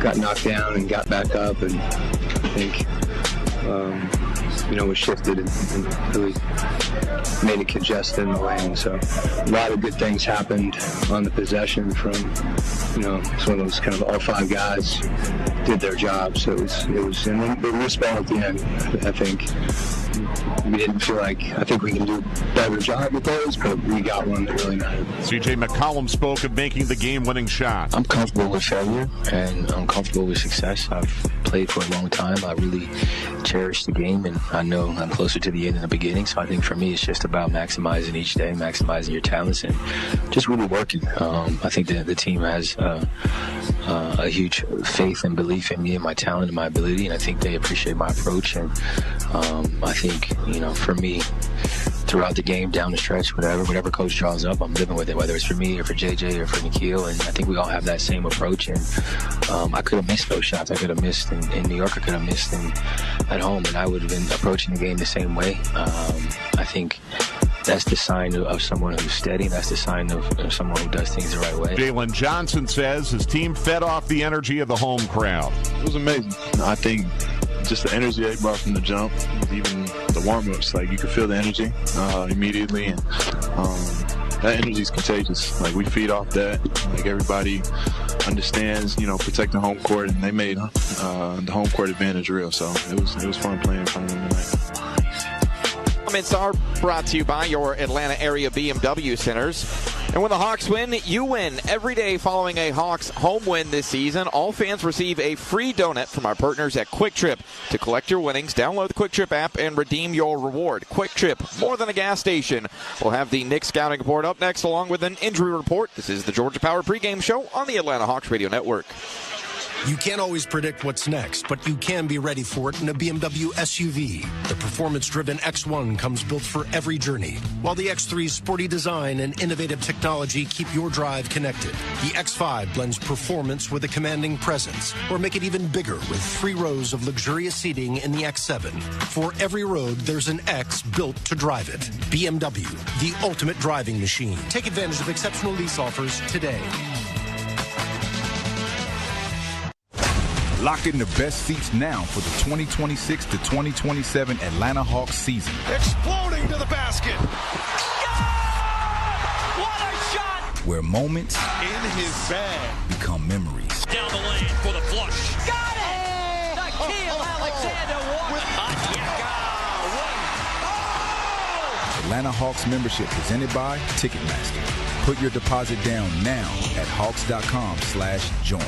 got knocked down and got back up, and I think, was shifted and really made it congested in the lane. So a lot of good things happened on the possession from, it's one of those kind of all five guys did their job. So it was, and then the wrist ball at the end, I think. We didn't feel like, I think we can do a better job with those, but we got one that really mattered. C.J. McCollum spoke of making the game-winning shot. I'm comfortable with failure, and I'm comfortable with success. I've played for a long time. I really cherish the game, and I know I'm closer to the end than the beginning. So I think for me, it's just about maximizing each day, maximizing your talents, and just really working. I think that the team has a huge faith and belief in me and my talent and my ability, and I think they appreciate my approach. And I think, for me, throughout the game, down the stretch, whatever coach draws up, I'm living with it, whether it's for me or for JJ or for Nikhil. And I think we all have that same approach. And I could have missed those shots. I could have missed in New York. I could have missed at home, and I would have been approaching the game the same way. I think that's the sign of someone who's steady. That's the sign of someone who does things the right way. Jalen Johnson says his team fed off the energy of the home crowd. It was amazing. I think just the energy they brought from the jump, even the warm-ups, you could feel the energy immediately, and that energy is contagious. We feed off that. Everybody understands, protecting home court, and they made the home court advantage real. So it was fun playing in front of them tonight. Comments are brought to you by your Atlanta area BMW centers. And when the Hawks win, you win. Every day following a Hawks home win this season, all fans receive a free donut from our partners at Quick Trip. To collect your winnings, download the Quick Trip app and redeem your reward. Quick Trip, more than a gas station. We'll have the Knicks scouting report up next, along with an injury report. This is the Georgia Power pregame show on the Atlanta Hawks Radio Network. You can't always predict what's next, but you can be ready for it in a BMW SUV. The performance-driven X1 comes built for every journey, while the X3's sporty design and innovative technology keep your drive connected. The X5 blends performance with a commanding presence, or make it even bigger with 3 rows of luxurious seating in the X7. For every road, there's an X built to drive it. BMW, the ultimate driving machine. Take advantage of exceptional lease offers today. Lock in the best seats now for the 2026 to 2027 Atlanta Hawks season. Exploding to the basket. Yeah! What a shot! Where moments in his bag become memories. Down the lane for the flush. Got it! Nikhil Alexander Walker. Atlanta Hawks membership presented by Ticketmaster. Put your deposit down now at hawks.com/join.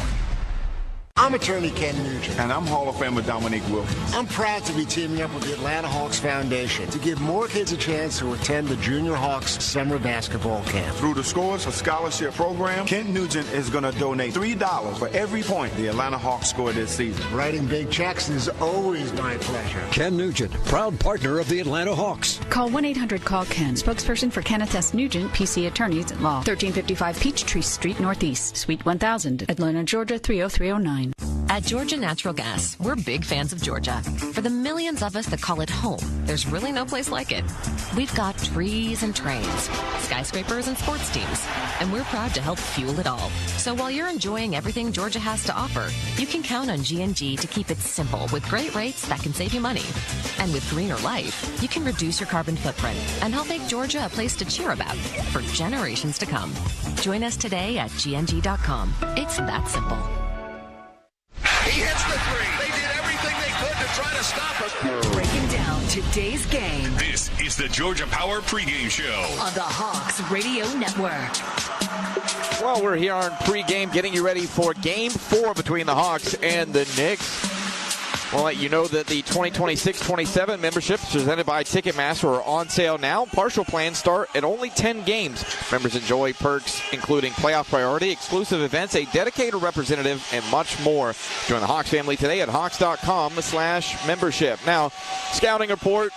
I'm attorney Ken Nugent. And I'm Hall of Famer Dominique Wilkins. I'm proud to be teaming up with the Atlanta Hawks Foundation to give more kids a chance to attend the Junior Hawks Summer Basketball Camp. Through the Scores, a scholarship program, Kent Nugent is going to donate $3 for every point the Atlanta Hawks score this season. Writing big checks is always my pleasure. Ken Nugent, proud partner of the Atlanta Hawks. Call 1-800-CALL-KEN. Spokesperson for Kenneth S. Nugent, PC Attorneys at Law. 1355 Peachtree Street Northeast, Suite 1000, Atlanta, Georgia 30309. At Georgia Natural Gas, we're big fans of Georgia. For the millions of us that call it home, there's really no place like it. We've got trees and trains, skyscrapers and sports teams, and we're proud to help fuel it all. So while you're enjoying everything Georgia has to offer, you can count on G&G to keep it simple with great rates that can save you money. And with greener life, you can reduce your carbon footprint and help make Georgia a place to cheer about for generations to come. Join us today at gng.com. It's that simple. He hits the three. They did everything they could to try to stop us. Breaking down today's game. This is the Georgia Power pregame show on the Hawks Radio Network. Well, we're here on pregame getting you ready for Game 4 between the Hawks and the Knicks. We'll let you know that the 2026-27 memberships presented by Ticketmaster are on sale now. Partial plans start at only 10 games. Members enjoy perks including playoff priority, exclusive events, a dedicated representative, and much more. Join the Hawks family today at hawks.com/membership. Now, scouting report.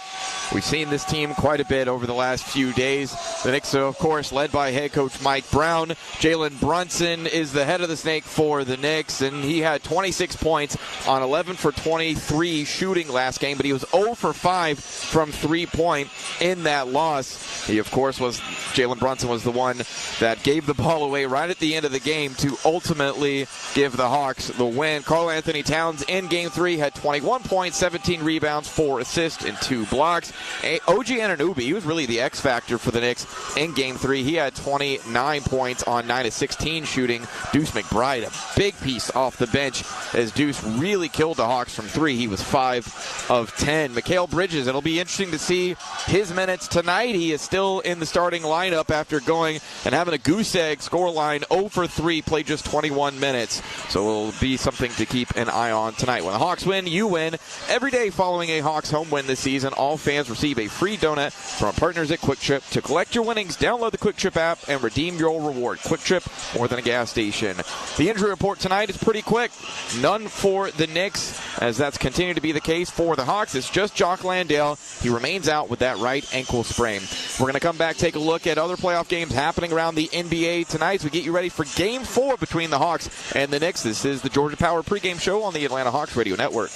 We've seen this team quite a bit over the last few days. The Knicks are, of course, led by head coach Mike Brown. Jalen Brunson is the head of the snake for the Knicks, and he had 26 points on 11 for 20 23 shooting last game, but he was 0 for 5 from three-point in that loss. He, of course, Jalen Brunson was the one that gave the ball away right at the end of the game to ultimately give the Hawks the win. Karl Anthony Towns in Game 3 had 21 points, 17 rebounds, 4 assists, and 2 blocks. OG Anunoby, he was really the X factor for the Knicks in Game 3. He had 29 points on 9 of 16 shooting. Deuce McBride, a big piece off the bench as Deuce really killed the Hawks from 3. He was 5 of 10. Mikal Bridges, it'll be interesting to see his minutes tonight. He is still in the starting lineup after going and having a goose egg scoreline, 0 for 3, played just 21 minutes. So it'll be something to keep an eye on tonight. When the Hawks win, you win. Every day following a Hawks home win this season, all fans receive a free donut from our partners at Quick Trip. To collect your winnings, download the Quick Trip app and redeem your reward. Quick Trip, more than a gas station. The injury report tonight is pretty quick. None for the Knicks, as that's continued to be the case for the Hawks. It's just Jock Landale. He remains out with that right ankle sprain. We're going to come back, take a look at other playoff games happening around the NBA tonight as we get you ready for Game 4 between the Hawks and the Knicks. This is the Georgia Power pregame show on the Atlanta Hawks Radio Network.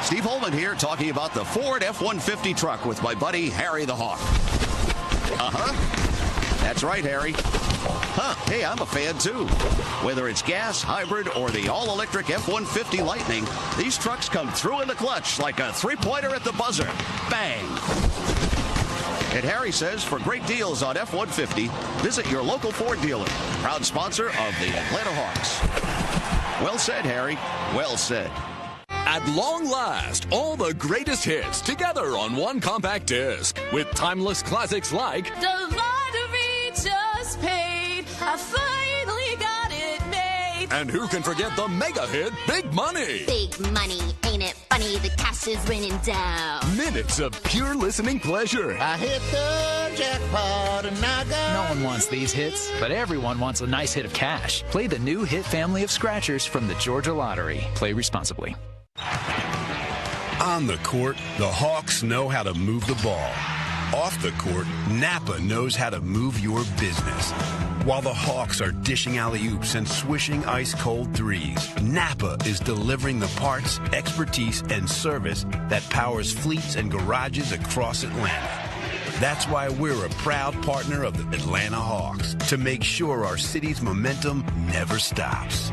Steve Holman here talking about the Ford F-150 truck with my buddy Harry the Hawk. That's right, Harry. Hey, I'm a fan too. Whether it's gas, hybrid, or the all-electric F-150 Lightning, these trucks come through in the clutch like a three-pointer at the buzzer. Bang! And Harry says, for great deals on F-150, visit your local Ford dealer. Proud sponsor of the Atlanta Hawks. Well said, Harry. Well said. At long last, all the greatest hits together on one compact disc with timeless classics like The Lottery Just Paid. I finally got it made. And who can forget the mega hit Big Money? Big money, ain't it funny? The cash is raining down. Minutes of pure listening pleasure. I hit the jackpot and I got... No one wants these hits, but everyone wants a nice hit of cash. Play the new hit family of scratchers from the Georgia Lottery. Play responsibly. On the court, the Hawks know how to move the ball. Off the court, Napa knows how to move your business. While the Hawks are dishing alley-oops and swishing ice-cold threes, Napa is delivering the parts, expertise, and service that powers fleets and garages across Atlanta. That's why we're a proud partner of the Atlanta Hawks, to make sure our city's momentum never stops.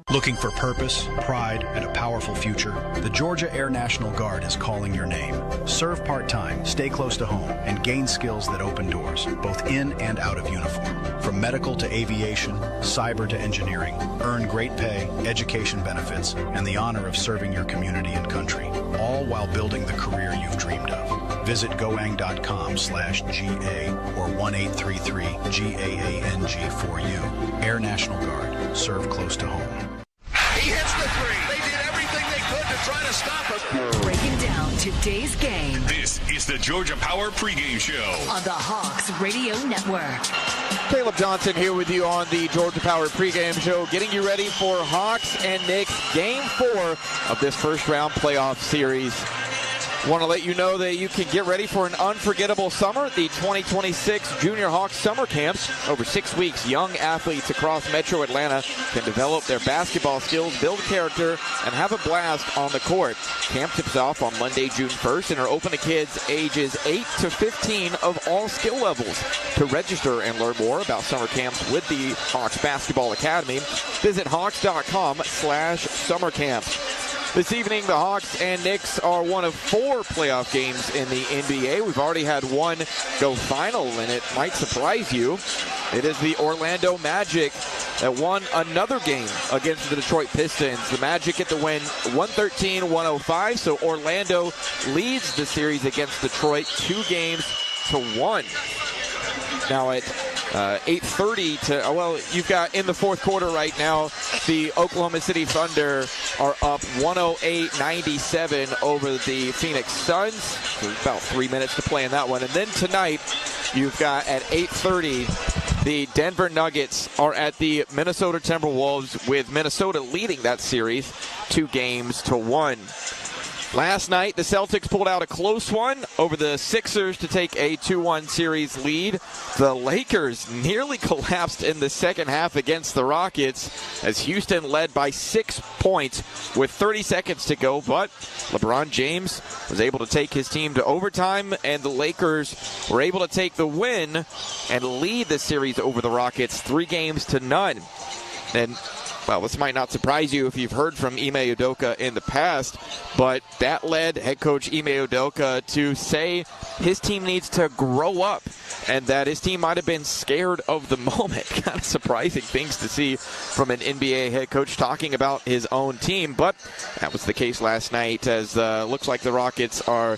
Looking for purpose, pride, and a powerful future? The Georgia Air National Guard is calling your name. Serve part-time, stay close to home, and gain skills that open doors, both in and out of uniform. From medical to aviation, cyber to engineering, earn great pay, education benefits, and the honor of serving your community and country, all while building the career you've dreamed of. Visit goang.com/GA or 1-833-GAANG for you. Air National Guard. Serve close to home. He hits the three. They did everything they could to try to stop us. Breaking down today's game. This is the Georgia Power pregame show on the Hawks Radio Network. Caleb Johnson here with you on the Georgia Power pregame show, getting you ready for Hawks and Knicks Game 4 of this first-round playoff series. Want to let you know that you can get ready for an unforgettable summer. The 2026 Junior Hawks Summer Camps. Over 6 weeks, young athletes across Metro Atlanta can develop their basketball skills, build character, and have a blast on the court. Camp tips off on Monday, June 1st, and are open to kids ages 8 to 15 of all skill levels. To register and learn more about summer camps with the Hawks Basketball Academy, visit hawks.com/summercamp. This evening, the Hawks and Knicks are one of 4 playoff games in the NBA. We've already had one go final, and it might surprise you. It is the Orlando Magic that won another game against the Detroit Pistons. The Magic get the win 113-105, so Orlando leads the series against Detroit 2-1. Now at 8:30 you've got in the fourth quarter right now, the Oklahoma City Thunder are up 108-97 over the Phoenix Suns. There's about 3 minutes to play in that one. And then tonight, you've got at 8:30, the Denver Nuggets are at the Minnesota Timberwolves, with Minnesota leading that series 2-1. Last night, the Celtics pulled out a close one over the Sixers to take a 2-1 series lead. The Lakers nearly collapsed in the second half against the Rockets as Houston led by 6 points with 30 seconds to go, but LeBron James was able to take his team to overtime, and the Lakers were able to take the win and lead the series over the Rockets 3-0. And well, this might not surprise you if you've heard from Ime Udoka in the past, but that led head coach Ime Udoka to say his team needs to grow up and that his team might have been scared of the moment. Kind of surprising things to see from an NBA head coach talking about his own team, but that was the case last night as looks like the Rockets are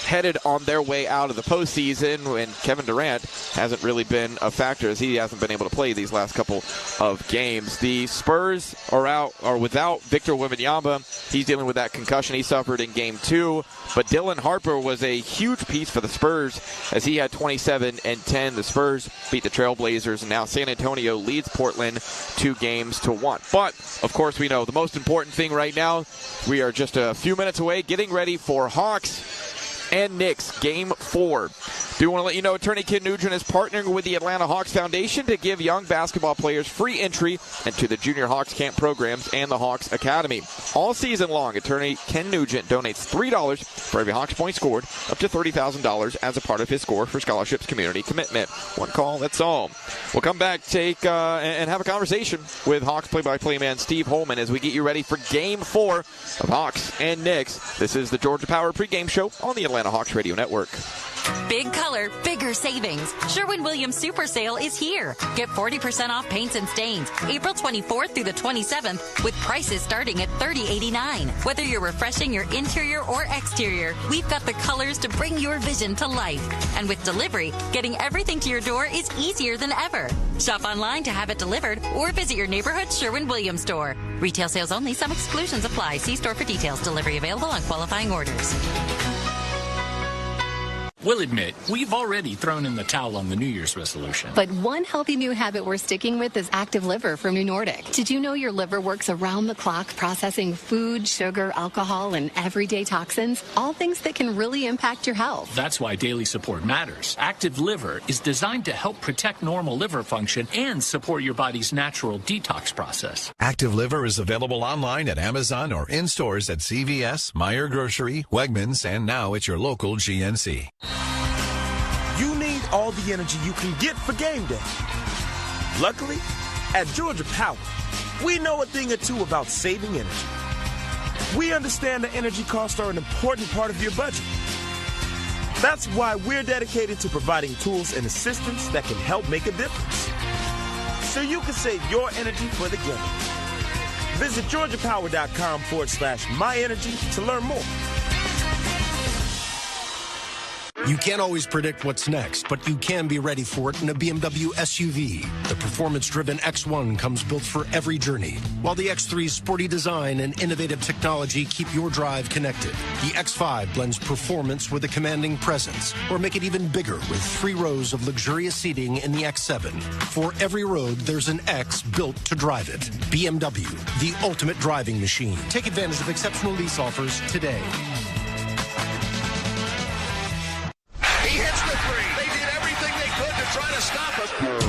headed on their way out of the postseason, and Kevin Durant hasn't really been a factor as he hasn't been able to play these last couple of games. The Spurs are without Victor Wembanyama. He's dealing with that concussion he suffered in Game 2, but Dylan Harper was a huge piece for the Spurs as he had 27 and 10. The Spurs beat the Trailblazers, and now San Antonio leads Portland 2-1. But, of course, we know the most important thing right now, we are just a few minutes away getting ready for Hawks and Knicks Game 4. Do want to let you know attorney Ken Nugent is partnering with the Atlanta Hawks Foundation to give young basketball players free entry into the Junior Hawks Camp programs and the Hawks Academy. All season long, attorney Ken Nugent donates $3 for every Hawks point scored, up to $30,000 as a part of his Score for Scholarships community commitment. One call, that's all. We'll come back, and have a conversation with Hawks play-by-play man Steve Holman as we get you ready for Game 4 of Hawks and Knicks. This is the Georgia Power pregame show on the Atlanta Hawks Radio Network. Big color, bigger savings. Sherwin-Williams Super Sale is here. Get 40% off paints and stains April 24th through the 27th with prices starting at $30.89. Whether you're refreshing your interior or exterior, we've got the colors to bring your vision to life. And with delivery, getting everything to your door is easier than ever. Shop online to have it delivered or visit your neighborhood Sherwin-Williams store. Retail sales only. Some exclusions apply. See store for details. Delivery available on qualifying orders. We'll admit, we've already thrown in the towel on the New Year's resolution. But one healthy new habit we're sticking with is Active Liver from New Nordic. Did you know your liver works around the clock processing food, sugar, alcohol, and everyday toxins? All things that can really impact your health. That's why daily support matters. Active Liver is designed to help protect normal liver function and support your body's natural detox process. Active Liver is available online at Amazon or in stores at CVS, Meijer Grocery, Wegmans, and now at your local GNC. You need all the energy you can get for game day. Luckily, at Georgia Power, we know a thing or two about saving energy. We understand that energy costs are an important part of your budget. That's why we're dedicated to providing tools and assistance that can help make a difference, so you can save your energy for the game. Visit GeorgiaPower.com/myenergy to learn more. You can't always predict what's next, but you can be ready for it in a BMW SUV. The performance-driven X1 comes built for every journey, while the X3's sporty design and innovative technology keep your drive connected. The X5 blends performance with a commanding presence, or make it even bigger with 3 rows of luxurious seating in the X7. For every road, there's an X built to drive it. BMW, the ultimate driving machine. Take advantage of exceptional lease offers today.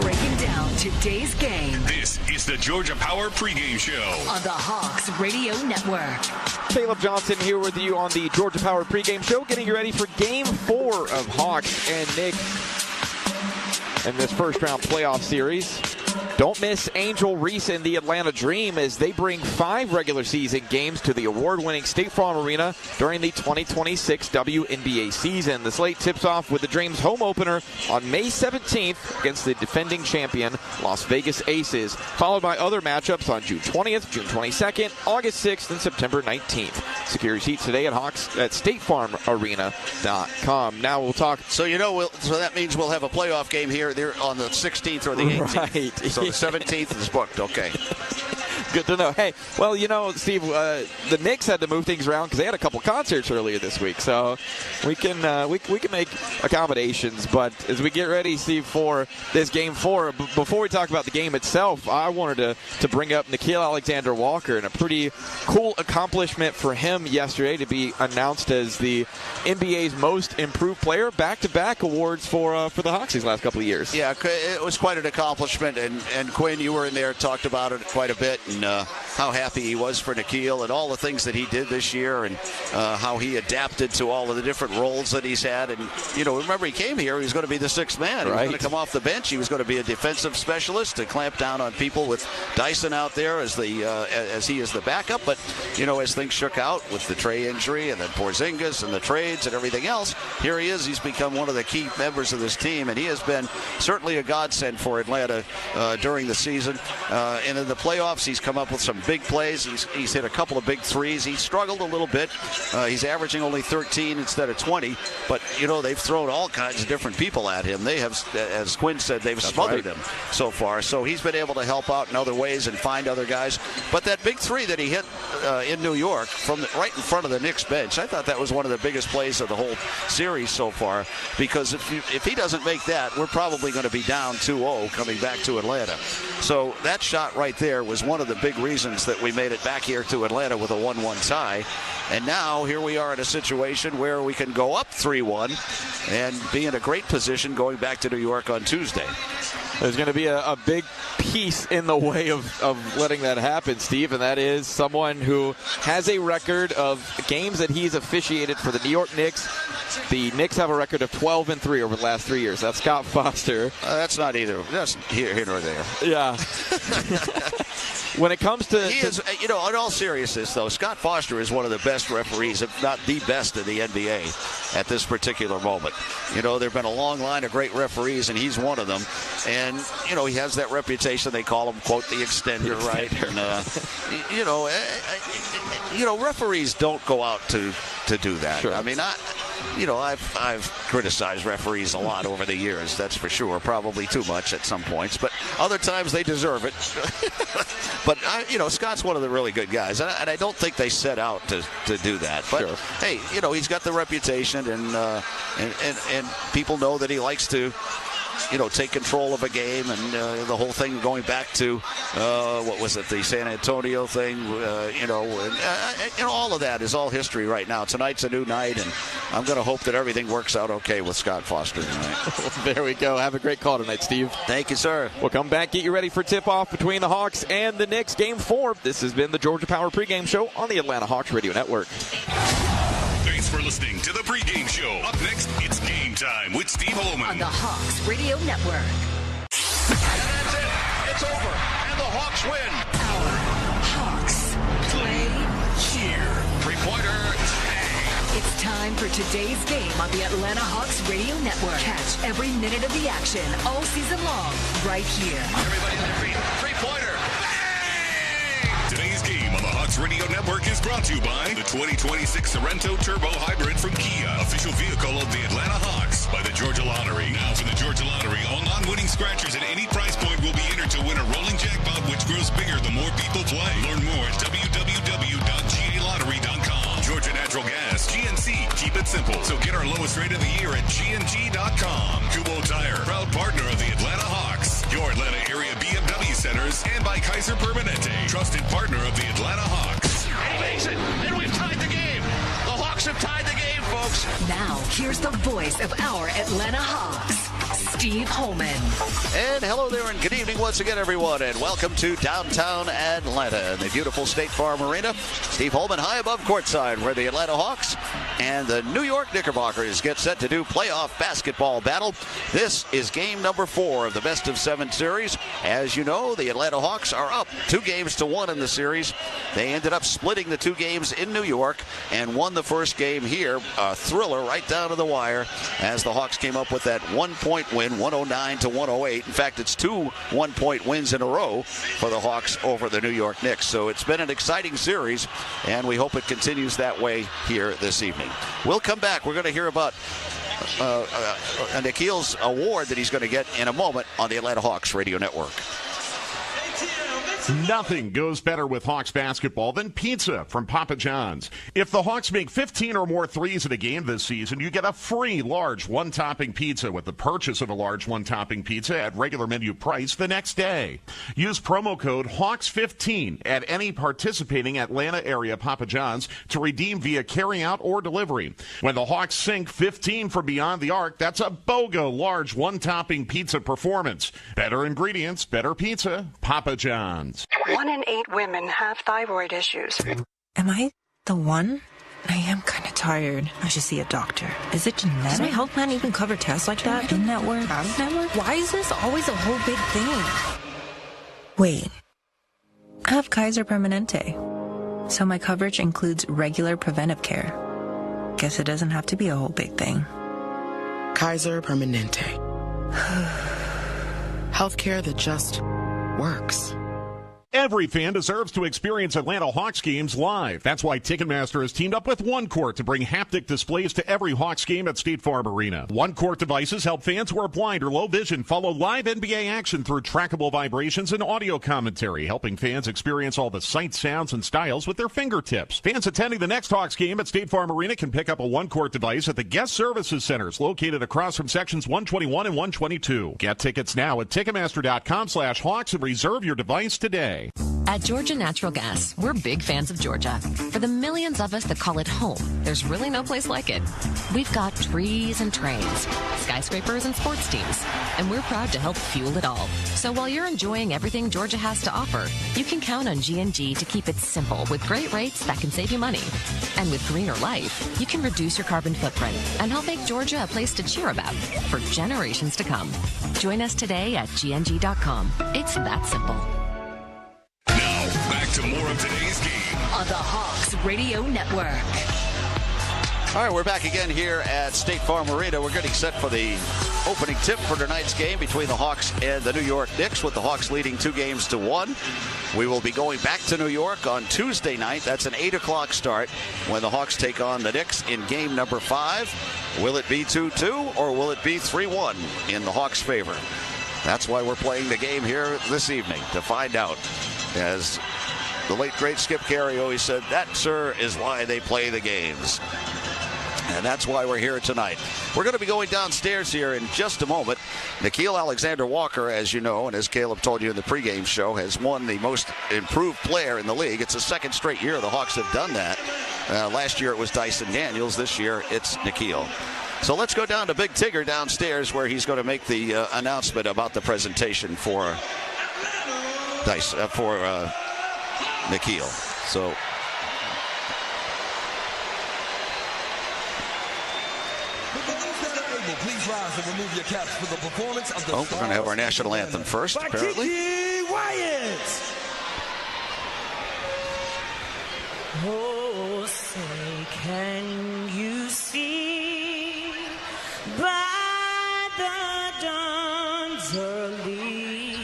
Breaking down today's game. This is the Georgia Power pregame show on the Hawks Radio Network. Caleb Johnson here with you on the Georgia Power pregame show, getting you ready for Game 4 of Hawks and Knicks in this first-round playoff series. Don't miss Angel Reese and the Atlanta Dream as they bring 5 regular season games to the award-winning State Farm Arena during the 2026 WNBA season. The slate tips off with the Dream's home opener on May 17th against the defending champion Las Vegas Aces, followed by other matchups on June 20th, June 22nd, August 6th, and September 19th. Secure your seats today at StateFarmArena.com. Now we'll talk. So that means we'll have a playoff game here on the 16th or the 18th. Right. So the 17th is booked. Okay. Good to know. Hey, well, Steve, the Knicks had to move things around because they had a couple concerts earlier this week, so we can make accommodations. But as we get ready, Steve, for this Game 4, before we talk about the game itself, I wanted to bring up Nickeil Alexander-Walker, and a pretty cool accomplishment for him yesterday to be announced as the NBA's most improved player. Back-to-back awards for the Hawks these last couple of years. Yeah, it was quite an accomplishment, and Quinn, you were in there, talked about it quite a bit, and how happy he was for Nickeil and all the things that he did this year, and how he adapted to all of the different roles that he's had. And remember, he came here, he was going to be the sixth man. He was going to come off the bench. He was going to be a defensive specialist to clamp down on people, with Dyson out there as he is the backup. But as things shook out with the Trey injury and then Porzingis and the trades and everything else, here he is. He's become one of the key members of this team, and he has been certainly a godsend for Atlanta during the season. And in the playoffs, he's come up with some big plays. He's hit a couple of big threes. He struggled a little bit. He's averaging only 13 instead of 20. But, they've thrown all kinds of different people at him. They have, as Quinn said, they've smothered him so far. So he's been able to help out in other ways and find other guys. But that big three that he hit in New York from right in front of the Knicks bench, I thought that was one of the biggest plays of the whole series so far. Because if he doesn't make that, we're probably going to be down 2-0 coming back to Atlanta. So that shot right there was one of the big reasons that we made it back here to Atlanta with a 1-1 tie. And now here we are in a situation where we can go up 3-1 and be in a great position going back to New York on Tuesday. There's going to be a big piece in the way of letting that happen, Steve, and that is someone who has a record of games that he's officiated for the New York Knicks. The Knicks have a record of 12-3 over the last 3 years. That's Scott Foster. That's not either. That's here nor there. Yeah. When it comes to... He is, in all seriousness, though, Scott Foster is one of the best referees, if not the best in the NBA at this particular moment. There have been a long line of great referees, and he's one of them. And, he has that reputation. They call him, quote, the extender, right? And, referees don't go out to do that. Sure. I mean, I've criticized referees a lot over the years, that's for sure. Probably too much at some points, but other times they deserve it. But Scott's one of the really good guys, and I don't think they set out to do that. But sure. Hey, he's got the reputation, and people know that he likes to take control of a game, and the whole thing going back to what was it, the San Antonio thing, and all of that is all history right now. Tonight's a new night, and I'm going to hope that everything works out okay with Scott Foster tonight. There we go. Have a great call tonight, Steve. Thank you, sir. We'll come back, get you ready for tip-off between the Hawks and the Knicks, Game 4. This has been the Georgia Power pregame show on the Atlanta Hawks Radio Network. Thanks for listening to the pregame show. Up next, it's game time with Steve Holman on the Hawks Radio Network. And that's it. It's over. And the Hawks win. Our Hawks play here. Three-pointer. It's time for today's game on the Atlanta Hawks Radio Network. Catch every minute of the action all season long right here. Everybody on their feet. Three-pointer. Today's game on the Hawks Radio Network is brought to you by the 2026 Sorrento Turbo Hybrid from Kia, official vehicle of the Atlanta Hawks, by the Georgia Lottery. Now for the Georgia Lottery, all non-winning scratchers at any price point will be entered to win a rolling jackpot, which grows bigger the more people play. Learn more at www.galottery.com. Georgia Natural Gas, GNC, keep it simple. So get our lowest rate of the year at GNG.com. Kubo Tire, proud partner of the Atlanta Hawks, your Atlanta area BMW centers, and by Kaiser Permanente, trusted partner of the Atlanta Hawks. He makes it, and we've tied the game. The Hawks have tied the game, folks. Now, here's the voice of our Atlanta Hawks, Steve Holman. And hello there, and good evening once again, everyone, and welcome to downtown Atlanta in the beautiful State Farm Arena. Steve Holman high above courtside, where the Atlanta Hawks and the New York Knickerbockers get set to do playoff basketball battle. This is game number 4 of the best-of-7 series. As you know, the Atlanta Hawks are up 2-1 in the series. They ended up splitting the 2 games in New York and won the first game here. A thriller right down to the wire as the Hawks came up with that 1-point win, 109-108. In fact, it's 2 one-point wins in a row for the Hawks over the New York Knicks. So it's been an exciting series, and we hope it continues that way here this evening. We'll come back. We're going to hear about Nickeil's award that he's going to get in a moment on the Atlanta Hawks Radio Network. Nothing goes better with Hawks basketball than pizza from Papa John's. If the Hawks make 15 or more threes in a game this season, you get a free large one-topping pizza with the purchase of a large one-topping pizza at regular menu price the next day. Use promo code HAWKS15 at any participating Atlanta area Papa John's to redeem via carryout or delivery. When the Hawks sink 15 from beyond the arc, that's a BOGO large one-topping pizza performance. Better ingredients, better pizza, Papa John's. 1 in 8 women have thyroid issues. Am I the one? I am kind of tired. I should see a doctor. Is it genetic? Does my health plan even cover tests like that? In-network? Out-of-network? Why is this always a whole big thing? Wait. I have Kaiser Permanente. So my coverage includes regular preventive care. Guess it doesn't have to be a whole big thing. Kaiser Permanente. Healthcare that just works. Every fan deserves to experience Atlanta Hawks games live. That's why Ticketmaster has teamed up with OneCourt to bring haptic displays to every Hawks game at State Farm Arena. OneCourt devices help fans who are blind or low vision follow live NBA action through trackable vibrations and audio commentary, helping fans experience all the sights, sounds, and styles with their fingertips. Fans attending the next Hawks game at State Farm Arena can pick up a OneCourt device at the Guest Services Centers located across from sections 121 and 122. Get tickets now at Ticketmaster.com/Hawks and reserve your device today. At Georgia Natural Gas, we're big fans of Georgia. For the millions of us that call it home, there's really no place like it. We've got trees and trains, skyscrapers and sports teams, and we're proud to help fuel it all. So while you're enjoying everything Georgia has to offer, you can count on G&G to keep it simple with great rates that can save you money. And with Greener Life, you can reduce your carbon footprint and help make Georgia a place to cheer about for generations to come. Join us today at gng.com. It's that simple. Back to more of today's game on the Hawks Radio Network. All right, we're back again here at State Farm Arena. We're getting set for the opening tip for tonight's game between the Hawks and the New York Knicks, with the Hawks leading 2-1. We will be going back to New York on Tuesday night. That's an 8 o'clock start when the Hawks take on the Knicks in game number 5. Will it be 2-2 or will it be 3-1 in the Hawks' favor? That's why we're playing the game here this evening, to find out. As the late, great Skip Carey always said, that, sir, is why they play the games. And that's why we're here tonight. We're going to be going downstairs here in just a moment. Nickeil Alexander-Walker, as you know, and as Caleb told you in the pregame show, has won the most improved player in the league. It's the second straight year the Hawks have done that. Last year it was Dyson Daniels. This year it's Nickeil. So let's go down to Big Tigger downstairs, where he's going to make the announcement about the presentation for Nickeil. So please rise and remove your caps for the performance of the we're going to have our national anthem first, apparently. Oh, say, can you see by the dawn's early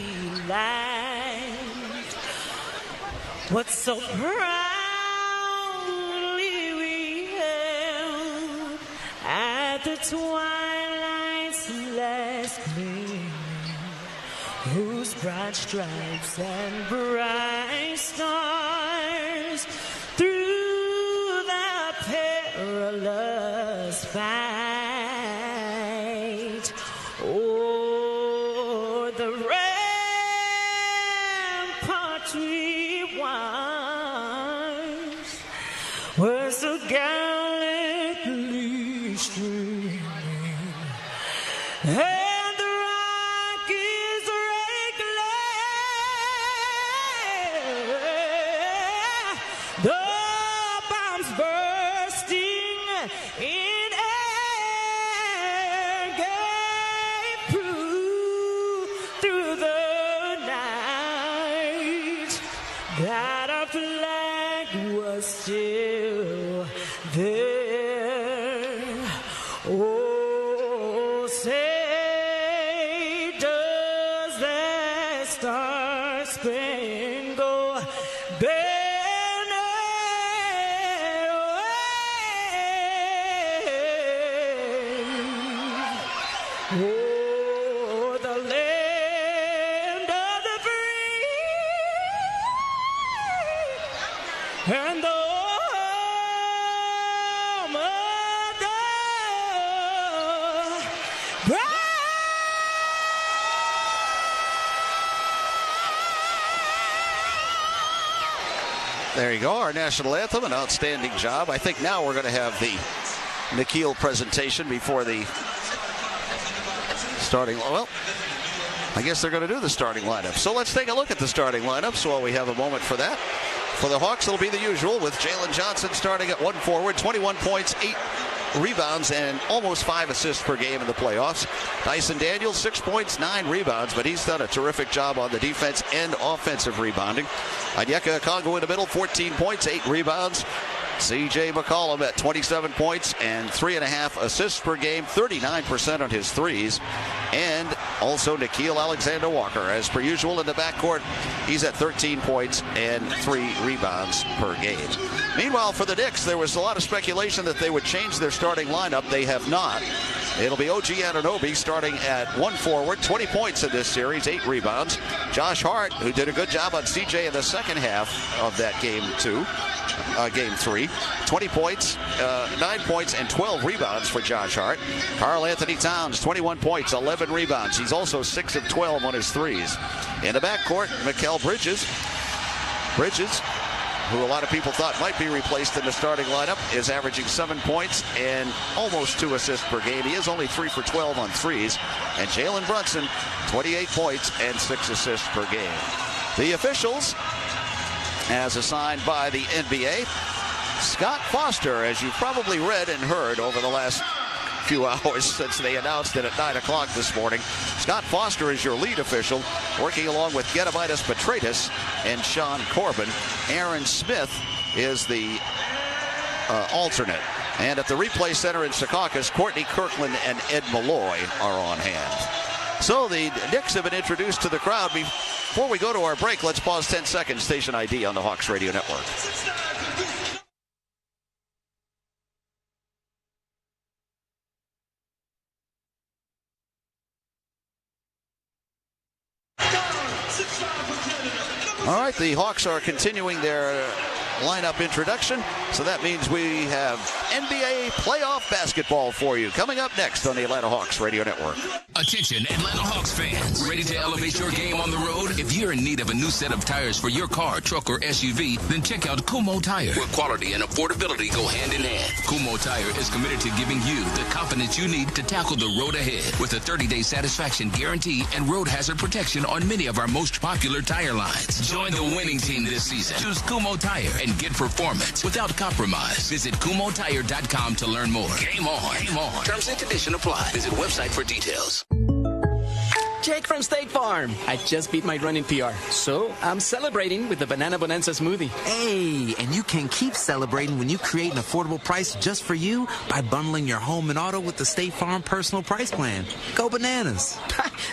light what so proudly we held at the twilight's last gleaming, whose bright stripes and bright stars through the perilous fight o'er the ramparts we watched were so gallantly streaming, and the Rockies reclaim the bombs bursting in air gave proof through the night that our flag was still there. Oh, say does that star-spangled banner wave o'er the land of the free? And the There you go, our national anthem, an outstanding job. I think now we're going to have the Nikhil presentation before the starting. Well, I guess they're going to do the starting lineup. So let's take a look at the starting lineups while we have a moment for that. For the Hawks, it'll be the usual with Jalen Johnson starting at one forward, 21 points, 8 rebounds, and almost 5 assists per game in the playoffs. Dyson Daniels, 6 points, 9 rebounds, but he's done a terrific job on the defense and offensive rebounding. Onyeka Okongwu in the middle, 14 points, 8 rebounds. C.J. McCollum at 27 points and 3.5 assists per game, 39% on his threes. And also Nickeil Alexander-Walker, as per usual in the backcourt. He's at 13 points and 3 rebounds per game. Meanwhile, for the Knicks, there was a lot of speculation that they would change their starting lineup. They have not. It'll be OG Anunoby starting at one forward, 20 points in this series, 8 rebounds. Josh Hart, who did a good job on CJ in the second half of that game 3, 20 points, 9 points, and 12 rebounds for Josh Hart. Karl Anthony Towns, 21 points, 11 rebounds. He's also 6 of 12 on his threes. In the backcourt, Mikal Bridges, who a lot of people thought might be replaced in the starting lineup, is averaging 7 points and almost 2 assists per game. He is only 3 for 12 on threes. And Jalen Brunson, 28 points and 6 assists per game. The officials, as assigned by the NBA, Scott Foster, as you've probably read and heard over the last few hours since they announced it at 9 o'clock this morning. Scott Foster is your lead official, working along with Gediminas Petraitis and Sean Corbin. Aaron Smith is the alternate. And at the replay center in Secaucus, Courtney Kirkland and Ed Malloy are on hand. So the Knicks have been introduced to the crowd. Before we go to our break, let's pause 10 seconds. Station ID on the Hawks Radio Network. All right, the Hawks are continuing their lineup introduction, so that means we have NBA playoff basketball for you coming up next on the Atlanta Hawks Radio Network. Attention, Atlanta Hawks fans. Ready to elevate your game on the road? If you're in need of a new set of tires for your car, truck, or SUV, then check out Kumo Tire, where quality and affordability go hand in hand. Kumo Tire is committed to giving you the confidence you need to tackle the road ahead with a 30-day satisfaction guarantee and road hazard protection on many of our most popular tire lines. Join the winning team this season. Choose Kumo Tire and get performance without compromise. Visit kumotire.com to learn more. Game on. Game on. Terms and conditions apply. Visit website for details. Jake from State Farm. I just beat my running PR, so I'm celebrating with the Banana Bonanza smoothie. Hey, and you can keep celebrating when you create an affordable price just for you by bundling your home and auto with the State Farm Personal Price Plan. Go bananas.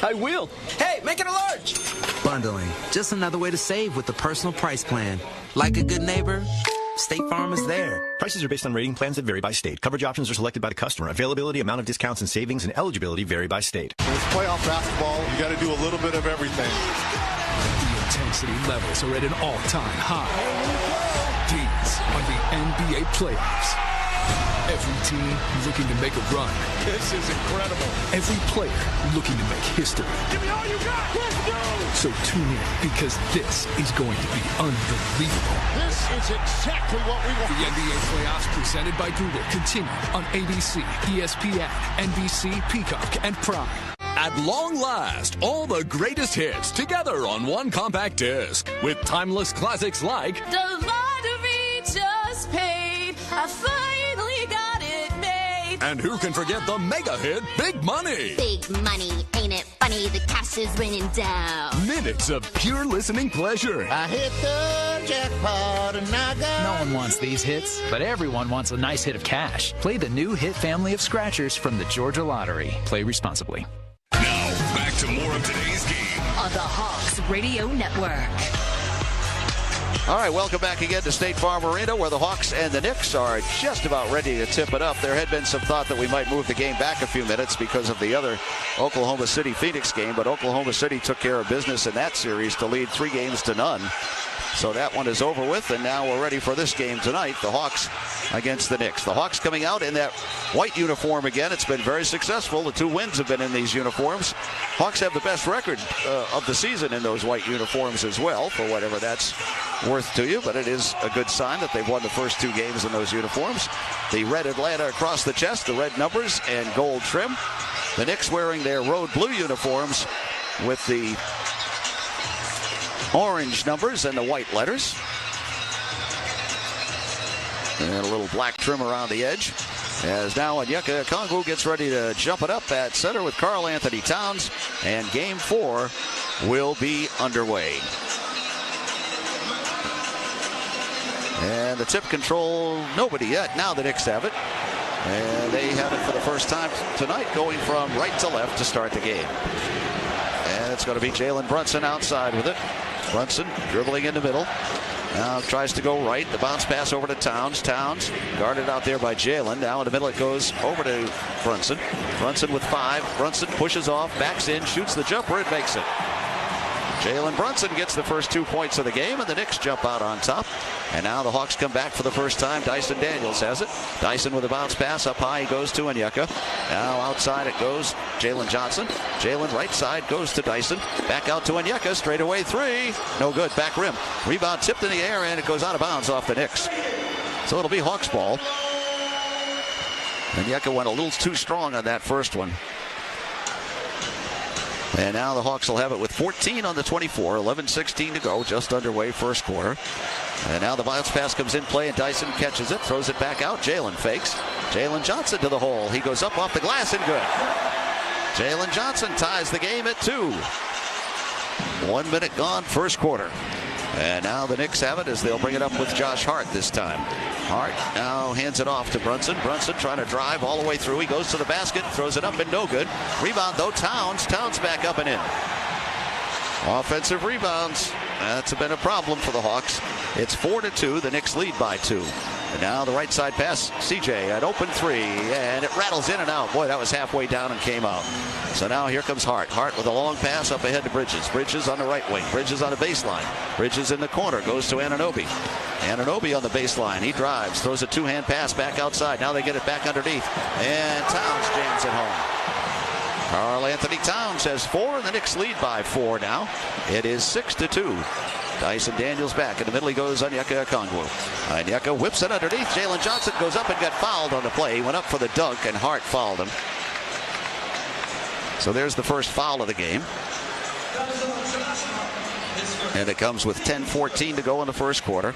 I will. Hey, make it a large. Bundling. Just another way to save with the Personal Price Plan. Like a good neighbor, State Farm is there. Prices are based on rating plans that vary by state. Coverage options are selected by the customer. Availability, amount of discounts and savings, and eligibility vary by state. With playoff basketball, you got to do a little bit of everything. The intensity levels are at an all-time high. These are the NBA playoffs. Every team looking to make a run. This is incredible. Every player looking to make history. Give me all you got. Let's go. So tune in, because this is going to be unbelievable. This is exactly what we want. The NBA playoffs presented by Google continue on ABC, ESPN, NBC, Peacock, and Prime. At long last, all the greatest hits together on one compact disc with timeless classics like The Lottery Just Paid. I finally got it made. And who can forget the mega hit Big Money? Big money, ain't it funny? The cash is raining down. Minutes of pure listening pleasure. I hit the jackpot and I got... No one wants these hits, but everyone wants a nice hit of cash. Play the new hit family of scratchers from the Georgia Lottery. Play responsibly. Now, back to more of today's game on the Hawks Radio Network. All right, welcome back again to State Farm Arena, where the Hawks and the Knicks are just about ready to tip it up. There had been some thought that we might move the game back a few minutes because of the other Oklahoma City-Phoenix game, but Oklahoma City took care of business in that series to lead 3-0. So that one is over with, and now we're ready for this game tonight, the Hawks against the Knicks. The Hawks coming out in that white uniform again. It's been very successful. The 2 wins have been in these uniforms. Hawks have the best record of the season in those white uniforms as well, for whatever that's worth to you, but it is a good sign that they've won the first 2 games in those uniforms. The red Atlanta across the chest, the red numbers and gold trim. The Knicks wearing their road blue uniforms with the orange numbers and the white letters. And a little black trim around the edge. As now Onyeka Okongwu gets ready to jump it up at center with Karl Anthony Towns. And game 4 will be underway. And the tip control, nobody yet. Now the Knicks have it. And they have it for the first time tonight, going from right to left to start the game. And it's going to be Jalen Brunson outside with it. Brunson dribbling in the middle. Now tries to go right. The bounce pass over to Towns. Towns guarded out there by Jalen. Now in the middle it goes over to Brunson. Brunson with 5. Brunson pushes off, backs in, shoots the jumper, and makes it. Jalen Brunson gets the first 2 points of the game, and the Knicks jump out on top. And now the Hawks come back for the first time. Dyson Daniels has it. Dyson with a bounce pass up high. He goes to Onyeka. Now outside it goes Jalen Johnson. Jalen right side goes to Dyson. Back out to Onyeka. Straight away 3. No good. Back rim. Rebound tipped in the air, and it goes out of bounds off the Knicks. So it'll be Hawks ball. Onyeka went a little too strong on that first one. And now the Hawks will have it with 14 on the 24, 11:16 to go, just underway first quarter. And now the bounce pass comes in play, and Dyson catches it, throws it back out. Jalen fakes. Jalen Johnson to the hole. He goes up off the glass and good. Jalen Johnson ties the game at 2. 1 minute gone, first quarter. And now the Knicks have it as they'll bring it up with Josh Hart this time. Hart now hands it off to Brunson. Brunson trying to drive all the way through. He goes to the basket, throws it up, and no good. Rebound, though, Towns. Towns back up and in. Offensive rebounds. That's been a problem for the Hawks. It's 4-2. The Knicks lead by 2. And now the right side pass. CJ at open 3. And it rattles in and out. Boy, that was halfway down and came out. So now here comes Hart. Hart with a long pass up ahead to Bridges. Bridges on the right wing. Bridges on the baseline. Bridges in the corner. Goes to Anunoby. Anunoby on the baseline. He drives. Throws a 2-hand pass back outside. Now they get it back underneath. And Towns jams it home. Karl Anthony Towns has 4, and the Knicks lead by 4 now. It is 6-2. Dyson Daniels back. In the middle he goes Onyeka Okongwu. Onyeka whips it underneath. Jalen Johnson goes up and got fouled on the play. He went up for the dunk, and Hart fouled him. So there's the first foul of the game. And it comes with 10:14 to go in the first quarter.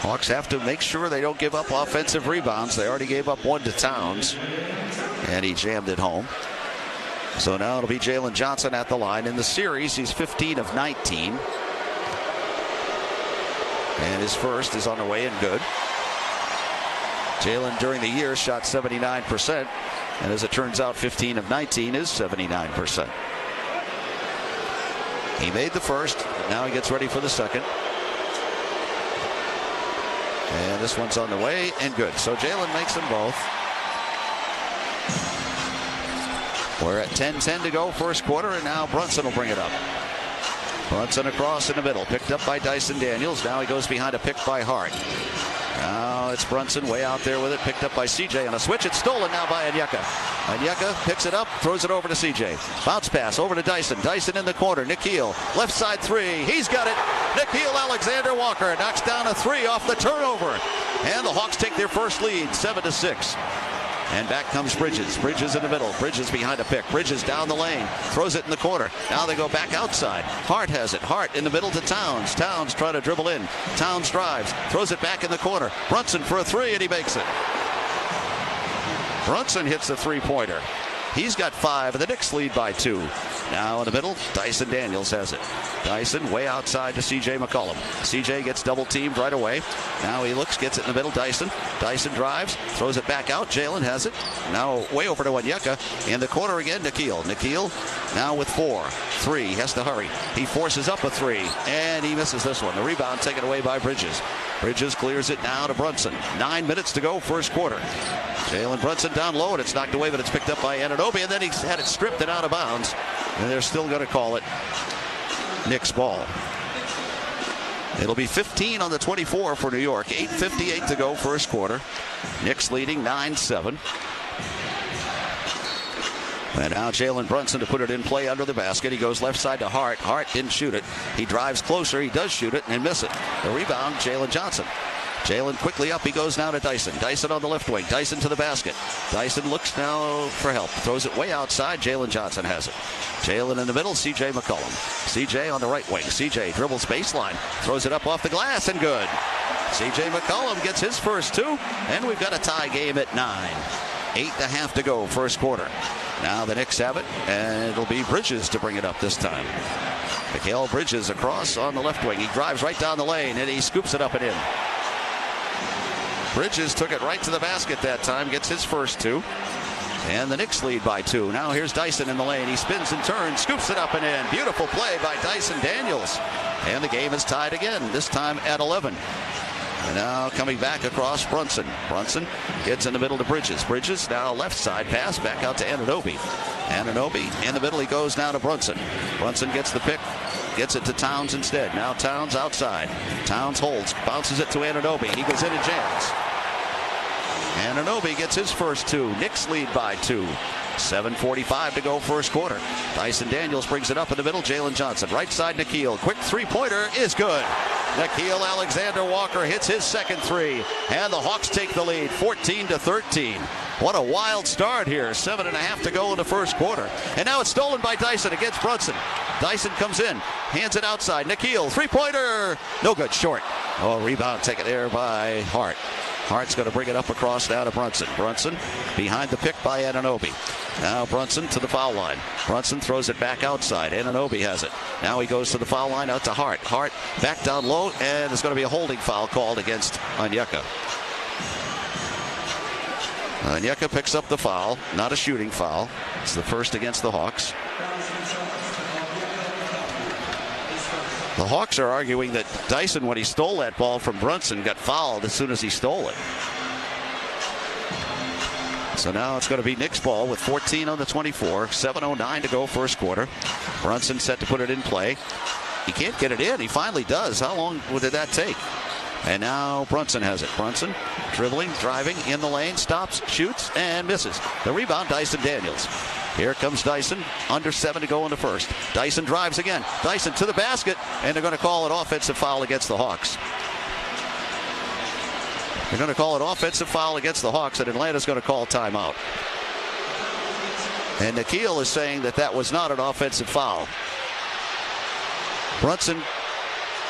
Hawks have to make sure they don't give up offensive rebounds. They already gave up 1 to Towns, and he jammed it home. So now it'll be Jalen Johnson at the line. In the series, he's 15 of 19. And his first is on the way and good. Jalen during the year shot 79%. And as it turns out, 15 of 19 is 79%. He made the first. Now he gets ready for the second. And this one's on the way and good. So Jalen makes them both. We're at 10:10 to go first quarter, and now Brunson will bring it up. Brunson across in the middle, picked up by Dyson Daniels. Now he goes behind a pick by Hart. Now it's Brunson way out there with it, picked up by CJ on a switch. It's stolen now by Onyeka. Onyeka picks it up, throws it over to CJ. Bounce pass over to Dyson. Dyson in the corner. Nikhil, left side 3. He's got it. Nikhil Alexander-Walker knocks down a 3 off the turnover. And the Hawks take their first lead, 7-6. And back comes Bridges. Bridges in the middle. Bridges behind a pick. Bridges down the lane. Throws it in the corner. Now they go back outside. Hart has it. Hart in the middle to Towns. Towns trying to dribble in. Towns drives. Throws it back in the corner. Brunson for a 3, and he makes it. Brunson hits the 3-pointer. He's got 5, and the Knicks lead by 2. Now in the middle, Dyson Daniels has it. Dyson way outside to C.J. McCollum. C.J. gets double teamed right away. Now he looks, gets it in the middle. Dyson drives, throws it back out. Jalen has it. Now way over to Onyeka. In the corner again, Nikhil. Nikhil now with 4. 3. He has to hurry. He forces up a 3, and he misses this one. The rebound taken away by Bridges. Bridges clears it now to Brunson. 9 minutes to go first quarter. Jalen Brunson down low, and it's knocked away, but it's picked up by Anunoby, and then he's had it stripped and out of bounds. And they're still going to call it Knicks ball. It'll be 15 on the 24 for New York. 8:58 to go first quarter. Knicks leading 9-7. And now Jalen Brunson to put it in play under the basket. He goes left side to Hart. Hart didn't shoot it. He drives closer. He does shoot it and miss it. The rebound, Jalen Johnson. Jalen quickly up. He goes now to Dyson. Dyson on the left wing. Dyson to the basket. Dyson looks now for help. Throws it way outside. Jalen Johnson has it. Jalen in the middle. C.J. McCollum. C.J. on the right wing. C.J. dribbles baseline. Throws it up off the glass and good. C.J. McCollum gets his first two. And we've got a tie game at 9. 8.5 to go first quarter. Now the Knicks have it, and it'll be Bridges to bring it up this time. Mikal Bridges across on the left wing. He drives right down the lane, and he scoops it up and in. Bridges took it right to the basket that time, gets his first two. And the Knicks lead by 2. Now here's Dyson in the lane. He spins and turns, scoops it up and in. Beautiful play by Dyson Daniels. And the game is tied again, this time at 11. And now coming back across Brunson. Brunson gets in the middle to Bridges. Bridges now left side pass back out to Anunoby. Anunoby in the middle. He goes now to Brunson. Brunson gets the pick. Gets it to Towns instead. Now Towns outside. Towns holds. Bounces it to Anunoby. He goes in and jams. Anunoby gets his first two. Knicks lead by 2. 7:45 to go first quarter. Dyson Daniels brings it up in the middle. Jalen Johnson. Right side Nickeil. Quick three-pointer is good. Nickeil Alexander-Walker hits his second three. And the Hawks take the lead 14-13. What a wild start here. 7.5 to go in the first quarter. And now it's stolen by Dyson against Brunson. Dyson comes in. Hands it outside. Nickeil. Three-pointer. No good. Short. Oh, rebound taken there by Hart. Hart's going to bring it up across now to Brunson. Brunson behind the pick by Anunoby. Now Brunson to the foul line. Brunson throws it back outside. Anunoby has it. Now he goes to the foul line out to Hart. Hart back down low, and there's going to be a holding foul called against Onyeka. Onyeka picks up the foul. Not a shooting foul. It's the first against the Hawks. The Hawks are arguing that Dyson, when he stole that ball from Brunson, got fouled as soon as he stole it. So now it's going to be Knicks ball with 14 on the 24. 7:09 to go first quarter. Brunson set to put it in play. He can't get it in. He finally does. How long did that take? And now Brunson has it. Brunson dribbling, driving in the lane, stops, shoots, and misses. The rebound, Dyson Daniels. Here comes Dyson. Under 7 to go in the first. Dyson drives again. Dyson to the basket, and they're going to call an offensive foul against the Hawks. They're going to call an offensive foul against the Hawks, and Atlanta's going to call timeout. And Nickeil is saying that that was not an offensive foul. Brunson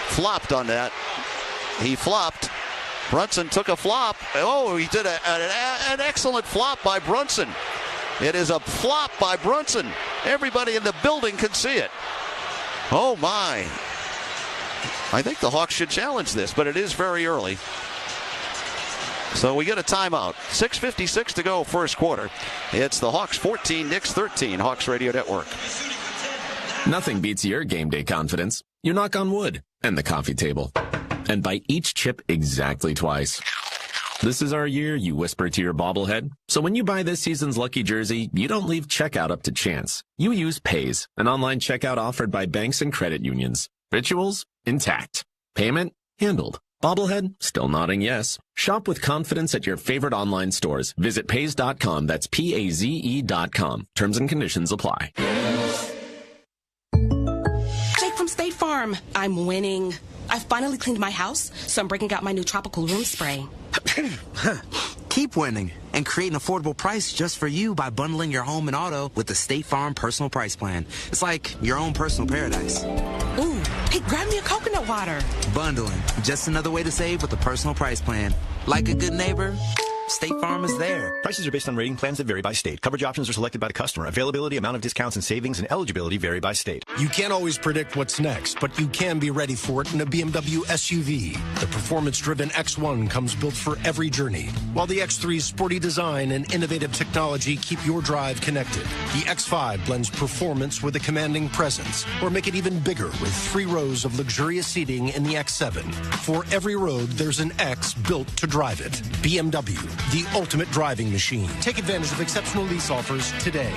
flopped on that. He flopped. Brunson took a flop. Oh, he did an excellent flop by Brunson. It is a flop by Brunson. Everybody in the building can see it. Oh, my. I think the Hawks should challenge this, but it is very early. So we get a timeout. 6:56 to go first quarter. It's the Hawks 14, Knicks 13, Hawks Radio Network. Nothing beats your game day confidence. You knock on wood and the coffee table and bite each chip exactly twice. This is our year, you whisper to your bobblehead. So when you buy this season's lucky jersey, you don't leave checkout up to chance. You use Pays, an online checkout offered by banks and credit unions. Rituals intact. Payment handled. Bobblehead still nodding yes. Shop with confidence at your favorite online stores. Visit Pays.com. That's PAZE.com. Terms and conditions apply. Jake from State Farm. I'm winning. I've finally cleaned my house, so I'm breaking out my new tropical room spray. Keep winning and create an affordable price just for you by bundling your home and auto with the State Farm Personal Price Plan. It's like your own personal paradise. Ooh, hey, grab me a coconut water. Bundling, just another way to save with the Personal Price Plan. Like a good neighbor, State Farm is there. Prices are based on rating plans that vary by state. Coverage options are selected by the customer. Availability, amount of discounts and savings, and eligibility vary by state. You can't always predict what's next, but you can be ready for it in a BMW SUV. The performance-driven X1 comes built for every journey, while the X3's sporty design and innovative technology keep your drive connected. The X5 blends performance with a commanding presence, or make it even bigger with 3 rows of luxurious seating in the X7. For every road, there's an X built to drive it. BMW, the ultimate driving machine. Take advantage of exceptional lease offers today.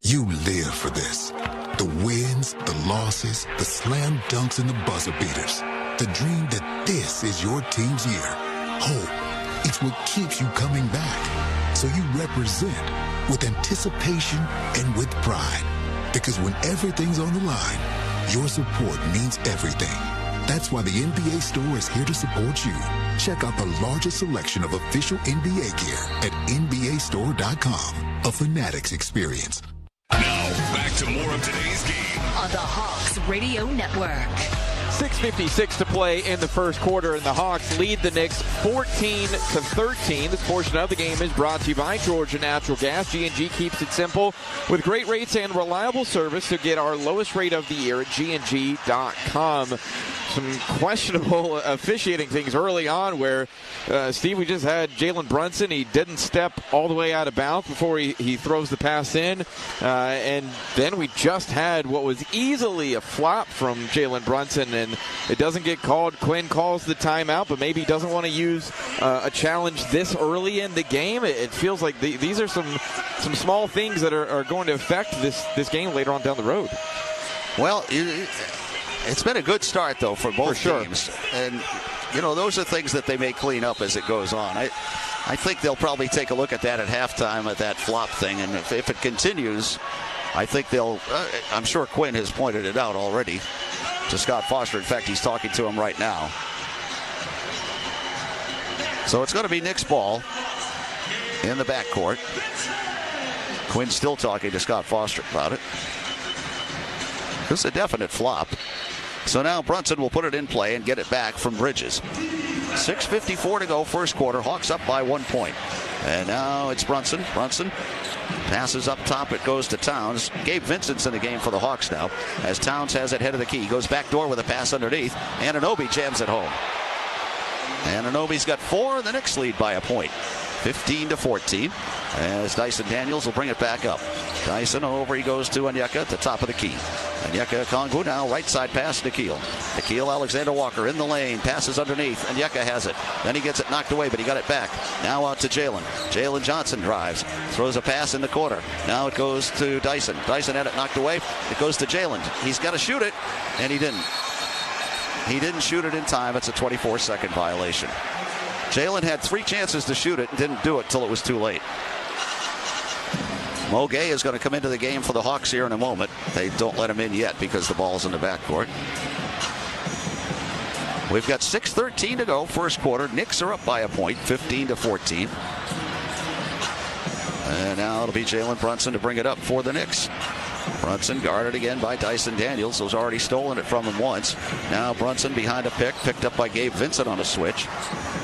You live for this. The wins, the losses, the slam dunks, and the buzzer beaters. The dream that this is your team's year. Hope, it's what keeps you coming back. So you represent with anticipation and with pride. Because when everything's on the line, your support means everything. That's why the NBA Store is here to support you. Check out the largest selection of official NBA gear at NBAstore.com. A Fanatics experience. Now, back to more of today's game on the Hawks Radio Network. 6:56 to play in the first quarter, and the Hawks lead the Knicks 14-13. This portion of the game is brought to you by Georgia Natural Gas. G&G keeps it simple with great rates and reliable service. So get our lowest rate of the year at G&G.com. Some questionable officiating things early on where, Steve, we just had Jalen Brunson. He didn't step all the way out of bounds before he throws the pass in. And then we just had what was easily a flop from Jalen Brunson, and it doesn't get called. Quinn calls the timeout, but maybe he doesn't want to use a challenge this early in the game. It feels like these are some small things that are going to affect this game later on down the road. Well, it's been a good start, though, for both teams. And, those are things that they may clean up as it goes on. I think they'll probably take a look at that at halftime, at that flop thing. And if it continues, I think they'll I'm sure Quinn has pointed it out already to Scott Foster. In fact, he's talking to him right now. So it's going to be Knicks ball in the backcourt. Quinn's still talking to Scott Foster about it. This is a definite flop. So now Brunson will put it in play and get it back from Bridges. 6:54 to go, first quarter. Hawks up by 1 point. And now it's Brunson. Brunson passes up top. It goes to Towns. Gabe Vincent's in the game for the Hawks now, as Towns has it head of the key. Goes back door with a pass underneath. Anunoby jams it home. Anunoby's got 4. The Knicks lead by a point. 15-14. As Dyson Daniels will bring it back up. Dyson over, he goes to Onyeka at the top of the key. Onyeka Okongwu now right side pass to Nikhil. Nikhil Alexander Walker in the lane, passes underneath. Onyeka has it. Then he gets it knocked away, but he got it back. Now out to Jalen. Jalen Johnson drives, throws a pass in the corner. Now it goes to Dyson. Dyson had it knocked away. It goes to Jalen. He's got to shoot it, and he didn't. He didn't shoot it in time. It's a 24-second violation. Jalen had 3 chances to shoot it and didn't do it till it was too late. Mo Gay is going to come into the game for the Hawks here in a moment. They don't let him in yet because the ball's in the backcourt. We've got 6:13 to go, first quarter. Knicks are up by a point, 15-14. And now it'll be Jalen Brunson to bring it up for the Knicks. Brunson guarded again by Dyson Daniels, who's already stolen it from him once. Now Brunson behind a picked up by Gabe Vincent on a switch.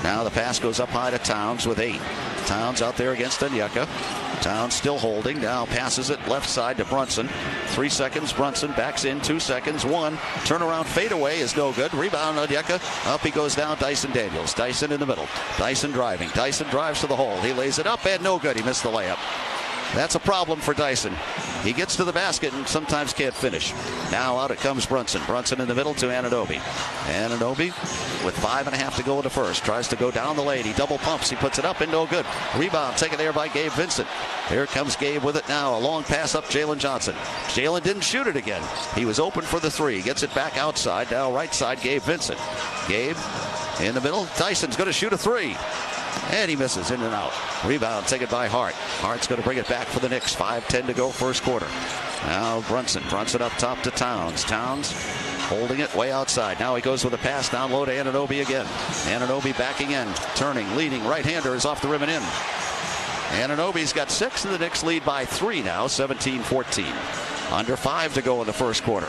Now the pass goes up high to Towns with 8. Towns out there against Onyeka. Towns still holding. Now passes it left side to Brunson. 3 seconds. Brunson backs in. 2 seconds. 1. Turnaround fadeaway is no good. Rebound Onyeka. Up he goes down. Dyson Daniels. Dyson in the middle. Dyson driving. Dyson drives to the hole. He lays it up and no good. He missed the layup. That's a problem for Dyson. He gets to the basket and sometimes can't finish. Now out it comes Brunson. Brunson in the middle to Anunoby. Anunoby with 5.5 to go in the first. Tries to go down the lane. He double pumps. He puts it up and no good. Rebound taken there by Gabe Vincent. Here comes Gabe with it now. A long pass up Jalen Johnson. Jalen didn't shoot it again. He was open for the 3. Gets it back outside. Now right side Gabe Vincent. Gabe in the middle. Dyson's going to shoot a 3. And he misses, in and out. Rebound taken by Hart. Hart's going to bring it back for the Knicks. 5:10 to go, first quarter. Now Brunson. Brunson up top to Towns. Towns holding it way outside. Now he goes with a pass down low to Anunoby again. Anunoby backing in. Turning, leading. Right-hander is off the rim and in. Anunoby's got 6, and the Knicks lead by 3 now, 17-14. Under 5 to go in the first quarter.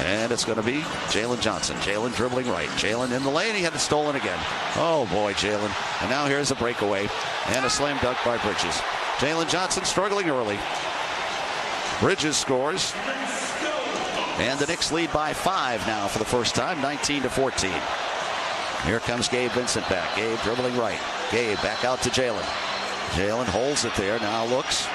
And it's going to be Jalen Johnson. Jalen dribbling right. Jalen in the lane. He had it stolen again. Oh, boy, Jalen. And now here's a breakaway and a slam dunk by Bridges. Jalen Johnson struggling early. Bridges scores. And the Knicks lead by 5 now for the first time, 19-14. Here comes Gabe Vincent back. Gabe dribbling right. Gabe back out to Jalen. Jalen holds it there. Now looks.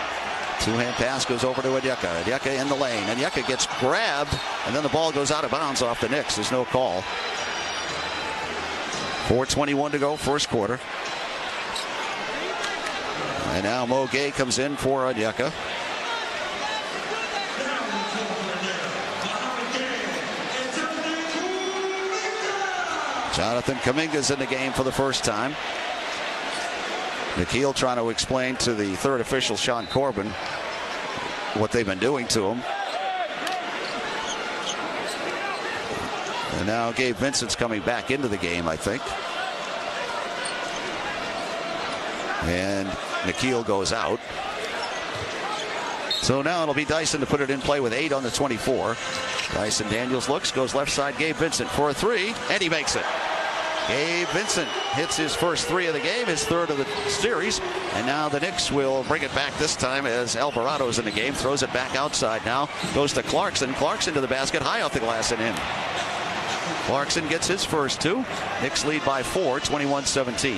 Two-hand pass goes over to Onyeka. Onyeka in the lane. Onyeka gets grabbed, and then the ball goes out of bounds off the Knicks. There's no call. 4:21 to go, first quarter. And now Mo Gay comes in for Onyeka. Jonathan Kuminga's in the game for the first time. Nickeil trying to explain to the third official, Sean Corbin, what they've been doing to him. And now Gabe Vincent's coming back into the game, I think. And Nickeil goes out. So now it'll be Dyson to put it in play with 8 on the 24. Dyson Daniels looks, goes left side, Gabe Vincent for a 3, and he makes it. Gabe Vincent hits his first 3 of the game, his third of the series, and now the Knicks will bring it back this time as Alvarado's in the game, throws it back outside now, goes to Clarkson. Clarkson to the basket, high off the glass and in. Clarkson gets his first 2. Knicks lead by 4, 21-17.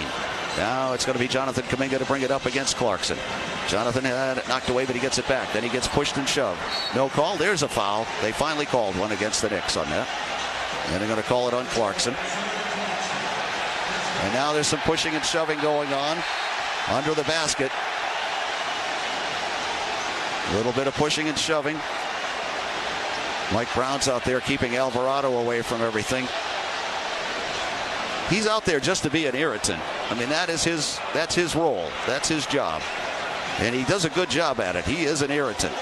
Now it's going to be Jonathan Kuminga to bring it up against Clarkson. Jonathan had it knocked away, but he gets it back. Then he gets pushed and shoved. No call. There's a foul. They finally called one against the Knicks on that. And they're going to call it on Clarkson. And now there's some pushing and shoving going on under the basket. A little bit of pushing and shoving. Mike Brown's out there keeping Alvarado away from everything. He's out there just to be an irritant. I mean, that's his role. That's his job. And he does a good job at it. He is an irritant.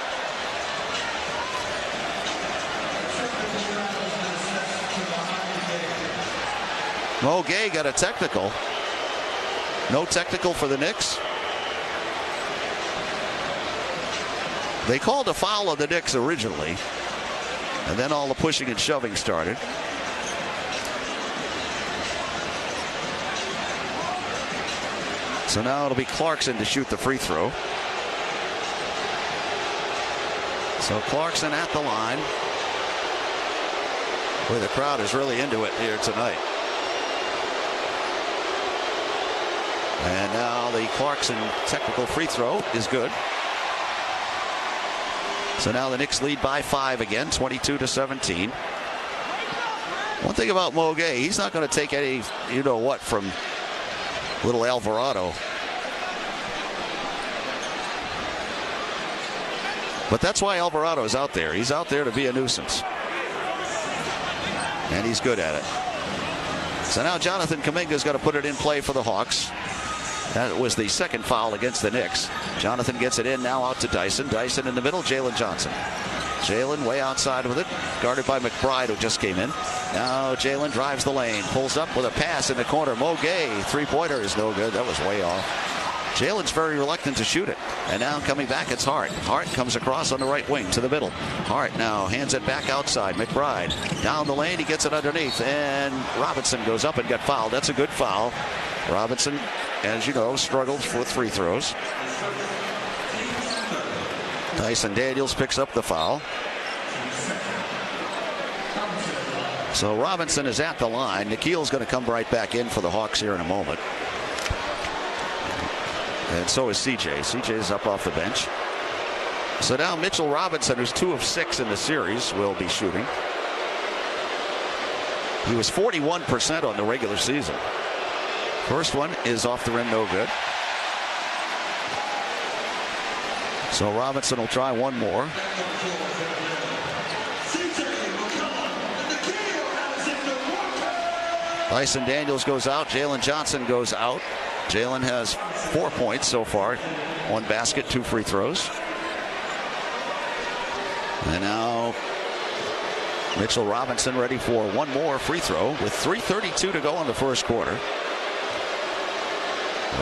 Mo Gay got a technical. No technical for the Knicks. They called a foul on the Knicks originally. And then all the pushing and shoving started. So now it'll be Clarkson to shoot the free throw. So Clarkson at the line. Boy, the crowd is really into it here tonight. And now the Clarkson technical free throw is good. So now the Knicks lead by 5 again, 22-17. One thing about Mo Gay, he's not going to take any, you know what, from little Alvarado. But that's why Alvarado is out there. He's out there to be a nuisance. And he's good at it. So now Jonathan Kuminga's got to put it in play for the Hawks. That was the second foul against the Knicks. Jonathan gets it in now out to Dyson. Dyson in the middle, Jalen Johnson. Jalen way outside with it, guarded by McBride, who just came in. Now Jalen drives the lane, pulls up with a pass in the corner. Mo Gay, three-pointer is no good. That was way off. Jalen's very reluctant to shoot it. And now coming back, it's Hart. Hart comes across on the right wing to the middle. Hart now hands it back outside. McBride down the lane. He gets it underneath. And Robinson goes up and got fouled. That's a good foul. Robinson, as you know, struggled with free throws. Dyson Daniels picks up the foul. So Robinson is at the line. Nickeil's going to come right back in for the Hawks here in a moment. And so is CJ. CJ's up off the bench. So now Mitchell Robinson, who's 2 of 6 in the series, will be shooting. He was 41% on the regular season. First one is off the rim, no good. So Robinson will try one more. Dyson Daniels goes out. Jalen Johnson goes out. Jalen has 4 points so far. 1 basket, 2 free throws. And now Mitchell Robinson ready for one more free throw with 3:32 to go in the first quarter.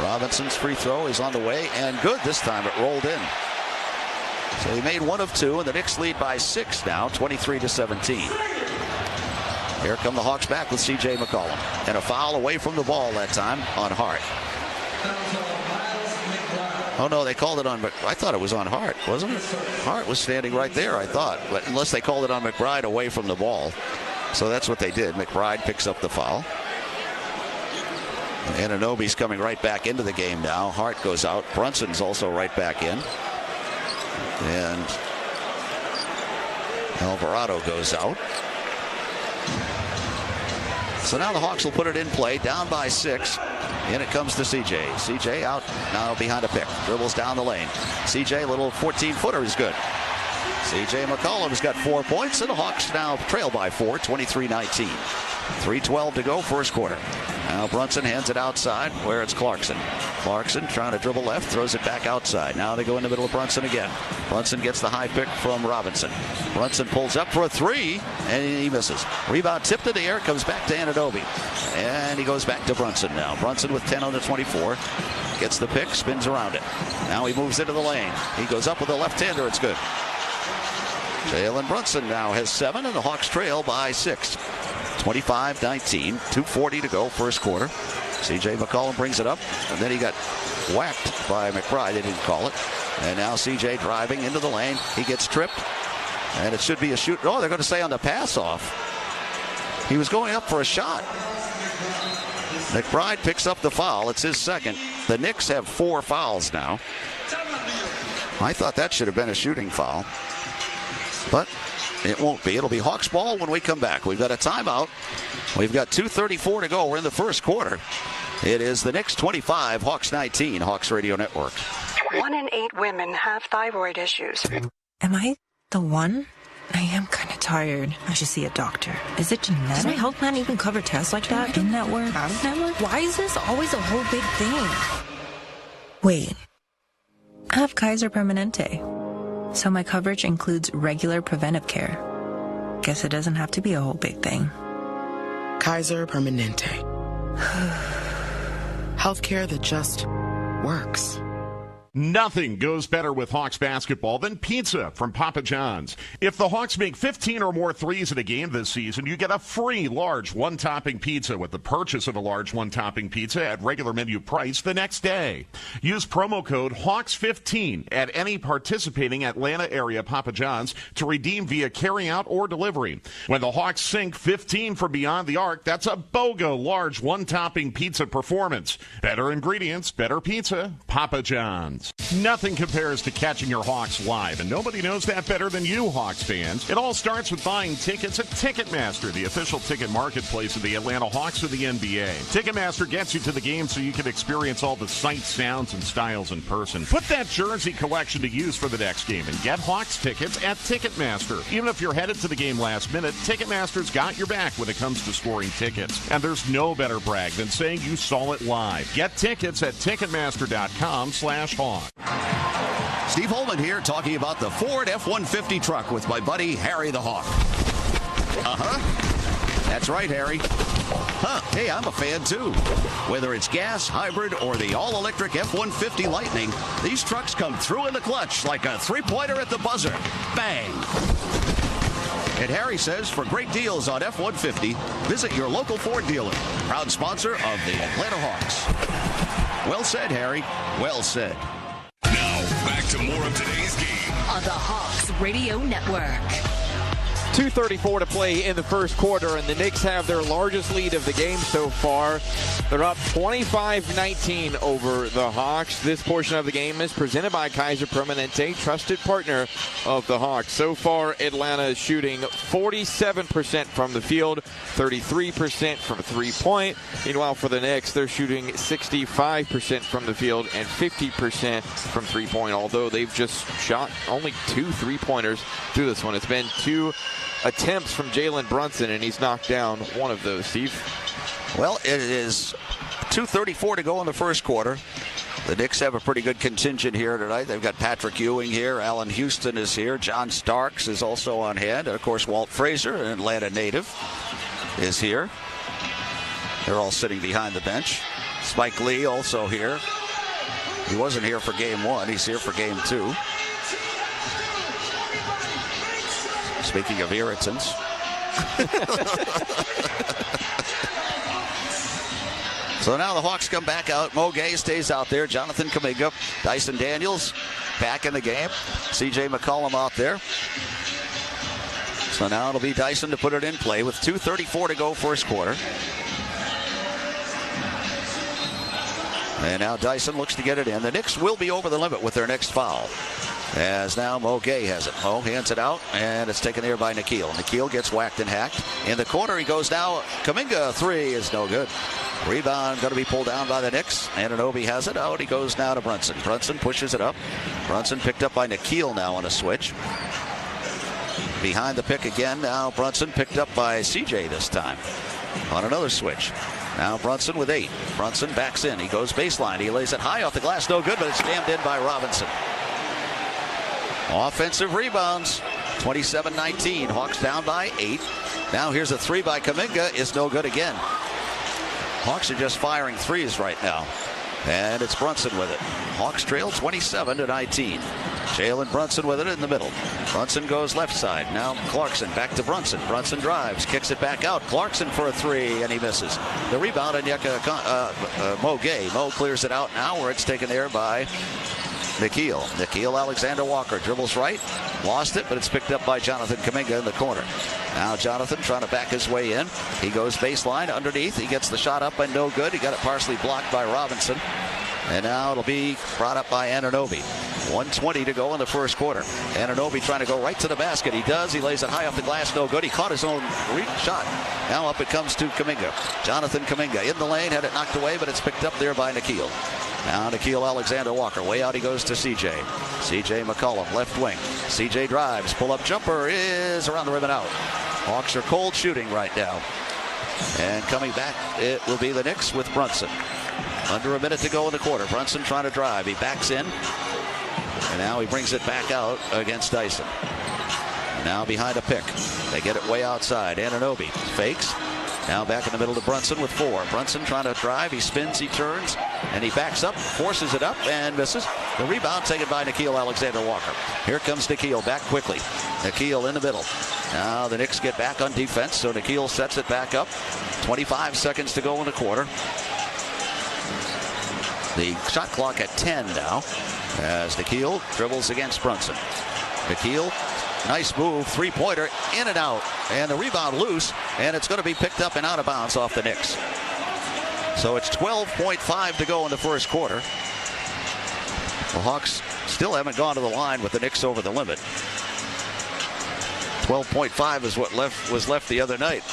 Robinson's free throw is on the way and good this time. It rolled in. So he made 1 of 2, and the Knicks lead by 6 now, 23-17. Here come the Hawks back with C.J. McCollum. And a foul away from the ball that time on Hart. Oh, no, they called it on, I thought it was on Hart, wasn't it? Hart was standing right there, I thought. But unless they called it on McBride away from the ball. So that's what they did. McBride picks up the foul. Anunoby's coming right back into the game now. Hart goes out. Brunson's also right back in. And Alvarado goes out. So now the Hawks will put it in play, down by 6. In it comes to CJ. CJ out now behind a pick. Dribbles down the lane. CJ, little 14-footer is good. CJ McCollum's got 4 points, and the Hawks now trail by 4, 23-19. 3:12 to go, first quarter. Now Brunson hands it outside where it's Clarkson. Clarkson trying to dribble left, throws it back outside. Now they go in the middle of Brunson again. Brunson gets the high pick from Robinson. Brunson pulls up for a three, and he misses. Rebound tipped in the air, comes back to Anunoby. And he goes back to Brunson now. Brunson with 10 on the 24. Gets the pick, spins around it. Now he moves into the lane. He goes up with a left-hander, it's good. Jalen Brunson now has 7, and the Hawks trail by 6. 25-19, 2:40 to go, first quarter. C.J. McCollum brings it up, and then he got whacked by McBride. They didn't call it. And now C.J. driving into the lane. He gets tripped, and it should be a shoot. Oh, they're going to say on the pass-off. He was going up for a shot. McBride picks up the foul. It's his second. The Knicks have 4 fouls now. I thought that should have been a shooting foul, but it won't be. It'll be Hawks ball when we come back. We've got a timeout. We've got 2:34 to go. We're in the first quarter. It is the Knicks 25, Hawks 19, Hawks Radio Network. 1 in 8 women have thyroid issues. Am I the one? I am kind of tired. I should see a doctor. Is it genetic? Does my health plan even cover tests like that? In-network? Out-of-network? Why is this always a whole big thing? Wait. I have Kaiser Permanente. So my coverage includes regular preventive care. Guess it doesn't have to be a whole big thing. Kaiser Permanente. Healthcare that just works. Nothing goes better with Hawks basketball than pizza from Papa John's. If the Hawks make 15 or more threes in a game this season, you get a free large one-topping pizza with the purchase of a large one-topping pizza at regular menu price the next day. Use promo code HAWKS15 at any participating Atlanta area Papa John's to redeem via carryout or delivery. When the Hawks sink 15 from beyond the arc, that's a BOGO large one-topping pizza performance. Better ingredients, better pizza, Papa John's. Nothing compares to catching your Hawks live, and nobody knows that better than you, Hawks fans. It all starts with buying tickets at Ticketmaster, the official ticket marketplace of the Atlanta Hawks of the NBA. Ticketmaster gets you to the game so you can experience all the sights, sounds, and styles in person. Put that jersey collection to use for the next game and get Hawks tickets at Ticketmaster. Even if you're headed to the game last minute, Ticketmaster's got your back when it comes to scoring tickets. And there's no better brag than saying you saw it live. Get tickets at Ticketmaster.com/Hawks. Steve Holman here talking about the Ford F-150 truck with my buddy Harry the Hawk. That's right, Harry. Hey, I'm a fan too. Whether it's gas, hybrid, or the all-electric F-150 Lightning, these trucks come through in the clutch like a three-pointer at the buzzer. Bang! And Harry says for great deals on F-150, visit your local Ford dealer. Proud sponsor of the Atlanta Hawks. Well said, Harry. Well said. Back to more of today's game on the Hawks Radio Network. 2:34 to play in the first quarter, and the Knicks have their largest lead of the game so far. They're up 25-19 over the Hawks. This portion of the game is presented by Kaiser Permanente, trusted partner of the Hawks. So far, Atlanta is shooting 47% from the field, 33% from three-point. Meanwhile, for the Knicks, they're shooting 65% from the field and 50% from three-point, although they've just shot only 2 three-pointers through this one. It's been 2 attempts from Jalen Brunson, and he's knocked down one of those, Steve. Well, it is 2:34 to go in the first quarter. The Knicks have a pretty good contingent here tonight. They've got Patrick Ewing here. Allen Houston is here. John Starks is also on hand. And, of course, Walt Frazier, an Atlanta native, is here. They're all sitting behind the bench. Spike Lee also here. He wasn't here for Game 1. He's here for Game 2. Speaking of irritants. So now the Hawks come back out. Mo Gay stays out there. Jonathan Kuminga, Dyson Daniels back in the game. C.J. McCollum out there. So now it'll be Dyson to put it in play with 2:34 to go first quarter. And now Dyson looks to get it in. The Knicks will be over the limit with their next foul. As now Mo Gay has it. Mo hands it out, and it's taken there by Nikhil. Nikhil gets whacked and hacked. In the corner he goes now. Kuminga, 3 is no good. Rebound going to be pulled down by the Knicks. Anunoby has it out. He goes now to Brunson. Brunson pushes it up. Brunson picked up by Nikhil now on a switch. Behind the pick again now. Brunson picked up by CJ this time. on another switch. Now Brunson with 8. Brunson backs in. He goes baseline. He lays it high off the glass. No good, but it's jammed in by Robinson. Offensive rebounds. 27-19. Hawks down by 8. Now here's a 3 by Kuminga. It's no good again. Hawks are just firing threes right now. And it's Brunson with it. Hawks trail 27-19. Jalen Brunson with it in the middle. Brunson goes left side. Now Clarkson back to Brunson. Brunson drives, kicks it back out. Clarkson for a 3, and he misses. The rebound, and Mo Gay. Mo clears it out now, where it's taken there by Nikhil. Nikhil Alexander-Walker dribbles right. Lost it, but it's picked up by Jonathan Kuminga in the corner. Now Jonathan trying to back his way in. He goes baseline underneath. He gets the shot up and no good. He got it partially blocked by Robinson. And now it'll be brought up by Anunoby. 1:20 to go in the first quarter. Anunoby trying to go right to the basket. He does. He lays it high off the glass. No good. He caught his own shot. Now up it comes to Kuminga. Jonathan Kuminga in the lane. Had it knocked away, but it's picked up there by Nikhil. Now Nikhil Alexander-Walker. Way out he goes to C.J. C.J. McCollum, left wing. C.J. drives. Pull-up jumper is around the rim and out. Hawks are cold shooting right now. And coming back, it will be the Knicks with Brunson. Under a minute to go in the quarter. Brunson trying to drive. He backs in. And now he brings it back out against Dyson. Now behind a pick. They get it way outside. Anunoby fakes. Now back in the middle to Brunson with 4. Brunson trying to drive. He spins, he turns, and he backs up, forces it up, and misses. The rebound taken by Nikhil Alexander-Walker. Here comes Nikhil back quickly. Nikhil in the middle. Now the Knicks get back on defense, so Nikhil sets it back up. 25 seconds to go in the quarter. The shot clock at 10 now as Nikhil dribbles against Brunson. Nikhil, nice move, 3-pointer, in and out. And the rebound loose, and it's going to be picked up and out of bounds off the Knicks. So it's 12.5 to go in the first quarter. The Hawks still haven't gone to the line with the Knicks over the limit. 12.5 is what was left the other night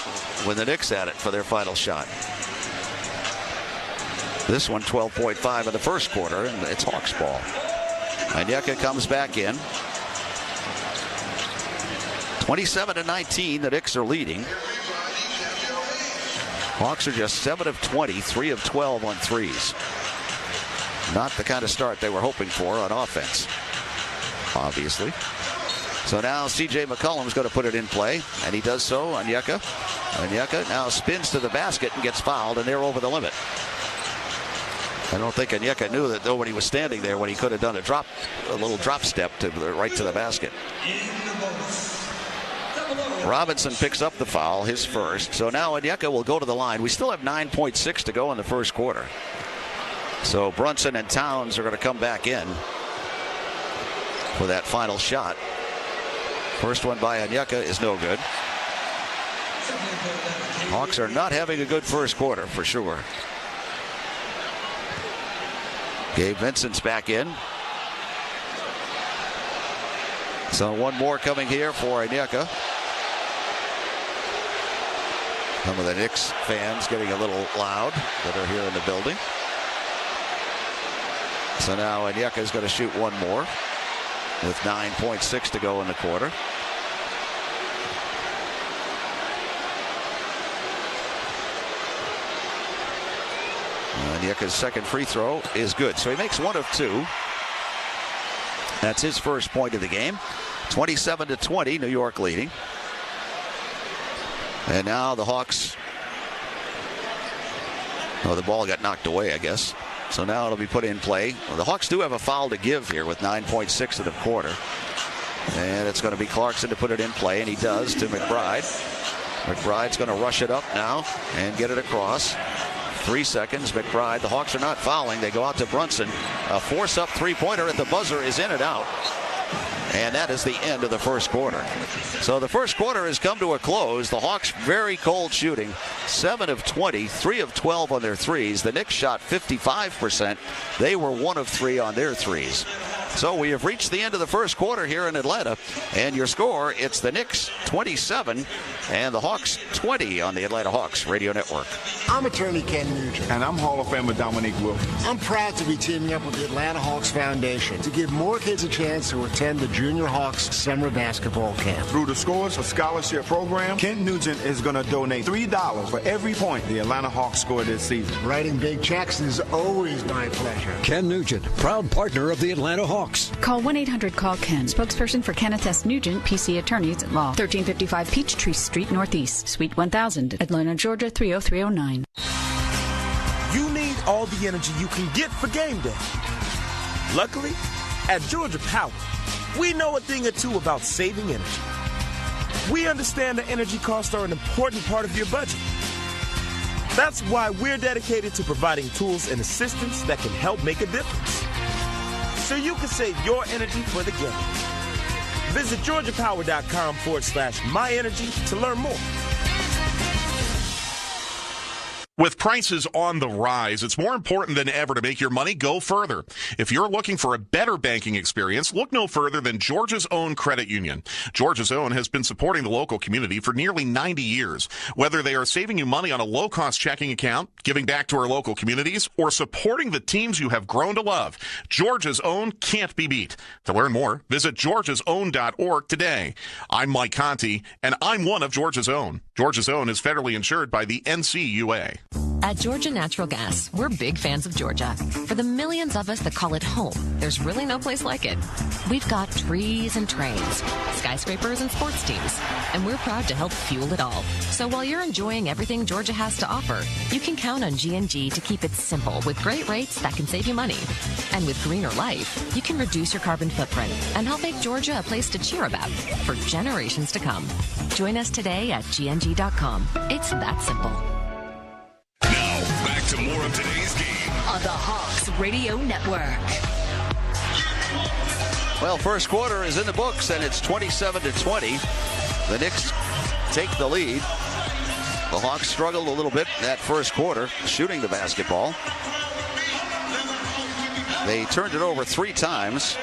when the Knicks had it for their final shot. This one 12.5 in the first quarter, and it's Hawks ball. Onyeka comes back in. 27-19, the Knicks are leading. Hawks are just 7 of 20, 3 of 12 on threes. Not the kind of start they were hoping for on offense, obviously. So now C.J. McCollum is going to put it in play, and he does so. Onyeka now spins to the basket and gets fouled, and they're over the limit. I don't think Onyeka knew that nobody was standing there when he could have done a little drop step right to the basket. Robinson picks up the foul, his first. So now Onyeka will go to the line. We still have 9.6 to go in the first quarter. So Brunson and Towns are going to come back in for that final shot. First one by Onyeka is no good. Hawks are not having a good first quarter for sure. Gabe Vincent's back in. So one more coming here for Onyeka. Some of the Knicks fans getting a little loud that are here in the building. So now Onyeka is going to shoot one more with 9.6 to go in the quarter. Onyeka's second free throw is good. So he makes 1 of 2. That's his first point of the game. 27-20, New York leading. And now the Hawks. Oh, the ball got knocked away, I guess. So now it'll be put in play. Well, the Hawks do have a foul to give here with 9.6 in the quarter. And it's going to be Clarkson to put it in play, and he does to McBride. McBride's going to rush it up now and get it across. 3 seconds. McBride. The Hawks are not fouling. They go out to Brunson. A force-up three-pointer at the buzzer is in and out. And that is the end of the first quarter. So the first quarter has come to a close. The Hawks very cold shooting. 7 of 20, 3 of 12 on their threes. The Knicks shot 55%. They were 1 of 3 on their threes. So we have reached the end of the first quarter here in Atlanta. And your score, it's the Knicks 27 and the Hawks 20 on the Atlanta Hawks Radio Network. I'm attorney Ken Nugent. And I'm Hall of Famer Dominique Wilkins. I'm proud to be teaming up with the Atlanta Hawks Foundation to give more kids a chance to attend the Junior Hawks Summer Basketball Camp. Through the Scores a Scholarship Program, Ken Nugent is going to donate $3 for every point the Atlanta Hawks score this season. Writing big checks is always my pleasure. Ken Nugent, proud partner of the Atlanta Hawks. Call 1-800-CALL-KEN. Spokesperson for Kenneth S. Nugent, PC Attorneys at Law. 1355 Peachtree Street Northeast, Suite 1000, Atlanta, Georgia 30309. You need all the energy you can get for game day. Luckily, at Georgia Power, we know a thing or two about saving energy. We understand that energy costs are an important part of your budget. That's why we're dedicated to providing tools and assistance that can help make a difference, so you can save your energy for the game. Visit georgiapower.com/myenergy to learn more. With prices on the rise, it's more important than ever to make your money go further. If you're looking for a better banking experience, look no further than Georgia's Own Credit Union. Georgia's Own has been supporting the local community for nearly 90 years. Whether they are saving you money on a low-cost checking account, giving back to our local communities, or supporting the teams you have grown to love, Georgia's Own can't be beat. To learn more, visit georgiasown.org today. I'm Mike Conti, and I'm one of Georgia's Own. Georgia's Own is federally insured by the NCUA. At Georgia Natural Gas, we're big fans of Georgia. For the millions of us that call it home, there's really no place like it. We've got trees and trains, skyscrapers and sports teams, and we're proud to help fuel it all. So while you're enjoying everything Georgia has to offer, you can count on G&G to keep it simple with great rates that can save you money. And with Greener Life, you can reduce your carbon footprint and help make Georgia a place to cheer about for generations to come. Join us today at gng.com. It's that simple. Back to more of today's game on the Hawks Radio Network. Well, first quarter is in the books, and it's 27-20. The Knicks take the lead. The Hawks struggled a little bit in that first quarter, shooting the basketball. They turned it over 3 times,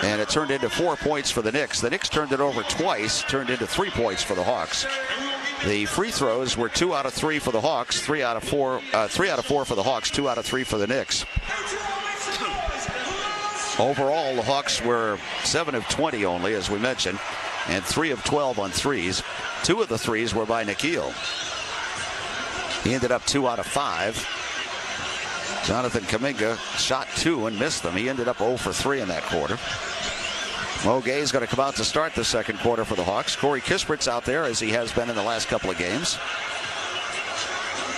and it turned into 4 points for the Knicks. The Knicks turned it over twice, turned into 3 points for the Hawks. The free throws were 2 out of 3 for the Hawks, 3 out of 4 for the Hawks, 2 out of 3 for the Knicks. Overall, the Hawks were 7 of 20 only, as we mentioned, and 3 of 12 on threes. 2 of the threes were by Nikhil. He ended up 2 out of 5. Jonathan Kuminga shot 2 and missed them. He ended up 0 for 3 in that quarter. Mo Gay's going to come out to start the second quarter for the Hawks. Corey Kispert's out there, as he has been in the last couple of games,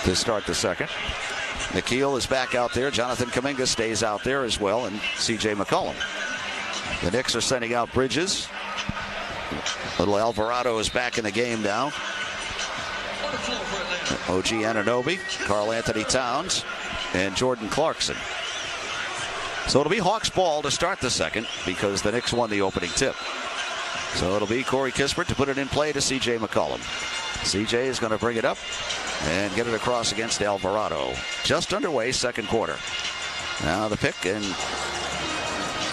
to start the second. Nikhil is back out there. Jonathan Kuminga stays out there as well, and C.J. McCollum. The Knicks are sending out Bridges. Little Alvarado is back in the game now. OG Anunoby, Karl Anthony Towns, and Jordan Clarkson. So it'll be Hawks ball to start the second, because the Knicks won the opening tip. So it'll be Corey Kispert to put it in play to C.J. McCollum. C.J. is going to bring it up and get it across against Alvarado. Just underway, second quarter. Now the pick, and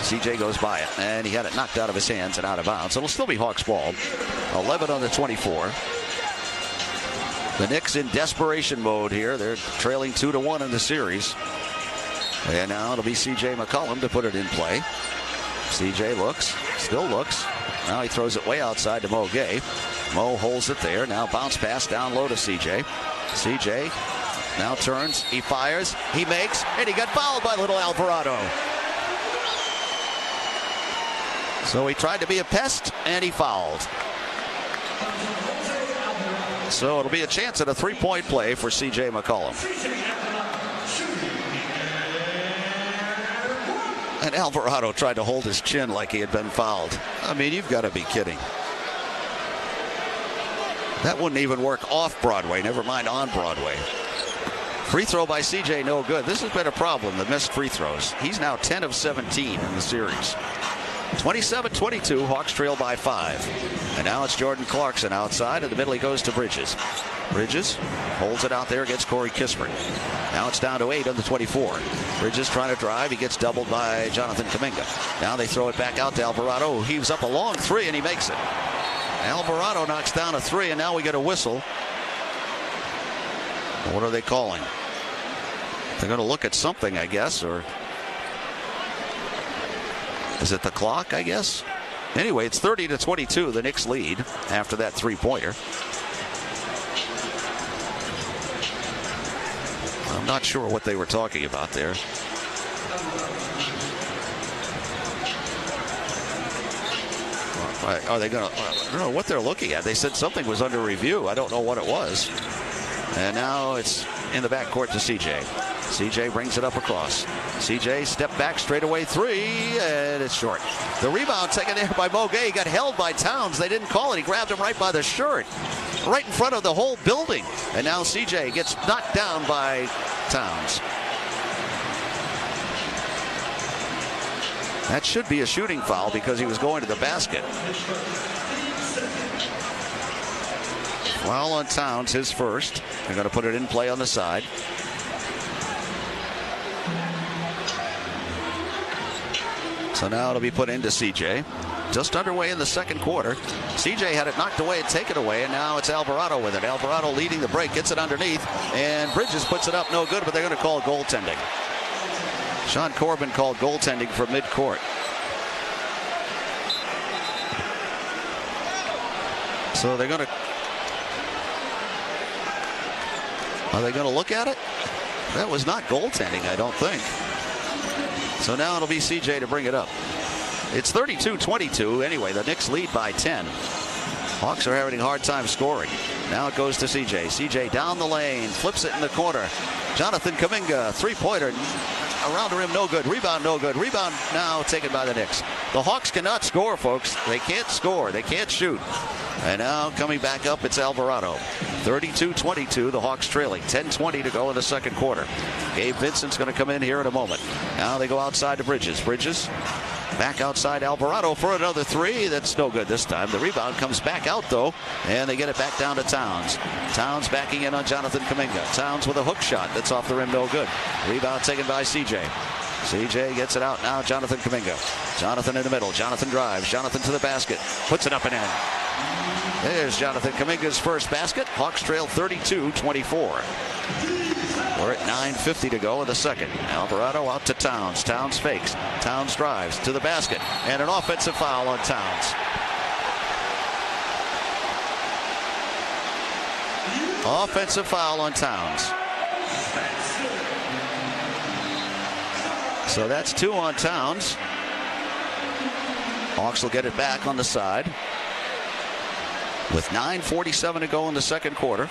C.J. goes by it, and he had it knocked out of his hands and out of bounds. It'll still be Hawks ball. 11 on the 24. The Knicks in desperation mode here. They're trailing 2-1 in the series. And now it'll be C.J. McCollum to put it in play. C.J. looks, still looks. Now he throws it way outside to Mo Gay. Mo holds it there. Now bounce pass down low to C.J. C.J. now turns, he fires, he makes, and he got fouled by little Alvarado. So he tried to be a pest, and he fouled. So it'll be a chance at a three-point play for C.J. McCollum. And Alvarado tried to hold his chin like he had been fouled. I mean, you've got to be kidding. That wouldn't even work off Broadway, never mind on Broadway. Free throw by C.J. no good. This has been a problem, the missed free throws. He's now 10 of 17 in the series. 27-22, Hawks trail by 5. And now it's Jordan Clarkson outside. In the middle, he goes to Bridges. Bridges holds it out there against Corey Kispert. Now it's down to 8 on the 24. Bridges trying to drive. He gets doubled by Jonathan Kuminga. Now they throw it back out to Alvarado, who heaves up a long 3, and he makes it. Alvarado knocks down a 3, and now we get a whistle. What are they calling? They're going to look at something, I guess, or is it the clock, I guess? Anyway, it's 30-22, the Knicks lead after that 3-pointer. I'm not sure what they were talking about there. Are they going to? I don't know what they're looking at. They said something was under review. I don't know what it was. And now it's in the backcourt to CJ. CJ brings it up across. CJ step back straight away 3, and it's short. The rebound taken there by Mo Gay. He got held by Towns. They didn't call it. He grabbed him right by the shirt, right in front of the whole building. And now CJ gets knocked down by Towns. That should be a shooting foul because he was going to the basket. Foul on Towns, his first. They're going to put it in play on the side. So now it'll be put into CJ. Just underway in the second quarter. CJ had it knocked away and taken away, and now it's Alvarado with it. Alvarado leading the break, gets it underneath, and Bridges puts it up, no good, but they're going to call goaltending. Sean Corbin called goaltending from midcourt. So they're going to... Are they going to look at it? That was not goaltending, I don't think. So now it'll be CJ to bring it up. It's 32-22. Anyway, the Knicks lead by 10. Hawks are having a hard time scoring. Now it goes to CJ. CJ down the lane, flips it in the corner. Jonathan Kuminga, 3-pointer. Around the rim, no good. Rebound, no good. Rebound now taken by the Knicks. The Hawks cannot score, folks. They can't score. They can't shoot. And now coming back up, it's Alvarado. 32-22, the Hawks trailing. 10:20 to go in the second quarter. Gabe Vincent's going to come in here in a moment. Now they go outside to Bridges. Bridges back outside Alvarado for another 3. That's no good this time. The rebound comes back out, though, and they get it back down to Towns. Towns backing in on Jonathan Kuminga. Towns with a hook shot that's off the rim, no good. Rebound taken by CJ. CJ gets it out now. Jonathan Kuminga. Jonathan in the middle. Jonathan drives. Jonathan to the basket. Puts it up and in. There's Jonathan Kuminga's first basket. Hawks trail 32-24. We're at 9:50 to go in the second. Alvarado out to Towns. Towns fakes. Towns drives to the basket. And an offensive foul on Towns. Offensive foul on Towns. So that's 2 on Towns. Hawks will get it back on the side. With 9:47 to go in the second quarter.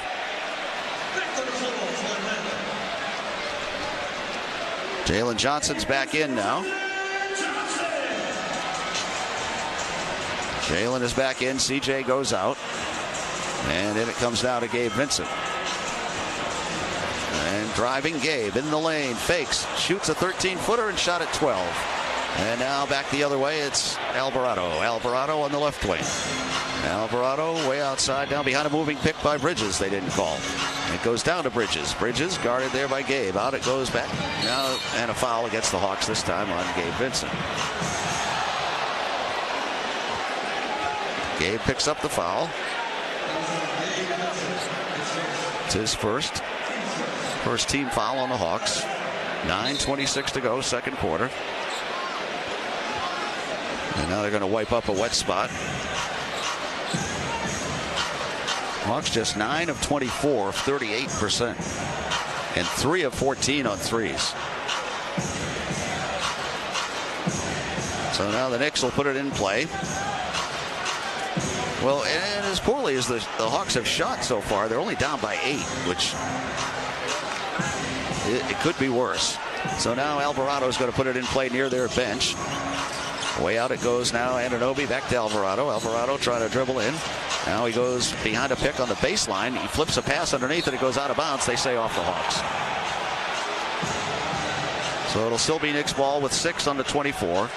Jalen Johnson's back in now. Jalen is back in. CJ goes out. And then it comes down to Gabe Vincent. And driving Gabe in the lane. Fakes. Shoots a 13-footer and shot at 12. And now back the other way. It's Alvarado. Alvarado on the left wing. Alvarado way outside, down behind a moving pick by Bridges. They didn't call. It goes down to Bridges. Bridges guarded there by Gabe. Out it goes back. Now, and a foul against the Hawks this time on Gabe Vincent. Gabe picks up the foul. It's his first team foul on the Hawks. 9:26 to go, second quarter. And now they're going to wipe up a wet spot. Hawks just 9 of 24, 38%. And 3 of 14 on threes. So now the Knicks will put it in play. Well, and as poorly as the Hawks have shot so far, they're only down by 8, which it could be worse. So now Alvarado is going to put it in play near their bench. Way out it goes now. Anunoby back to Alvarado. Alvarado trying to dribble in. Now he goes behind a pick on the baseline. He flips a pass underneath and it goes out of bounds. They say off the Hawks. So it'll still be Knicks ball with 6 on the 24.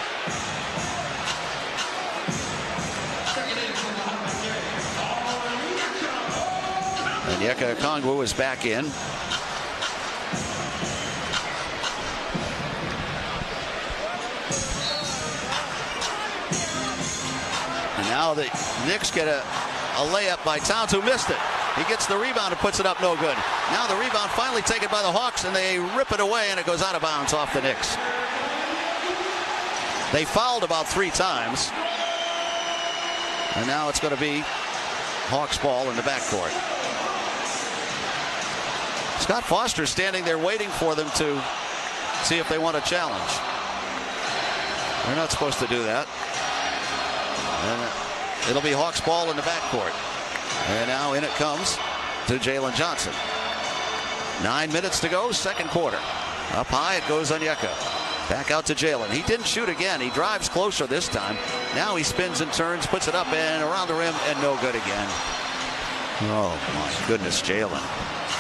Onyeka Okongwu is back in. And now the Knicks get a layup by Towns, who missed it. He gets the rebound and puts it up, no good. Now the rebound finally taken by the Hawks, and they rip it away, and it goes out of bounds off the Knicks. They fouled about 3 times. And now it's going to be Hawks ball in the backcourt. Scott Foster standing there waiting for them to see if they want to challenge. They're not supposed to do that. And it'll be Hawks ball in the backcourt. And now in it comes to Jalen Johnson. 9 minutes to go, second quarter. Up high it goes Onyeka. Back out to Jalen. He didn't shoot again. He drives closer this time. Now he spins and turns, puts it up and around the rim, and no good again. Oh my goodness, Jalen.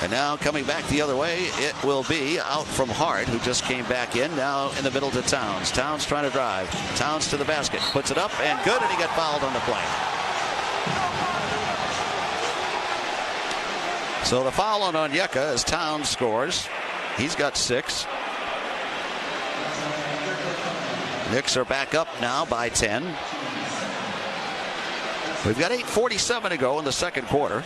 And now coming back the other way, it will be out from Hart, who just came back in. Now in the middle to Towns. Towns trying to drive. Towns to the basket. Puts it up and good, and he got fouled on the play. So the foul on Onyeka as Towns scores. He's got 6. Knicks are back up now by 10. We've got 8:47 to go in the second quarter.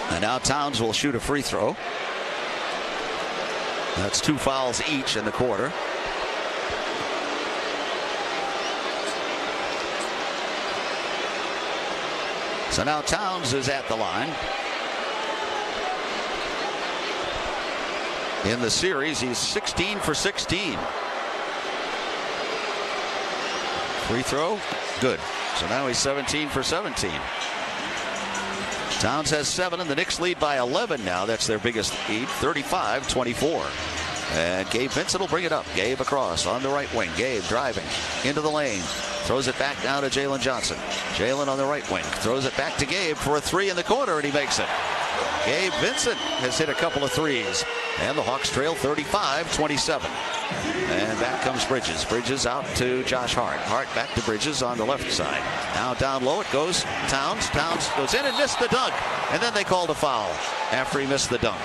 And now Towns will shoot a free throw. That's 2 fouls each in the quarter. So now Towns is at the line. In the series, he's 16 for 16. Free throw, good. So now he's 17 for 17. Towns has 7, and the Knicks lead by 11 now. That's their biggest lead, 35-24. And Gabe Vincent will bring it up. Gabe across on the right wing. Gabe driving into the lane. Throws it back down to Jalen Johnson. Jalen on the right wing. Throws it back to Gabe for a 3 in the corner, and he makes it. Gabe Vincent has hit a couple of threes. And the Hawks trail 35-27. And back comes Bridges. Bridges out to Josh Hart. Hart back to Bridges on the left side. Now down low it goes. Towns. Towns goes in and missed the dunk. And then they called a foul after he missed the dunk.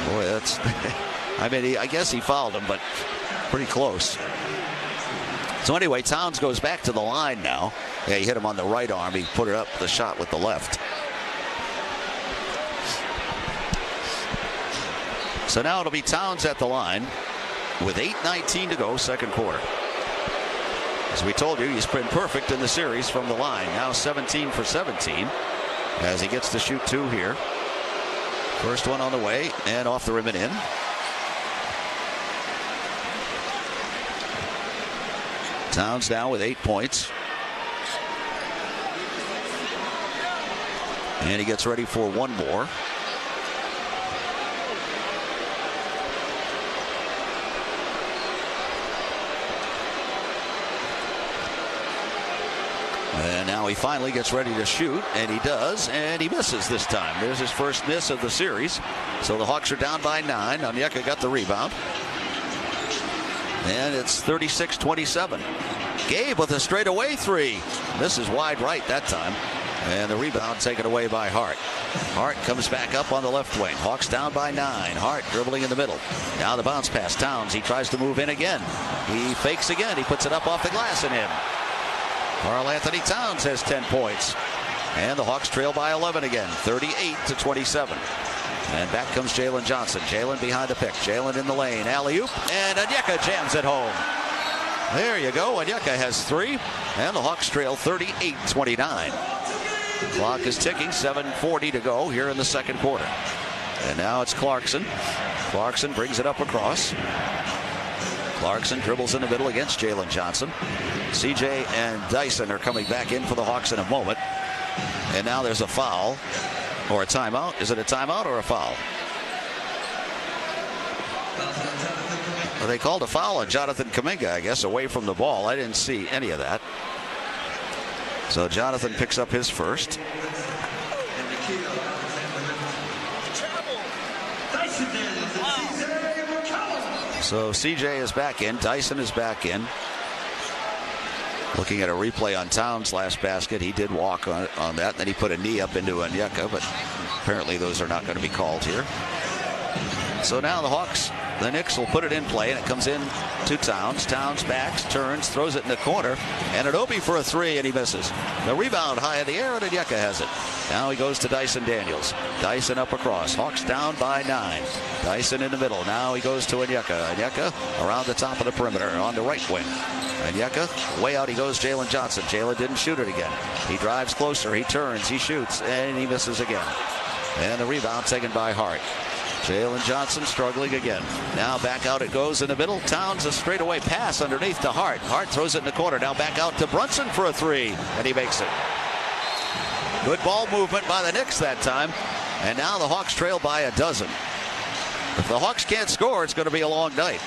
Boy, that's... I mean, I guess he fouled him, but pretty close. So anyway, Towns goes back to the line now. Yeah, he hit him on the right arm. He put it up the shot with the left. So now it'll be Towns at the line with 8:19 to go, second quarter. As we told you, he's been perfect in the series from the line. Now 17 for 17 as he gets to shoot 2 here. First one on the way and off the rim and in. Towns now with 8 points. And he gets ready for one more. And now he finally gets ready to shoot, and he does, and he misses this time. There's his first miss of the series. So the Hawks are down by 9. Onyeka got the rebound. And it's 36-27. Gabe with a straightaway 3. This is wide right that time. And the rebound taken away by Hart. Hart comes back up on the left wing. Hawks down by 9. Hart dribbling in the middle. Now the bounce pass. Towns. He tries to move in again. He fakes again. He puts it up off the glass and in. Karl Anthony Towns has 10 points. And the Hawks trail by 11 again. 38-27. And back comes Jalen Johnson. Jalen behind the pick. Jalen in the lane. Alley-oop. And Onyeka jams it home. There you go. Onyeka has 3. And the Hawks trail 38-29. Clock is ticking. 7:40 to go here in the second quarter. And now it's Clarkson. Clarkson brings it up across. Clarkson dribbles in the middle against Jalen Johnson. CJ and Dyson are coming back in for the Hawks in a moment. And now there's a foul. Or a timeout. Is it a timeout or a foul? Well, they called a foul on Jonathan Kuminga, I guess, away from the ball. I didn't see any of that. So Jonathan picks up his first. So CJ is back in. Dyson is back in. Looking at a replay on Towns' last basket, he did walk on that. Then he put a knee up into Onyeka, but apparently those are not going to be called here. So now the Knicks will put it in play, and it comes in to Towns. Towns backs, turns, throws it in the corner, and Anunoby for a three, and he misses. The rebound high in the air, and Onyeka has it. Now he goes to Dyson Daniels. Dyson up across. Hawks down by 9. Dyson in the middle. Now he goes to Onyeka. Onyeka around the top of the perimeter on the right wing. Onyeka, way out he goes, Jalen Johnson. Jalen didn't shoot it again. He drives closer, he turns, he shoots, and he misses again. And the rebound taken by Hart. Jalen Johnson struggling again. Now back out it goes in the middle. Towns a straightaway pass underneath to Hart. Hart throws it in the corner. Now back out to Brunson for a three, and he makes it. Good ball movement by the Knicks that time. And now the Hawks trail by a dozen. If the Hawks can't score, it's going to be a long night.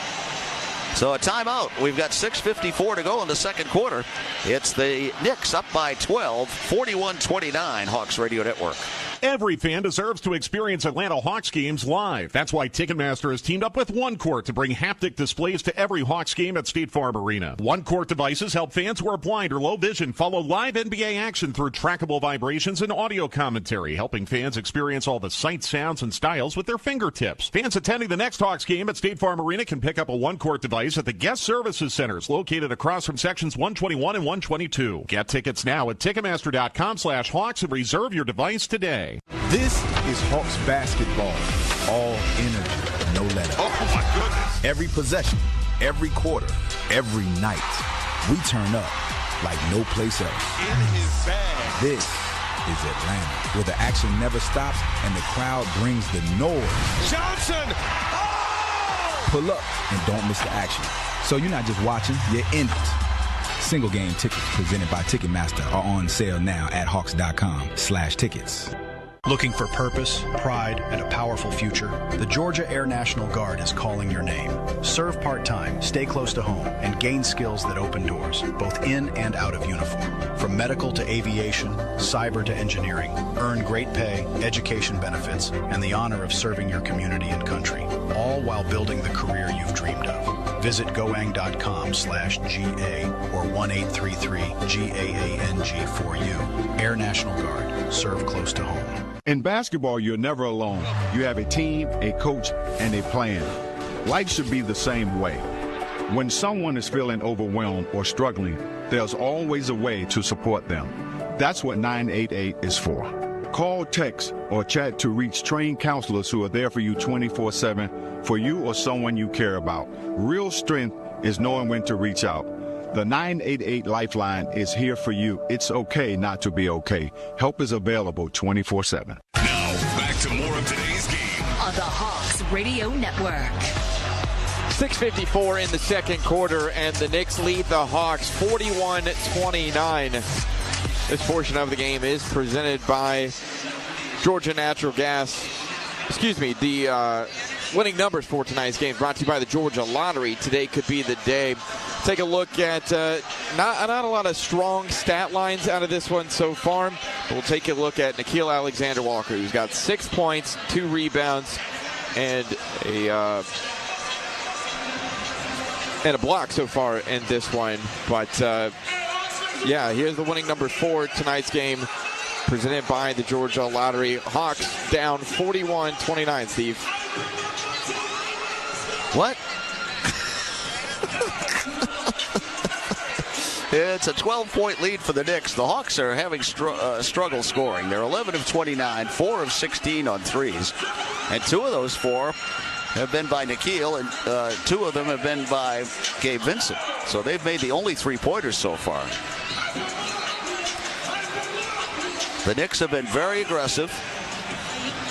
So a timeout. We've got 6:54 to go in the second quarter. It's the Knicks up by 12, 41-29, Hawks Radio Network. Every fan deserves to experience Atlanta Hawks games live. That's why Ticketmaster has teamed up with OneCourt to bring haptic displays to every Hawks game at State Farm Arena. OneCourt devices help fans who are blind or low vision follow live NBA action through trackable vibrations and audio commentary, helping fans experience all the sights, sounds, and styles with their fingertips. Fans attending the next Hawks game at State Farm Arena can pick up a OneCourt device at the Guest Services Centers located across from sections 121 and 122. Get tickets now at Ticketmaster.com/Hawks and reserve your device today. This is Hawks basketball. All energy, no let up. Oh, my goodness. Every possession, every quarter, every night. We turn up like no place else. In his bag. This is Atlanta, where the action never stops and the crowd brings the noise. Johnson! Oh! Pull up and don't miss the action. So you're not just watching, you're in it. Single game tickets presented by Ticketmaster are on sale now at Hawks.com/tickets. Looking for purpose, pride, and a powerful future? The Georgia Air National Guard is calling your name. Serve part-time, stay close to home, and gain skills that open doors, both in and out of uniform. From medical to aviation, cyber to engineering, earn great pay, education benefits, and the honor of serving your community and country, all while building the career you've dreamed of. Visit goang.com/GA or 1-833-GAANG for you. Air National Guard. Serve close to home. In basketball, you're never alone. You have a team, a coach, and a plan. Life should be the same way. When someone is feeling overwhelmed or struggling, there's always a way to support them. That's what 988 is for. Call, text, or chat to reach trained counselors who are there for you 24/7, for you or someone you care about. Real strength is knowing when to reach out. The 988 Lifeline is here for you. It's okay not to be okay. Help is available 24/7. Now, back to more of today's game on the Hawks Radio Network. 6:54 in the second quarter, and the Knicks lead the Hawks 41-29. This portion of the game is presented by Georgia Natural Gas. The winning numbers for tonight's game brought to you by the Georgia Lottery. Today could be the day. Take a look at not a lot of strong stat lines out of this one so far. We'll take a look at Nickeil Alexander-Walker, who's got 6 points, 2 rebounds, and a block so far in this one. But here's the winning number for tonight's game, presented by the Georgia Lottery. Hawks down 41-29, Steve. What? It's a 12-point lead for the Knicks. The Hawks are having struggle scoring. They're 11 of 29, 4 of 16 on threes. And 2 of those 4 have been by Nickeil, and 2 of them have been by Gabe Vincent. So they've made the only 3-pointers so far. The Knicks have been very aggressive,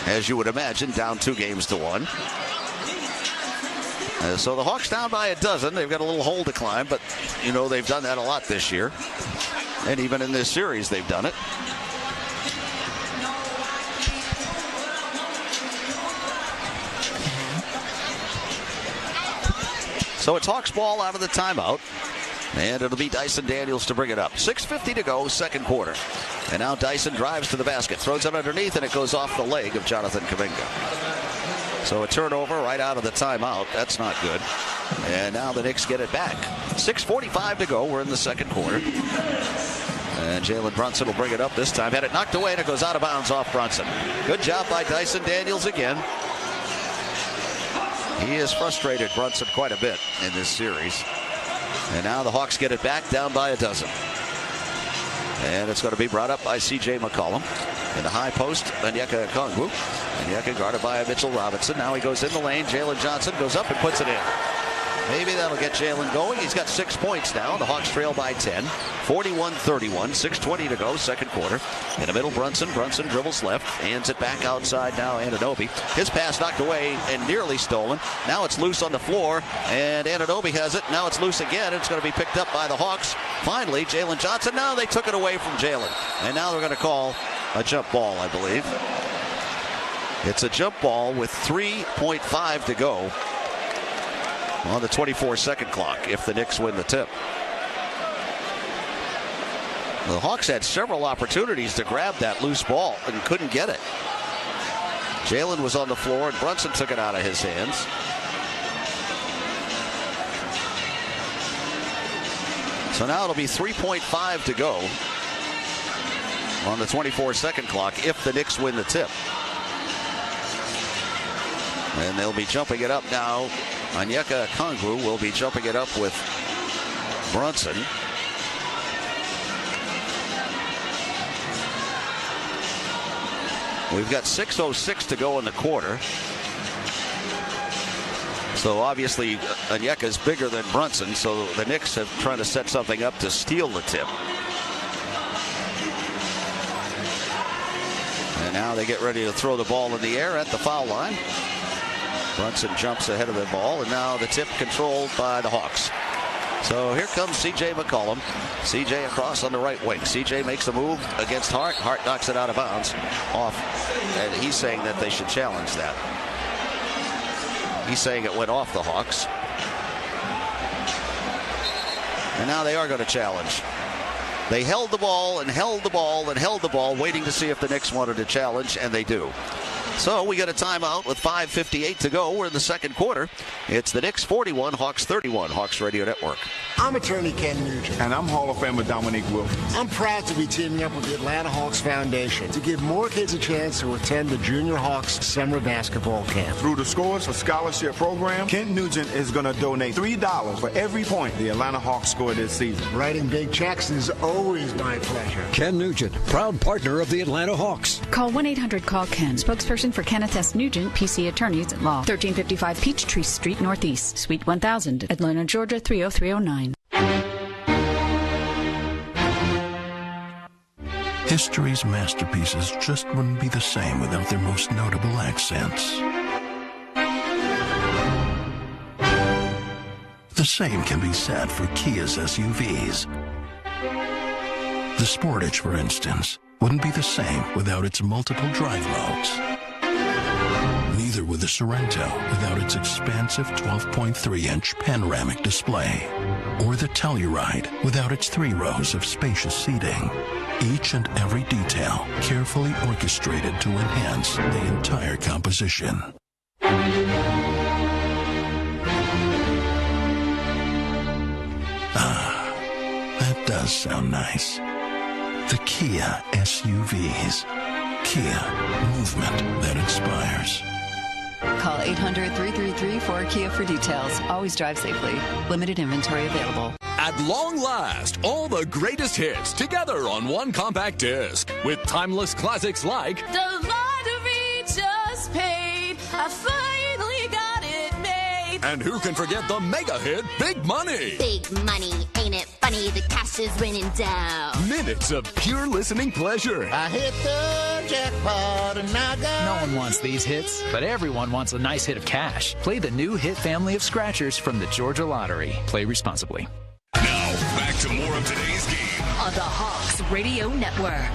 as you would imagine, down 2-1. So the Hawks down by a dozen. They've got a little hole to climb, but they've done that a lot this year. And even in this series, they've done it. So it's Hawks ball out of the timeout. And it'll be Dyson Daniels to bring it up. 6:50 to go, second quarter. And now Dyson drives to the basket, throws it underneath, and it goes off the leg of Jonathan Kuminga. So a turnover right out of the timeout. That's not good. And now the Knicks get it back. 6:45 to go. We're in the second quarter. And Jalen Brunson will bring it up this time. Had it knocked away, and it goes out of bounds off Brunson. Good job by Dyson Daniels again. He has frustrated Brunson quite a bit in this series. And now the Hawks get it back, down by a dozen. And it's going to be brought up by C.J. McCollum. In the high post, Onyeka Okongwu. Onyeka guarded by Mitchell Robinson. Now he goes in the lane. Jalen Johnson goes up and puts it in. Maybe that'll get Jalen going. He's got 6 points now. The Hawks trail by 10. 41-31. 6:20 to go, second quarter. In the middle, Brunson. Brunson dribbles left. Hands it back outside now, Anunoby. His pass knocked away and nearly stolen. Now it's loose on the floor, and Anunoby has it. Now it's loose again. It's going to be picked up by the Hawks. Finally, Jalen Johnson. Now they took it away from Jalen. And now they're going to call a jump ball, I believe. It's a jump ball with 3.5 to go on the 24-second clock if the Knicks win the tip. The Hawks had several opportunities to grab that loose ball and couldn't get it. Jalen was on the floor and Brunson took it out of his hands. So now it'll be 3.5 to go on the 24-second clock if the Knicks win the tip. And they'll be jumping it up now. Onyeka Okongwu will be jumping it up with Brunson. We've got 6:06 to go in the quarter. So obviously Onyeka's bigger than Brunson, so the Knicks have tried to set something up to steal the tip. And now they get ready to throw the ball in the air at the foul line. Brunson jumps ahead of the ball, and now the tip controlled by the Hawks. So here comes C.J. McCollum. C.J. across on the right wing. C.J. makes a move against Hart. Hart knocks it out of bounds off, and he's saying that they should challenge that. He's saying it went off the Hawks. And now they are going to challenge. They held the ball and held the ball and held the ball, waiting to see if the Knicks wanted to challenge, and they do. So we got a timeout with 5:58 to go. We're in the second quarter. It's the Knicks 41, Hawks 31, Hawks Radio Network. I'm attorney Ken Nugent. And I'm Hall of Famer Dominique Wilkins. I'm proud to be teaming up with the Atlanta Hawks Foundation to give more kids a chance to attend the Junior Hawks Summer Basketball Camp. Through the Scores for Scholarship program, Kent Nugent is going to donate $3 for every point the Atlanta Hawks score this season. Writing big checks is always my pleasure. Ken Nugent, proud partner of the Atlanta Hawks. Call 1-800-CALL-KEN, spokesperson for Kenneth S. Nugent, PC Attorneys at Law, 1355 Peachtree Street Northeast, Suite 1000, Atlanta, Georgia 30309. History's masterpieces just wouldn't be the same without their most notable accents. The same can be said for Kia's SUVs. The Sportage, for instance, wouldn't be the same without its multiple drive modes. Neither would the Sorento without its expansive 12.3-inch panoramic display, or the Telluride without its 3 rows of spacious seating. Each and every detail carefully orchestrated to enhance the entire composition. Ah, that does sound nice. The Kia SUVs. Kia, movement that inspires. Call 800-333-4KIA for details. Always drive safely. Limited inventory available. At long last, all the greatest hits together on one compact disc with timeless classics like The lottery just paid. I finally got it made. And who can forget the mega hit Big Money? Big money, ain't it funny? The cash is raining down. Minutes of pure listening pleasure. I hit the jackpot and I got... No one wants these hits, but everyone wants a nice hit of cash. Play the new hit family of scratchers from the Georgia Lottery. Play responsibly. Now, back to more of today's game on the Hawks Radio Network.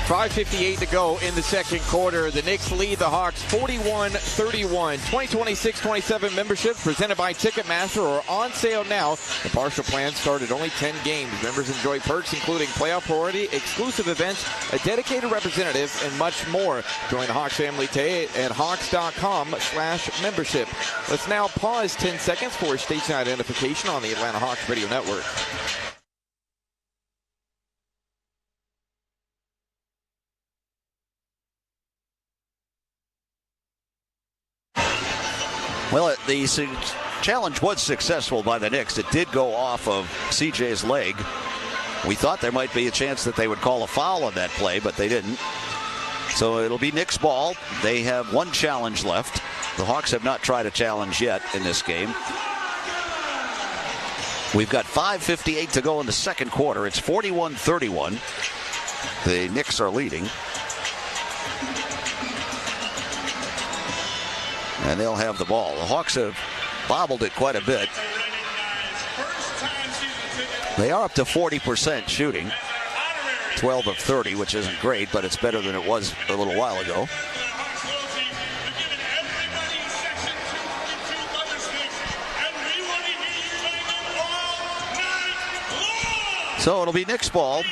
5:58 to go in the second quarter. The Knicks lead the Hawks 41-31. 2026-27 memberships presented by Ticketmaster are on sale now. The partial plan started only 10 games. Members enjoy perks including playoff priority, exclusive events, a dedicated representative, and much more. Join the Hawks family today at hawks.com/membership. Let's now pause 10 seconds for station identification on the Atlanta Hawks Radio Network. Well, the challenge was successful by the Knicks. It did go off of CJ's leg. We thought there might be a chance that they would call a foul on that play, but they didn't. So it'll be Knicks ball. They have one challenge left. The Hawks have not tried a challenge yet in this game. We've got 5:58 to go in the second quarter. It's 41-31. The Knicks are leading. And they'll have the ball. The Hawks have bobbled it quite a bit. They are up to 40% shooting. 12 of 30, which isn't great, but it's better than it was a little while ago. So it'll be Knicks ball.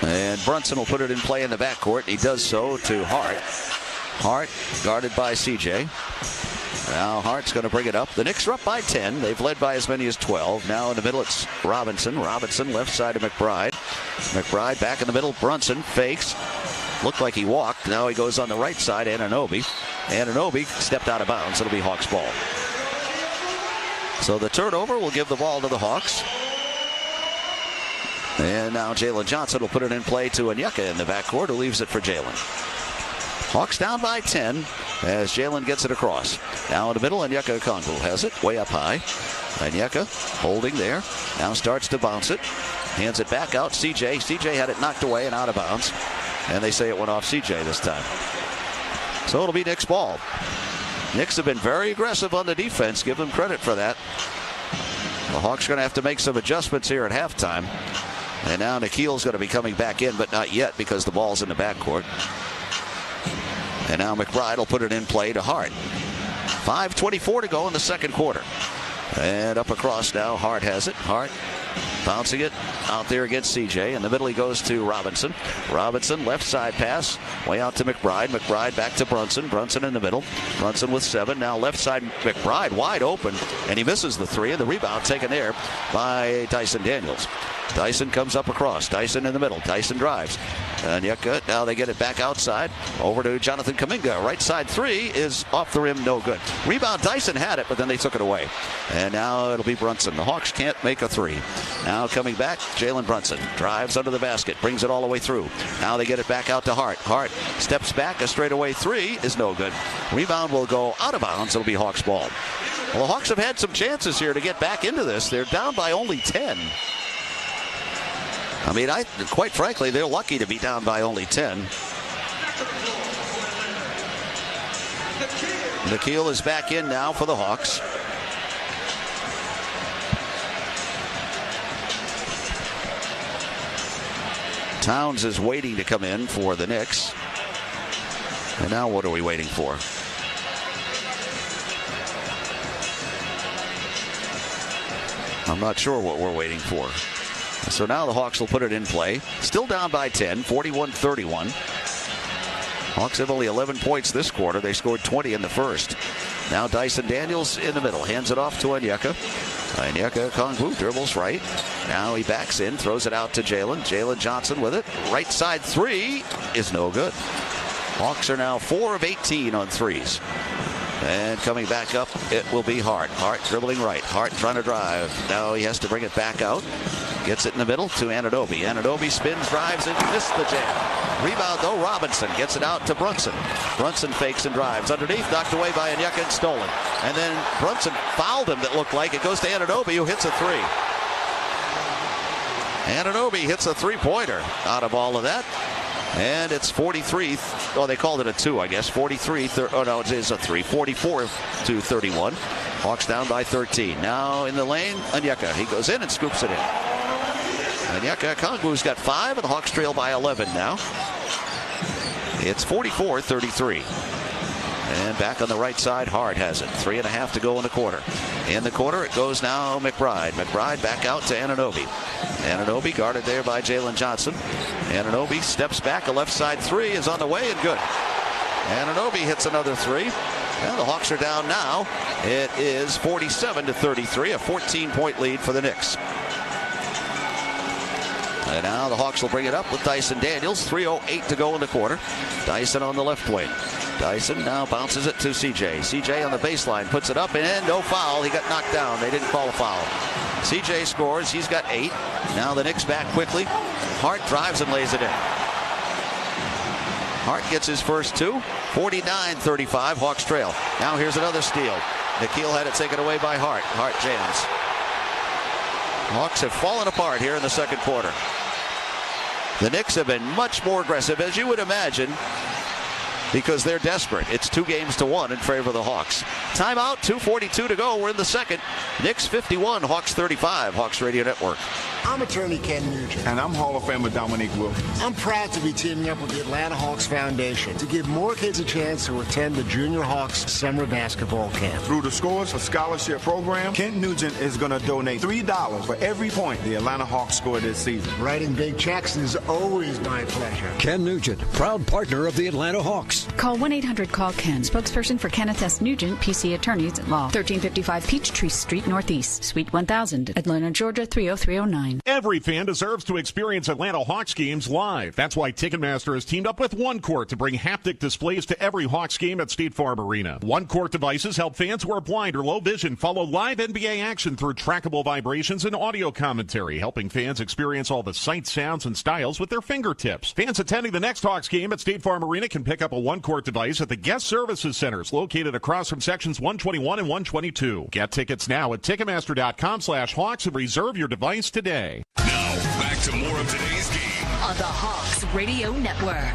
And Brunson will put it in play in the backcourt. He does so to Hart. Hart guarded by CJ. Now Hart's going to bring it up. The Knicks are up by 10. They've led by as many as 12. Now in the middle it's Robinson. Robinson left side to McBride. McBride back in the middle. Brunson fakes. Looked like he walked. Now he goes on the right side. Anunoby. Anunoby stepped out of bounds. It'll be Hawks ball. So the turnover will give the ball to the Hawks. And now Jalen Johnson will put it in play to Onyeka in the backcourt, who leaves it for Jalen. Hawks down by 10 as Jalen gets it across. Now in the middle, Onyeka Okongwu has it way up high. Onyeka holding there. Now starts to bounce it. Hands it back out. CJ. CJ had it knocked away and out of bounds. And they say it went off CJ this time. So it'll be Knicks ball. Knicks have been very aggressive on the defense. Give them credit for that. The Hawks are going to have to make some adjustments here at halftime. And now Nikhil's going to be coming back in, but not yet because the ball's in the backcourt. And now McBride will put it in play to Hart. 5:24 to go in the second quarter. And up across now, Hart has it. Hart bouncing it out there against CJ. In the middle he goes to Robinson. Robinson, left side pass, way out to McBride. McBride back to Brunson. Brunson in the middle. Brunson with 7. Now left side, McBride wide open, and he misses the 3. And the rebound taken there by Dyson Daniels. Dyson comes up across. Dyson in the middle. Dyson drives. And now they get it back outside. Over to Jonathan Kuminga. Right side 3 is off the rim. No good. Rebound. Dyson had it, but then they took it away. And now it'll be Brunson. The Hawks can't make a 3. Now coming back, Jalen Brunson. Drives under the basket. Brings it all the way through. Now they get it back out to Hart. Hart steps back. A straightaway 3 is no good. Rebound will go out of bounds. It'll be Hawks ball. Well, the Hawks have had some chances here to get back into this. They're down by only 10. I mean, quite frankly, they're lucky to be down by only 10. Nikhil is back in now for the Hawks. Towns is waiting to come in for the Knicks. And now what are we waiting for? I'm not sure what we're waiting for. So now the Hawks will put it in play. Still down by 10, 41-31. Hawks have only 11 points this quarter. They scored 20 in the first. Now Dyson Daniels in the middle. Hands it off to Onyeka. Onyeka Okongwu dribbles right. Now he backs in, throws it out to Jalen. Jalen Johnson with it. Right side 3 is no good. Hawks are now 4 of 18 on threes. And coming back up, it will be Hart. Hart dribbling right. Hart trying to drive. Now he has to bring it back out. Gets it in the middle to Anunoby. Anunoby spins, drives, and missed the jam. Rebound, though, Robinson gets it out to Brunson. Brunson fakes and drives. Underneath, knocked away by Onyeka and stolen. And then Brunson fouled him, that looked like. It goes to Anunoby, who hits a 3. Anunoby hits a 3-pointer out of all of that. And it's 43. Oh, they called it a 2, I guess. 43. Oh, no, it is a 3. 44-31. Hawks down by 13. Now in the lane, Onyeka. He goes in and scoops it in. And Kongu's got 5, and the Hawks trail by 11 now. It's 44-33. And back on the right side, Hart has it. 3.5 to go in the quarter. In the quarter, it goes now McBride. McBride back out to Anunoby. Anunoby guarded there by Jalen Johnson. Anunoby steps back. A left side 3 is on the way and good. Anunoby hits another 3. And the Hawks are down now. It is 47-33, a 14-point lead for the Knicks. And now the Hawks will bring it up with Dyson Daniels. 3:08 to go in the quarter. Dyson on the left wing. Dyson now bounces it to CJ. CJ on the baseline puts it up and no foul. He got knocked down. They didn't call a foul. CJ scores. He's got 8. Now the Knicks back quickly. Hart drives and lays it in. Hart gets his first 2. 49-35. Hawks trail. Now here's another steal. Nikhil had it taken away by Hart. Hart jams. Hawks have fallen apart here in the second quarter. The Knicks have been much more aggressive, as you would imagine, because they're desperate. It's 2-1 in favor of the Hawks. Timeout, 2:42 to go. We're in the second. Knicks 51, Hawks 35. Hawks Radio Network. I'm attorney Ken Nugent. And I'm Hall of Famer Dominique Wilkins. I'm proud to be teaming up with the Atlanta Hawks Foundation to give more kids a chance to attend the Junior Hawks Summer Basketball Camp. Through the Scores, a scholarship program, Kent Nugent is going to donate $3 for every point the Atlanta Hawks score this season. Writing big checks is always my pleasure. Ken Nugent, proud partner of the Atlanta Hawks. Call 1-800-CALL-KEN, spokesperson for Kenneth S. Nugent, PC Attorneys at Law, 1355 Peachtree Street Northeast, Suite 1000, Atlanta, Georgia 30309. Every fan deserves to experience Atlanta Hawks games live. That's why Ticketmaster has teamed up with One Court to bring haptic displays to every Hawks game at State Farm Arena. One Court devices help fans who are blind or low vision follow live NBA action through trackable vibrations and audio commentary, helping fans experience all the sights, sounds, and styles with their fingertips. Fans attending the next Hawks game at State Farm Arena can pick up a One Court device at the Guest Services Centers located across from sections 121 and 122. Get tickets now at Ticketmaster.com/Hawks and reserve your device today. Now, back to more of today's game on the Hawks Radio Network.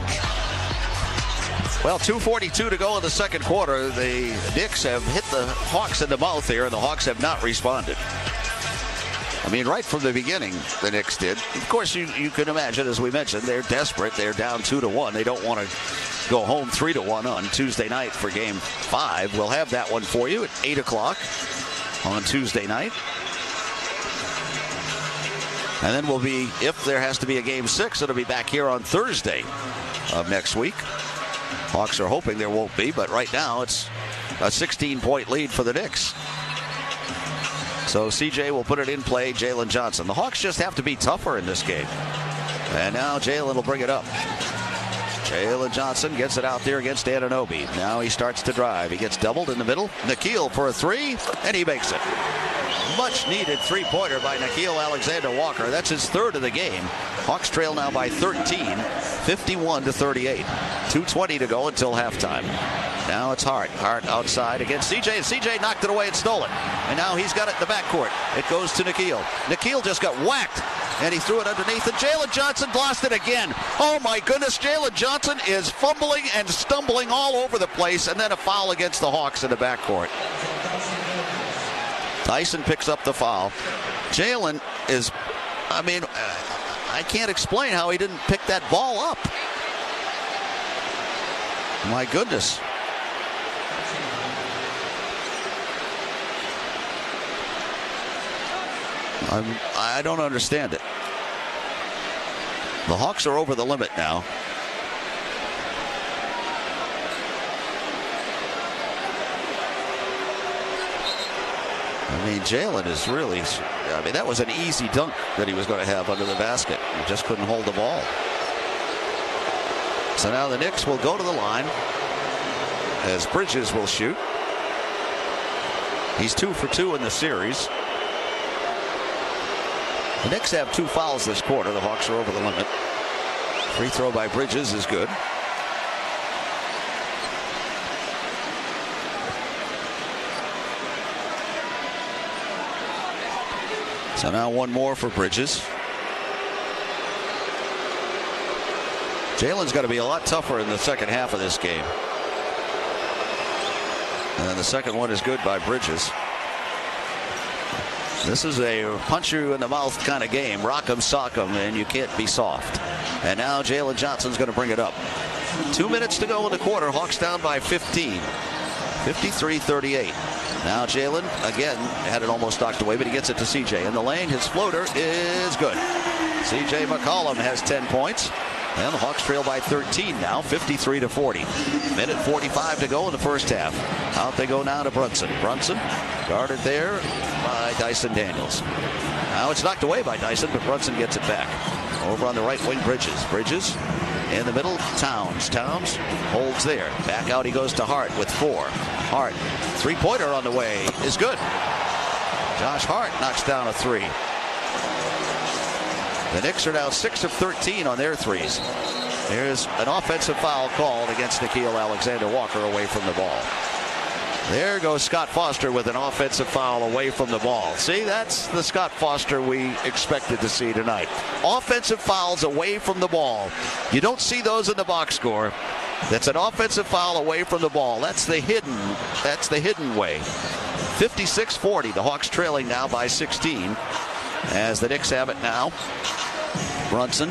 Well, 2:42 to go in the second quarter. The Knicks have hit the Hawks in the mouth here, and the Hawks have not responded. I mean, right from the beginning, the Knicks did. Of course, you can imagine, as we mentioned, they're desperate. They're down 2-1. They don't want to go home 3-1 on Tuesday night for Game 5. We'll have that one for you at 8 o'clock on Tuesday night. And then we'll be, if there has to be a Game 6, it'll be back here on Thursday of next week. Hawks are hoping there won't be, but right now it's a 16-point lead for the Knicks. So CJ will put it in play, Jalen Johnson. The Hawks just have to be tougher in this game. And now Jalen will bring it up. Jalen Johnson gets it out there against Anunoby. Now he starts to drive. He gets doubled in the middle. Nikhil for a 3, and he makes it. Much needed 3-pointer by Nikhil Alexander-Walker. That's his 3rd of the game. Hawks trail now by 13, 51-38. 2:20 to go until halftime. Now it's Hart. Hart outside against CJ, and CJ knocked it away and stole it. And now he's got it in the backcourt. It goes to Nikhil. Nikhil just got whacked, and he threw it underneath, and Jalen Johnson lost it again. Oh my goodness, Jalen Johnson is fumbling and stumbling all over the place, and then a foul against the Hawks in the backcourt. Dyson picks up the foul. Jalen is, I mean, I can't explain how he didn't pick that ball up. My goodness. I don't understand it. The Hawks are over the limit now. I mean, Jalen is really, I mean, that was an easy dunk that he was going to have under the basket. He just couldn't hold the ball. So now the Knicks will go to the line as Bridges will shoot. He's 2 for 2 in the series. The Knicks have 2 fouls this quarter. The Hawks are over the limit. Free throw by Bridges is good. So now one more for Bridges. Jalen's got to be a lot tougher in the second half of this game. And then the second one is good by Bridges. This is a punch you in the mouth kind of game. Rock 'em, sock 'em, and you can't be soft. And now Jalen Johnson's going to bring it up. 2 minutes to go in the quarter. Hawks down by 15. 53-38. Now Jalen, again, had it almost knocked away, but he gets it to CJ. In the lane, his floater is good. CJ McCollum has 10 points. And the Hawks trail by 13 now, 53-40. Minute 45 to go in the first half. Out they go now to Brunson. Brunson guarded there by Dyson Daniels. Now it's knocked away by Dyson, but Brunson gets it back. Over on the right wing, Bridges. Bridges in the middle, Towns. Towns holds there. Back out he goes to Hart with 4. Hart, three-pointer on the way is good. Josh Hart knocks down a 3. The Knicks are now 6 of 13 on their threes. There's an offensive foul called against Nickeil Alexander-Walker away from the ball. There goes Scott Foster with an offensive foul away from the ball. See, that's the Scott Foster we expected to see tonight. Offensive fouls away from the ball. You don't see those in the box score. That's an offensive foul away from the ball. That's the hidden way. 56-40. The Hawks trailing now by 16 as the Knicks have it now. Brunson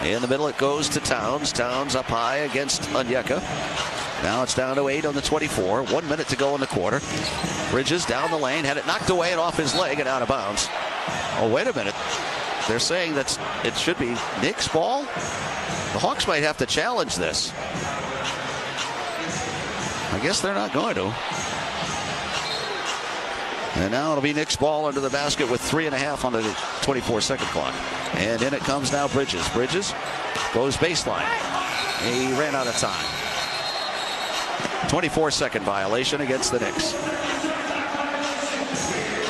in the middle. It goes to Towns. Towns up high against Onyeka. Now it's down to 8 on the 24. 1 minute to go in the quarter. Bridges down the lane. Had it knocked away and off his leg and out of bounds. Oh, wait a minute. They're saying that it should be Knicks ball. The Hawks might have to challenge this. I guess they're not going to. And now it'll be Knicks ball under the basket with 3.5 on the 24-second clock. And in it comes now Bridges. Bridges goes baseline. He ran out of time. 24-second violation against the Knicks.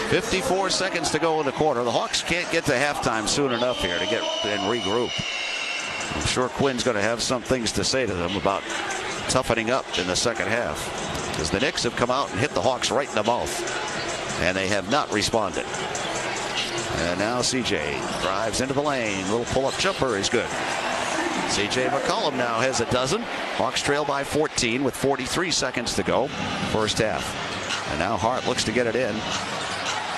54 seconds to go in the quarter. The Hawks can't get to halftime soon enough here to get and regroup. I'm sure Quinn's going to have some things to say to them about toughening up in the second half, because the Knicks have come out and hit the Hawks right in the mouth, and they have not responded. And now CJ drives into the lane. Little pull-up jumper is good. CJ McCollum now has a dozen. Hawks trail by 14 with 43 seconds to go. First half. And now Hart looks to get it in.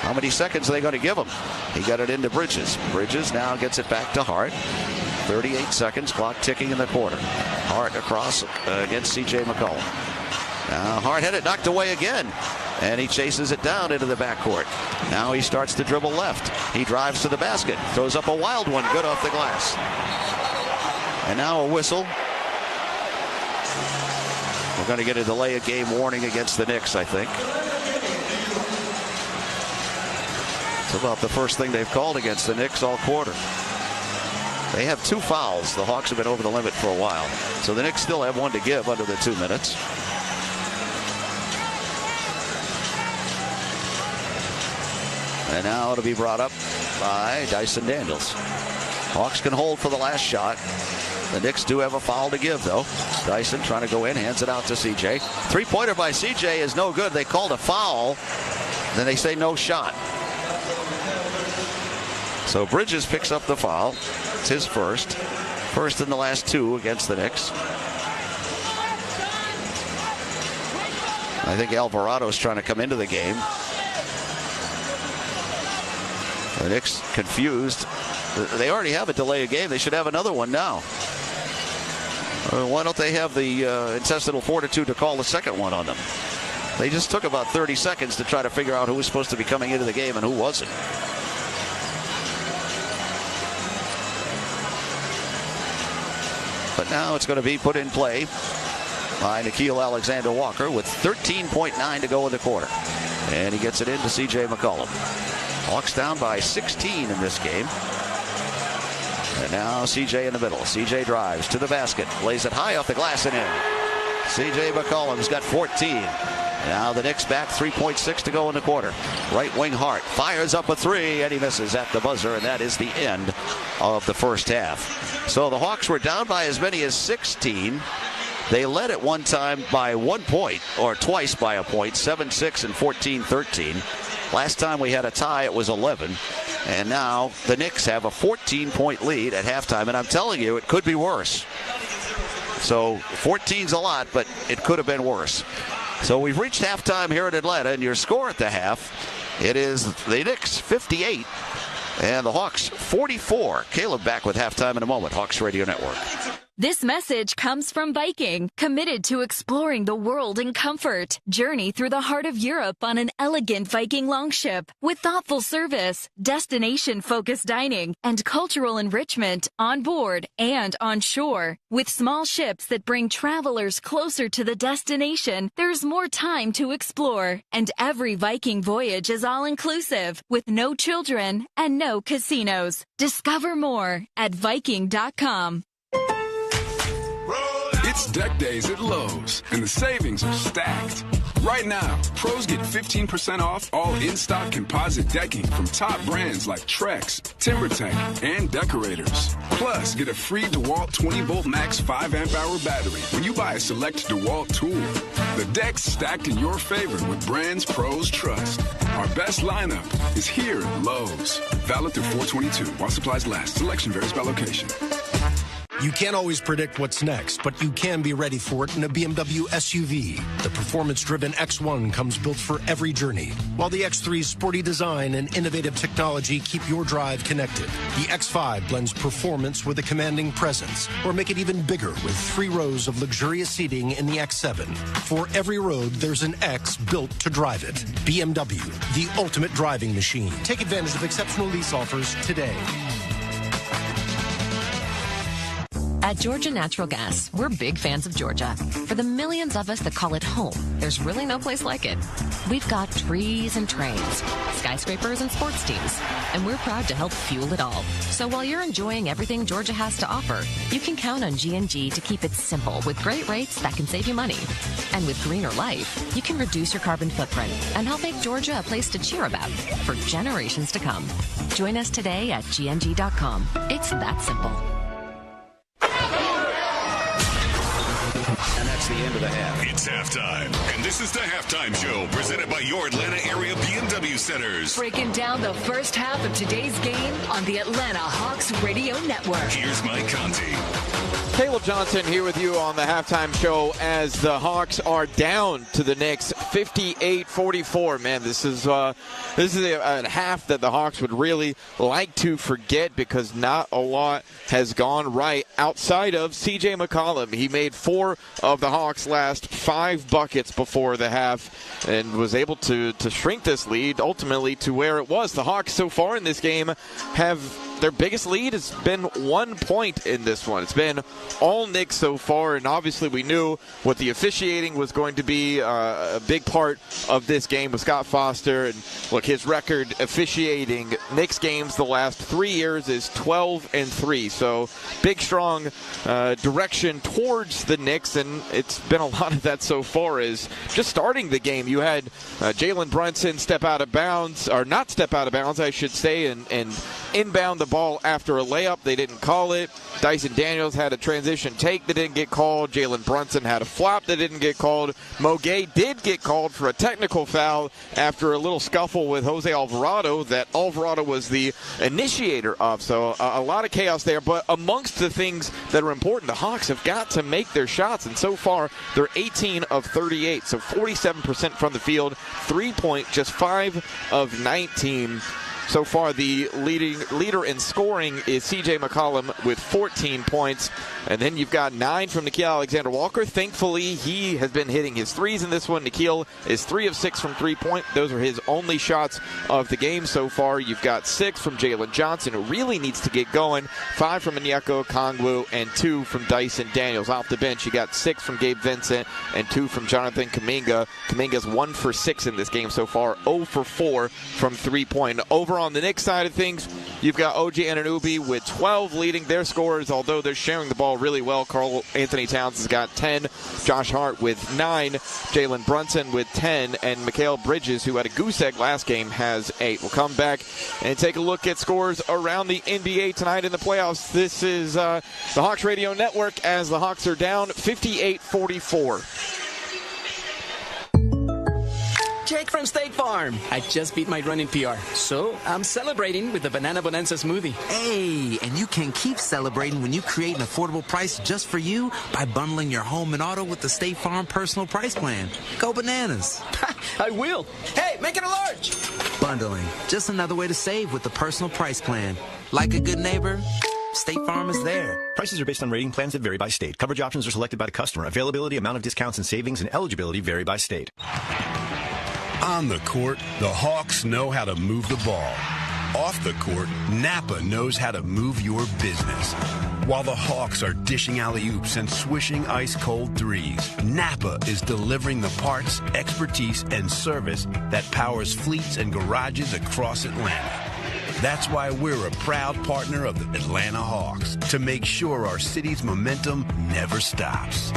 How many seconds are they going to give him? He got it into Bridges. Bridges now gets it back to Hart. 38 seconds. Clock ticking in the quarter. Hart across against CJ McCollum. Now Hart had it knocked away again. And he chases it down into the backcourt. Now he starts to dribble left. He drives to the basket. Throws up a wild one. Good off the glass. And now a whistle. We're going to get a delay of game warning against the Knicks, I think. It's about the first thing they've called against the Knicks all quarter. They have 2 fouls. The Hawks have been over the limit for a while. So the Knicks still have 1 to give under the 2 minutes. And now it'll be brought up by Dyson Daniels. Hawks can hold for the last shot. The Knicks do have a foul to give, though. Dyson trying to go in, hands it out to CJ. Three-pointer by CJ is no good. They called a foul. Then they say no shot. So Bridges picks up the foul. It's his first. First in the last 2 against the Knicks. I think Alvarado's trying to come into the game. The Knicks confused. They already have a delay of game. They should have another one now. Why don't they have the intestinal fortitude to call the second one on them? They just took about 30 seconds to try to figure out who was supposed to be coming into the game and who wasn't. But now it's going to be put in play by Nickeil Alexander-Walker with 13.9 to go in the quarter. And he gets it into CJ McCollum. Hawks down by 16 in this game. And now CJ in the middle. CJ drives to the basket. Lays it high off the glass and in. CJ McCollum's got 14. Now the Knicks back, 3.6 to go in the quarter. Right wing Hart fires up a 3 and he misses at the buzzer, and that is the end of the first half. So the Hawks were down by as many as 16. They led at one time by 1 point, or twice by a point, 7-6 and 14-13. Last time we had a tie, it was 11. And now the Knicks have a 14-point lead at halftime. And I'm telling you, it could be worse. So 14's a lot, but it could have been worse. So we've reached halftime here in Atlanta, and your score at the half, It is the Knicks 58 and the Hawks 44. Caleb back with halftime in a moment. Hawks Radio Network. This message comes from Viking, committed to exploring the world in comfort. Journey through the heart of Europe on an elegant Viking longship with thoughtful service, destination-focused dining, and cultural enrichment on board and on shore. With small ships that bring travelers closer to the destination, there's more time to explore. And every Viking voyage is all-inclusive, with no children and no casinos. Discover more at Viking.com. It's deck days at Lowe's, and the savings are stacked. Right now, pros get 15% off all in-stock composite decking from top brands like Trex, TimberTech, and Decorators. Plus, get a free DeWalt 20-volt max 5-amp-hour battery when you buy a select DeWalt tool. The deck's stacked in your favor with brands pros trust. Our best lineup is here at Lowe's. Valid through 4/22 while supplies last. Selection varies by location. You can't always predict what's next, but you can be ready for it in a BMW SUV. The performance-driven X1 comes built for every journey, while the X3's sporty design and innovative technology keep your drive connected. The X5 blends performance with a commanding presence, or make it even bigger with 3 rows of luxurious seating in the X7. For every road, there's an X built to drive it. BMW, the ultimate driving machine. Take advantage of exceptional lease offers today. At Georgia Natural Gas, we're big fans of Georgia. For the millions of us that call it home, there's really no place like it. We've got trees and trains, skyscrapers and sports teams, and we're proud to help fuel it all. So while you're enjoying everything Georgia has to offer, you can count on G&G to keep it simple with great rates that can save you money. And with Greener Life, you can reduce your carbon footprint and help make Georgia a place to cheer about for generations to come. Join us today at gng.com. It's that simple. And that's the end of the half. It's halftime, and this is the Halftime Show presented by your Atlanta area BMW centers. Breaking down the first half of today's game on the Atlanta Hawks Radio Network. Here's Mike Conti. Caleb Johnson here with you on the Halftime Show as the Hawks are down to the Knicks 58-44. Man, this is a half that the Hawks would really like to forget because not a lot has gone right outside of C.J. McCollum. He made 4 of the Hawks' last 5 buckets before the half and was able to shrink this lead ultimately to where it was. The Hawks so far in this game have their biggest lead has been 1 point in this one. It's been all Knicks so far, and obviously we knew what the officiating was going to be a big part of this game with Scott Foster. And look, his record officiating Knicks games the last 3 years is 12-3. So big, strong direction towards the Knicks, and it's been a lot of that so far. Is just starting the game, you had Jalen Brunson step out of bounds, or not step out of bounds, I should say, and inbound the ball after a layup. They didn't call it. Dyson Daniels had a transition take that didn't get called. Jalen Brunson had a flop that didn't get called. Mo Gay did get called for a technical foul after a little scuffle with Jose Alvarado that Alvarado was the initiator of. So a lot of chaos there. But amongst the things that are important, the Hawks have got to make their shots. And so far, they're 18 of 38. So 47% from the field. 3-point, just 5 of 19. So far, the leader in scoring is C.J. McCollum with 14 points. And then you've got 9 from Nickeil Alexander-Walker. Thankfully, he has been hitting his threes in this one. Nickeil is 3 of 6 from 3-point. Those are his only shots of the game so far. You've got 6 from Jalen Johnson, who really needs to get going. 5 from Onyeka Okongwu and 2 from Dyson Daniels. Off the bench, you got 6 from Gabe Vincent and 2 from Jonathan Kuminga. Kuminga's 1 for 6 in this game so far. 0 for 4 from 3-point. Over on the Knicks side of things, you've got OG Anunoby with 12 leading their scorers, although they're sharing the ball really well. Karl Anthony Towns has got 10, Josh Hart with 9, Jalen Brunson with 10, and Mikal Bridges, who had a goose egg last game, has 8. We'll come back and take a look at scores around the NBA tonight in the playoffs. This is the Hawks Radio Network as the Hawks are down 58-44. Jake from State Farm. I just beat my running PR, so I'm celebrating with the Banana Bonanza smoothie. Hey, and you can keep celebrating when you create an affordable price just for you by bundling your home and auto with the State Farm Personal Price Plan. Go bananas. I will. Hey, make it a large. Bundling, just another way to save with the Personal Price Plan. Like a good neighbor, State Farm is there. Prices are based on rating plans that vary by state. Coverage options are selected by the customer. Availability, amount of discounts and savings, and eligibility vary by state. On the court, the Hawks know how to move the ball. Off the court, Napa knows how to move your business. While the Hawks are dishing alley-oops and swishing ice-cold threes, Napa is delivering the parts, expertise, and service that powers fleets and garages across Atlanta. That's why we're a proud partner of the Atlanta Hawks, to make sure our city's momentum never stops.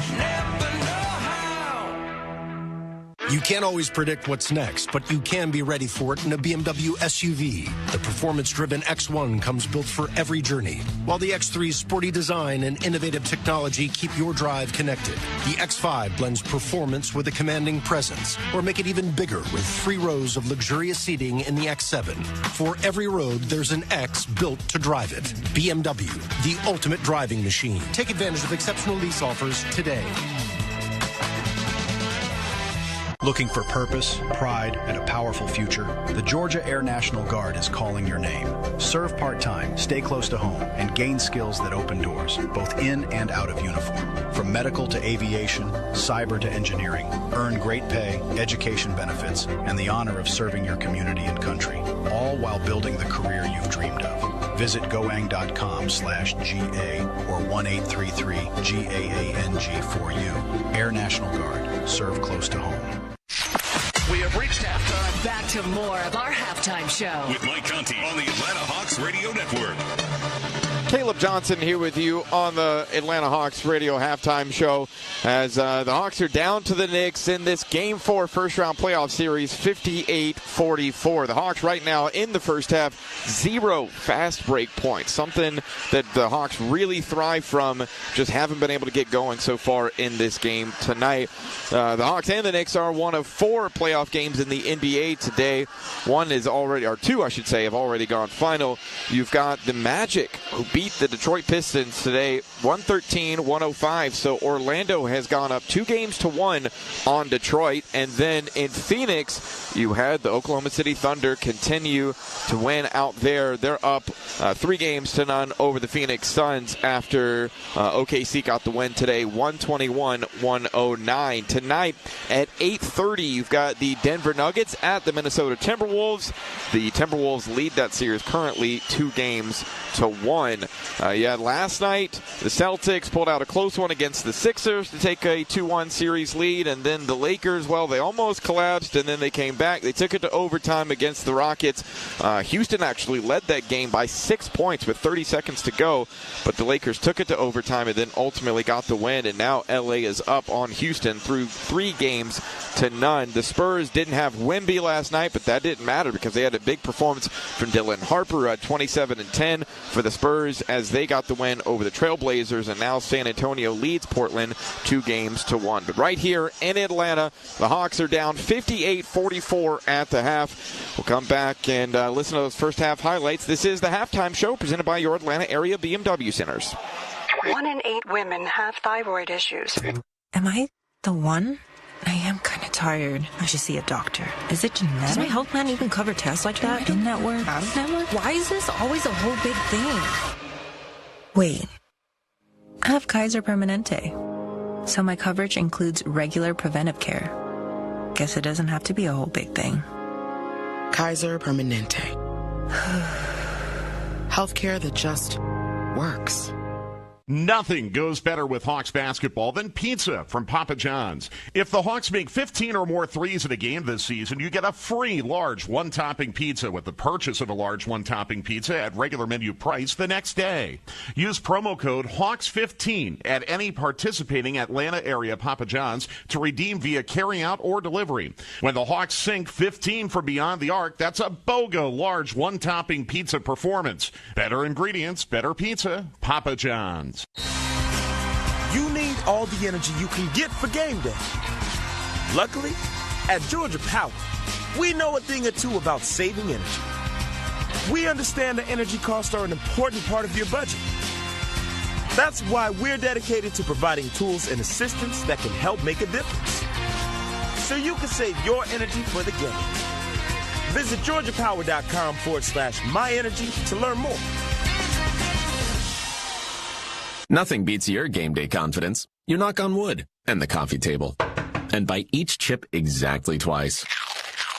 You can't always predict what's next, but you can be ready for it in a BMW SUV. The performance-driven X1 comes built for every journey, while the X3's sporty design and innovative technology keep your drive connected. The X5 blends performance with a commanding presence, or make it even bigger with 3 rows of luxurious seating in the X7. For every road, there's an X built to drive it. BMW, the ultimate driving machine. Take advantage of exceptional lease offers today. Looking for purpose, pride, and a powerful future? The Georgia Air National Guard is calling your name. Serve part-time, stay close to home, and gain skills that open doors, both in and out of uniform. From medical to aviation, cyber to engineering, earn great pay, education benefits, and the honor of serving your community and country, all while building the career you've dreamed of. Visit goang.com/GA or 1-833-GAANG for you. Air National Guard. Serve close to home. We have reached halftime. Back to more of our halftime show with Mike Conti on the Atlanta Hawks Radio Network. Caleb Johnson here with you on the Atlanta Hawks Radio halftime show as the Hawks are down to the Knicks in this Game 4 first-round playoff series, 58-44. The Hawks right now in the first half, 0 fast break points, something that the Hawks really thrive from, just haven't been able to get going so far in this game tonight. The Hawks and the Knicks are one of 4 playoff games in the NBA today. One is already, or 2 I should say, have already gone final. You've got the Magic, who beat the Detroit Pistons today 113-105. So Orlando has gone up 2-1 on Detroit. And then in Phoenix, you had the Oklahoma City Thunder continue to win out there. They're up 3-0 over the Phoenix Suns after OKC got the win today, 121-109. Tonight at 8:30, you've got the Denver Nuggets at the Minnesota Timberwolves. The Timberwolves lead that series currently 2-1. Last night, the Celtics pulled out a close one against the Sixers to take a 2-1 series lead, and then the Lakers, well, they almost collapsed, and then they came back. They took it to overtime against the Rockets. Houston actually led that game by 6 points with 30 seconds to go, but the Lakers took it to overtime and then ultimately got the win, and now LA is up on Houston through 3-0. The Spurs didn't have Wemby last night, but that didn't matter because they had a big performance from Dylan Harper at 27-10 for the Spurs as they got the win over the Trailblazers, and now San Antonio leads Portland 2-1. But right here in Atlanta, the Hawks are down 58-44 at the half. We'll come back and listen to those first half highlights. This is the halftime show presented by your Atlanta area BMW centers. 1 in 8 women have thyroid issues. Am I the one? I am kind of tired. I should see a doctor. Is it genetic? Does my health plan even cover tests like that? In-network, out-of-network? Why is this always a whole big thing? Wait. I have Kaiser Permanente. So my coverage includes regular preventive care. Guess it doesn't have to be a whole big thing. Kaiser Permanente. Healthcare that just works. Nothing goes better with Hawks basketball than pizza from Papa John's. If the Hawks make 15 or more threes in a game this season, you get a free large one-topping pizza with the purchase of a large one-topping pizza at regular menu price the next day. Use promo code HAWKS15 at any participating Atlanta area Papa John's to redeem via carryout or delivery. When the Hawks sink 15 from beyond the arc, that's a BOGO large one-topping pizza performance. Better ingredients, better pizza, Papa John's. You need all the energy you can get for game day. Luckily, At Georgia Power, we know a thing or two about saving energy. We understand that energy costs are an important part of your budget. That's why we're dedicated to providing tools and assistance that can help make a difference, so you can save your energy for the game. Visit georgiapower.com/myenergy to learn more. Nothing beats your game day confidence. You knock on wood and the coffee table and bite each chip exactly twice.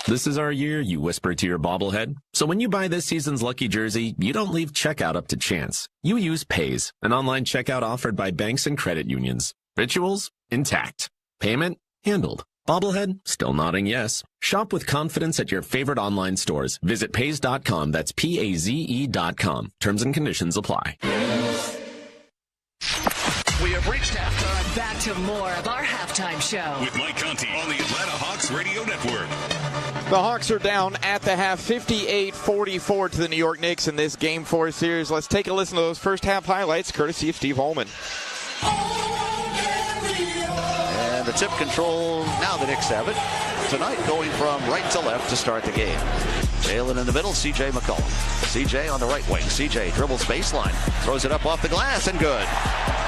This is our year, you whisper to your bobblehead. So when you buy this season's lucky jersey, you don't leave checkout up to chance. You use Pays, an online checkout offered by banks and credit unions. Rituals intact. Payment handled. Bobblehead still nodding yes. Shop with confidence at your favorite online stores. Visit Pays.com. That's PAZE.com. Terms and conditions apply. We have reached halftime. Back to more of our halftime show. With Mike Conti on the Atlanta Hawks Radio Network. The Hawks are down at the half, 58-44 to the New York Knicks in this Game 4 series. Let's take a listen to those first half highlights, courtesy of Steve Holman. And the tip control, now the Knicks have it. Tonight going from right to left to start the game. Jalen in the middle, C.J. McCollum. C.J. on the right wing. C.J. dribbles baseline, throws it up off the glass, and good.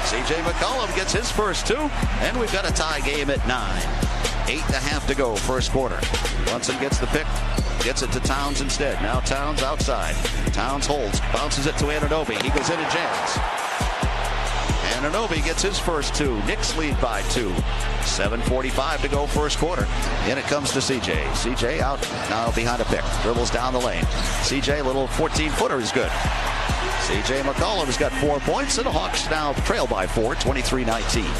C.J. McCollum gets his first two, and we've got a tie game at 9. 8.5 to go, first quarter. Brunson gets the pick, gets it to Towns instead. Now Towns outside. Towns holds, bounces it to Anunoby. He goes in and jams. Anunoby gets his first two. Knicks lead by 2. 7:45 to go, first quarter. In it comes to CJ. CJ out now behind a pick. Dribbles down the lane. CJ, little 14-footer is good. CJ McCollum's got 4 points, and the Hawks now trail by 4, 23-19.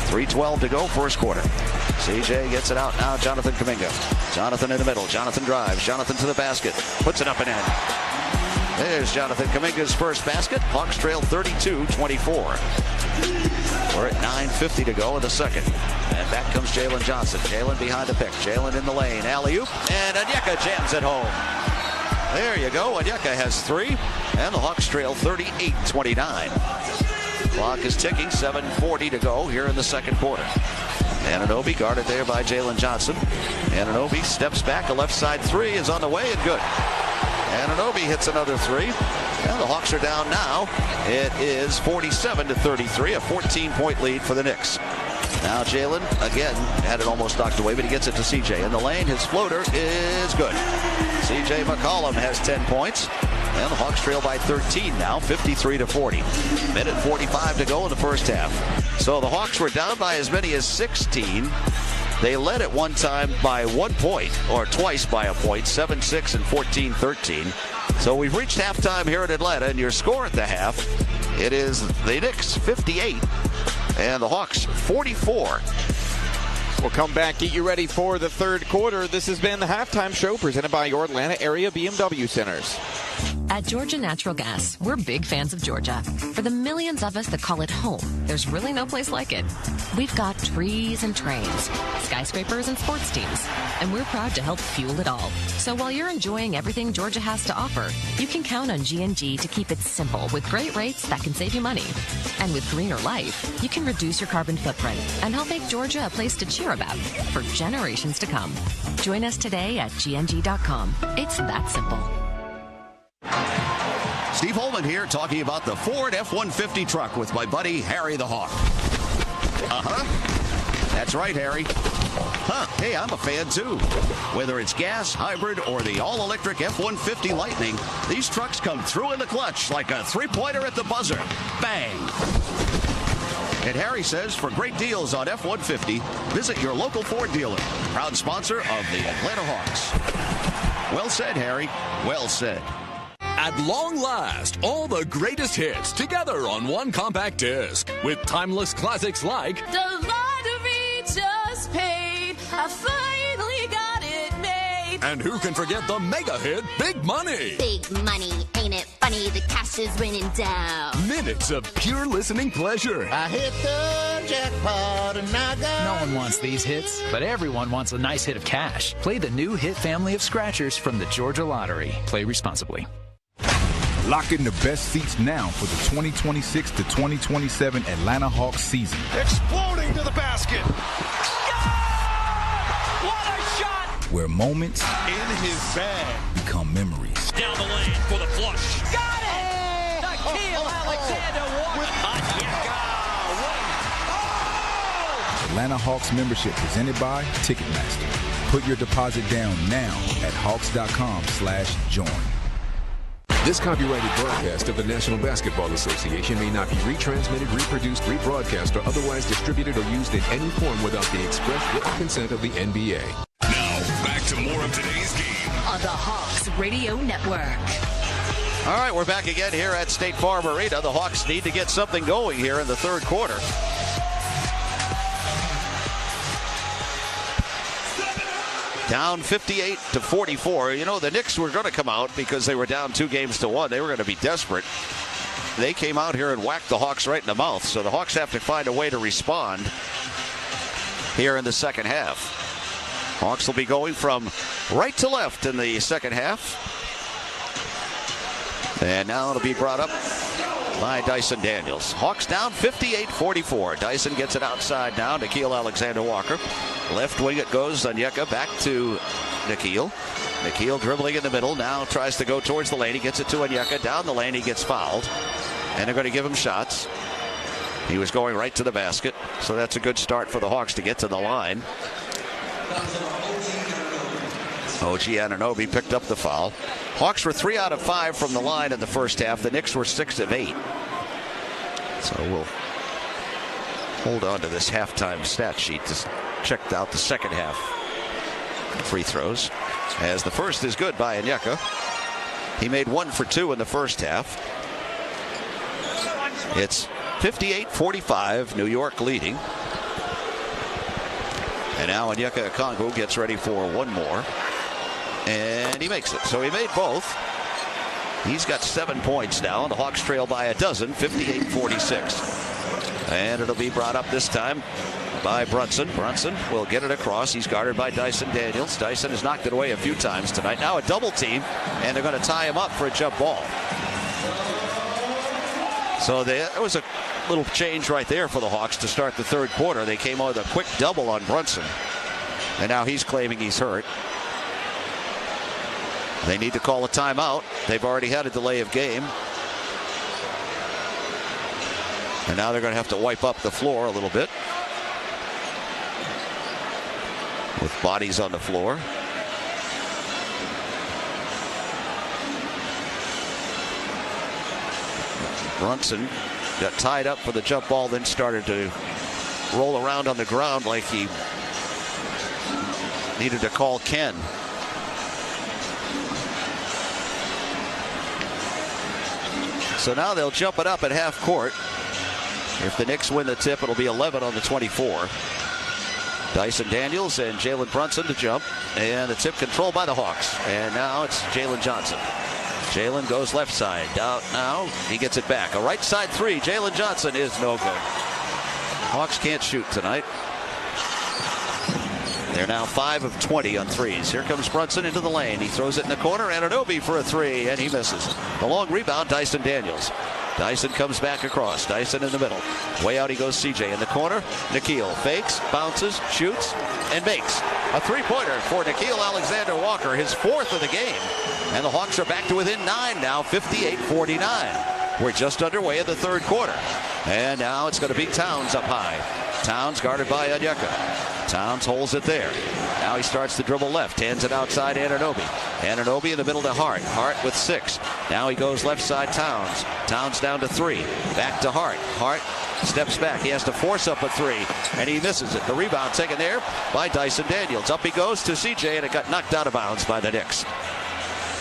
3:12 to go, first quarter. CJ gets it out now. Jonathan Kuminga. Jonathan in the middle. Jonathan drives. Jonathan to the basket. Puts it up and in. There's Jonathan Kuminga's first basket. Hawks trail 32-24. We're at 9:50 to go in the second. And back comes Jalen Johnson. Jalen behind the pick. Jalen in the lane. Alley-oop. And Onyeka jams it home. There you go. Onyeka has 3. And the Hawks trail 38-29. Clock is ticking. 7:40 to go here in the second quarter. Anunoby guarded there by Jalen Johnson. Anunoby steps back. A left side 3 is on the way and good. Anunoby hits another 3. And the Hawks are down now. It is 47-33, a 14-point lead for the Knicks. Now Jalen, again, had it almost knocked away, but he gets it to CJ. In the lane, his floater is good. CJ McCollum has 10 points. And the Hawks trail by 13 now, 53-40. Minute 45 to go in the first half. So the Hawks were down by as many as 16. They led at one time by 1 point, or twice by a point, 7-6 and 14-13. So we've reached halftime here in Atlanta, and your score at the half, it is the Knicks 58 and the Hawks 44. We'll come back, get you ready for the third quarter. This has been the halftime show presented by your Atlanta area BMW centers. At Georgia Natural Gas, we're big fans of Georgia. For the millions of us that call it home, there's really no place like it. We've got trees and trains, skyscrapers and sports teams, and we're proud to help fuel it all. So while you're enjoying everything Georgia has to offer, you can count on G&G to keep it simple with great rates that can save you money. And with greener life, you can reduce your carbon footprint and help make Georgia a place to cheer about for generations to come. Join us today at gng.com. It's that simple. Steve Holman here talking about the Ford F-150 truck with my buddy Harry the Hawk. That's right, Harry. Hey, I'm a fan too. Whether it's gas, hybrid, or the all-electric F-150 Lightning, these trucks come through in the clutch like a three-pointer at the buzzer. Bang! And Harry says for great deals on F-150, visit your local Ford dealer. Proud sponsor of the Atlanta Hawks. Well said, Harry. Well said. At long last, all the greatest hits together on one compact disc with timeless classics like The lottery just paid. I finally got it made. And who can forget the mega hit Big Money? Big money, ain't it funny? The cash is raining down. Minutes of pure listening pleasure. I hit the jackpot and I got... No one wants these hits, but everyone wants a nice hit of cash. Play the new hit family of scratchers from the Georgia Lottery. Play responsibly. Lock in the best seats now for the 2026 to 2027 Atlanta Hawks season. Exploding to the basket. What a where moments in his bag become memories. Down the lane for the flush. Got it! Nikhil Alexander Walker. Atlanta Hawks membership presented by Ticketmaster. Put your deposit down now at hawks.com/join. This copyrighted broadcast of the National Basketball Association may not be retransmitted, reproduced, rebroadcast, or otherwise distributed or used in any form without the express written consent of the NBA. Now, back to more of today's game on the Hawks Radio Network. All right, we're back again here at State Farm Arena. The Hawks need to get something going here in the third quarter. Down 58-44. You know, the Knicks were going to come out because they were down 2-1. They were going to be desperate. They came out here and whacked the Hawks right in the mouth. So the Hawks have to find a way to respond here in the second half. Hawks will be going from right to left in the second half. And now it'll be brought up by Dyson Daniels. Hawks down 58-44. Dyson gets it outside now. Nikhil Alexander Walker. Left wing it goes. Onyeka back to Nikhil. Nikhil dribbling in the middle. Now tries to go towards the lane. He gets it to Onyeka. Down the lane. He gets fouled. And they're going to give him shots. He was going right to the basket. So that's a good start for the Hawks to get to the line. OG Anunoby picked up the foul. Hawks were 3 out of 5 from the line in the first half. The Knicks were 6 of 8. So we'll hold on to this halftime stat sheet to check out the second half free throws. As the first is good by Onyeka. He made 1 for 2 in the first half. It's 58-45, New York leading. And now Onyeka Okongwu gets ready for one more. And he makes it. So he made both. He's got 7 points now, and the Hawks trail by a dozen, 58-46. And it'll be brought up this time by Brunson. Brunson will get it across. He's guarded by Dyson Daniels. Dyson has knocked it away a few times tonight. Now a double team, and they're going to tie him up for a jump ball. So there was a little change right there for the Hawks to start the third quarter. They came out with a quick double on Brunson. And now he's claiming he's hurt. They need to call a timeout. They've already had a delay of game. And now they're going to have to wipe up the floor a little bit. With bodies on the floor. Brunson got tied up for the jump ball, then started to roll around on the ground like he needed to call Ken. So now they'll jump it up at half court. If the Knicks win the tip, it'll be 11 on the 24. Dyson Daniels and Jalen Brunson to jump. And the tip controlled by the Hawks. And now it's Jalen Johnson. Jalen goes left side. Down now. He gets it back. A right side three. Jalen Johnson is no good. Hawks can't shoot tonight. They're now 5 of 20 on threes. Here comes Brunson into the lane. He throws it in the corner. Anunoby for a three, and he misses. The long rebound, Dyson Daniels. Dyson comes back across. Dyson in the middle. Way out he goes, CJ in the corner. Nikhil fakes, bounces, shoots, and makes a three-pointer for Nikhil Alexander Walker, his 4th of the game. And the Hawks are back to within 9 now, 58-49. We're just underway in the third quarter. And now it's going to be Towns up high. Towns guarded by Onyeka. Towns holds it there. Now he starts to dribble left. Hands it outside Anunoby. Anunoby in the middle to Hart. Hart with 6. Now he goes left side Towns. Towns down to 3. Back to Hart. Hart steps back. He has to force up a 3. And he misses it. The rebound taken there by Dyson Daniels. Up he goes to CJ, and it got knocked out of bounds by the Knicks.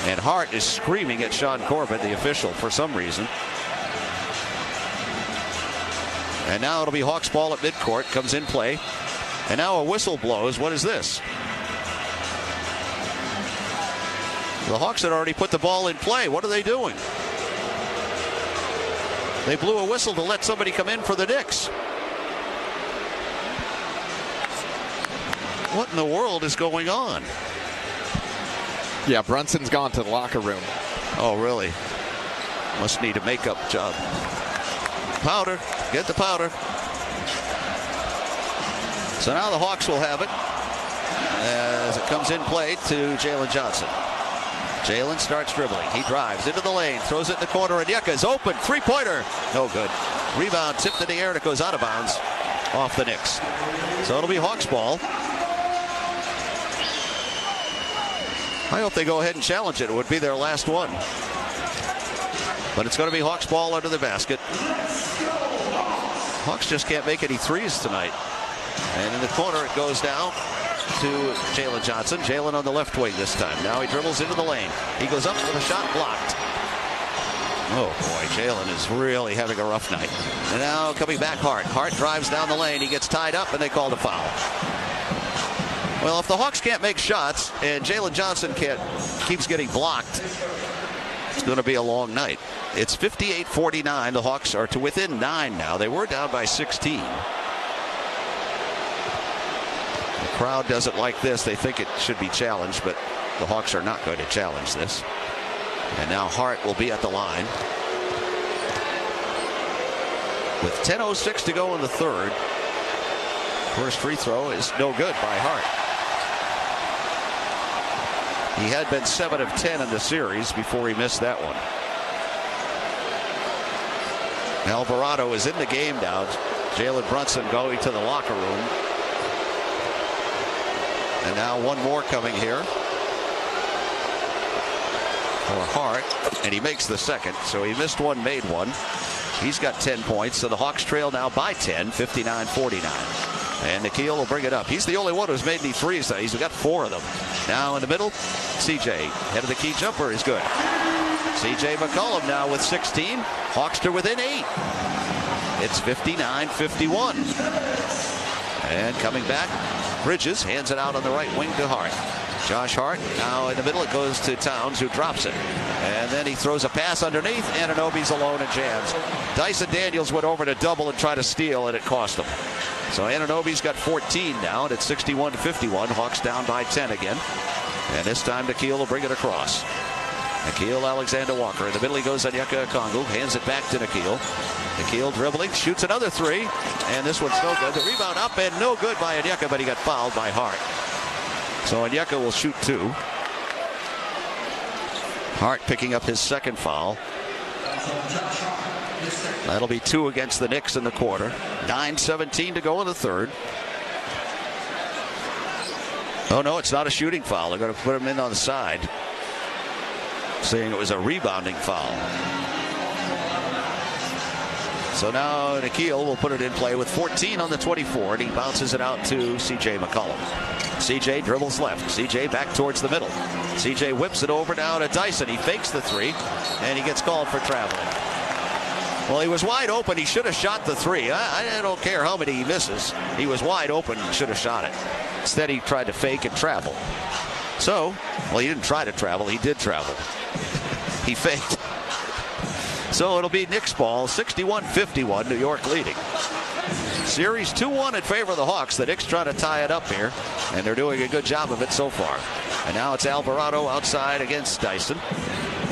And Hart is screaming at Sean Corbett, the official, for some reason. And now it'll be Hawks ball at midcourt. Comes in play. And now a whistle blows. What is this? The Hawks had already put the ball in play. What are they doing? They blew a whistle to let somebody come in for the Knicks. What in the world is going on? Yeah, Brunson's gone to the locker room. Oh, really? Must need a makeup job. Powder. Get the powder. So now the Hawks will have it. as it comes in play to Jalen Johnson. Jalen starts dribbling. He drives into the lane, throws it in the corner, and Onyeka is open. Three-pointer. No good. Rebound tipped in the air, and it goes out of bounds off the Knicks. So it'll be Hawks ball. I hope they go ahead and challenge it. It would be their last one. But it's going to be Hawks ball under the basket. Hawks just can't make any threes tonight. And in the corner, it goes down to Jalen Johnson. Jalen on the left wing this time. Now he dribbles into the lane. He goes up with a shot blocked. Oh, boy, Jalen is really having a rough night. And now coming back, Hart. Hart drives down the lane. He gets tied up, and they called a foul. Well, if the Hawks can't make shots and Jalen Johnson keeps getting blocked, it's going to be a long night. It's 58-49. The Hawks are to within 9 now. They were down by 16. The crowd doesn't like this. They think it should be challenged, but the Hawks are not going to challenge this. And now Hart will be at the line. With 10:06 to go in the third. First free throw is no good by Hart. He had been 7 of 10 in the series before he missed that one. Alvarado is in the game now. Jalen Brunson going to the locker room. And now one more coming here for Hart. And he makes the second. So he missed one, made one. He's got 10 points. So the Hawks trail now by 10, 59-49. And Nikhil will bring it up. He's the only one who's made any threes. He's got 4 of them. Now in the middle, CJ. Head of the key jumper is good. CJ McCollum now with 16. Hawks to within 8. It's 59-51. And coming back, Bridges hands it out on the right wing to Hart. Josh Hart now in the middle. It goes to Towns, who drops it. And then he throws a pass underneath. Anunoby's alone and jams. Dyson Daniels went over to double and try to steal, and it cost him. So Anunoby's got 14 now, and it's 61-51. Hawks down by 10 again. And this time Nikhil will bring it across. Nikhil Alexander-Walker. In the middle he goes Onyeka Okongwu. Hands it back to Nikhil. Nikhil dribbling. Shoots another three. And this one's no good. The rebound up and no good by Onyeka, but he got fouled by Hart. So Onyeka will shoot 2. Hart picking up his second foul. That'll be 2 against the Knicks in the quarter. 9:17 to go in the third. Oh, no, it's not a shooting foul. They're going to put him in on the side, saying it was a rebounding foul. So now Nikhil will put it in play with 14 on the 24, and he bounces it out to C.J. McCollum. C.J. dribbles left. C.J. back towards the middle. C.J. whips it over now to Dyson. He fakes the 3, and he gets called for traveling. Well, he was wide open. He should have shot the 3. I don't care how many he misses. He was wide open. Should have shot it. Instead, he tried to fake and travel. So, well, he didn't try to travel. He did travel. He faked. So it'll be Knicks ball, 61-51, New York leading. Series 2-1 in favor of the Hawks. The Knicks trying to tie it up here, and they're doing a good job of it so far. And now it's Alvarado outside against Dyson.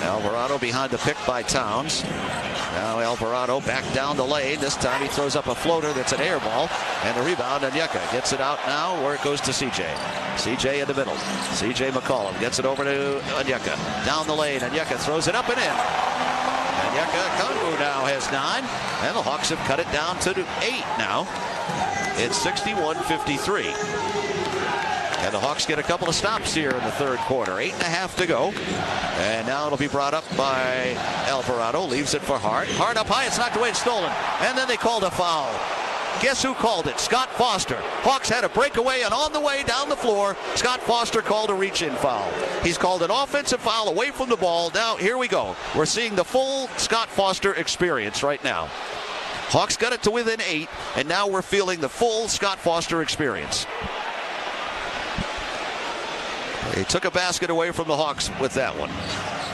Alvarado behind the pick by Towns. Now Alvarado back down the lane. This time he throws up a floater that's an air ball. And the rebound, Onyeka gets it out now where it goes to CJ. CJ in the middle. CJ McCollum gets it over to Onyeka. Down the lane, Onyeka throws it up and in. Onyeka Okongwu now has 9. And the Hawks have cut it down to 8 now. It's 61-53. And the Hawks get a couple of stops here in the third quarter. 8.5 to go. And now it'll be brought up by Alvarado. Leaves it for Hart. Hart up high. It's knocked away and stolen. And then they called a foul. Guess who called it? Scott Foster. Hawks had a breakaway, and on the way down the floor, Scott Foster called a reach-in foul. He's called an offensive foul away from the ball. Now, here we go. We're seeing the full Scott Foster experience right now. Hawks got it to within 8, and now we're feeling the full Scott Foster experience. He took a basket away from the Hawks with that one.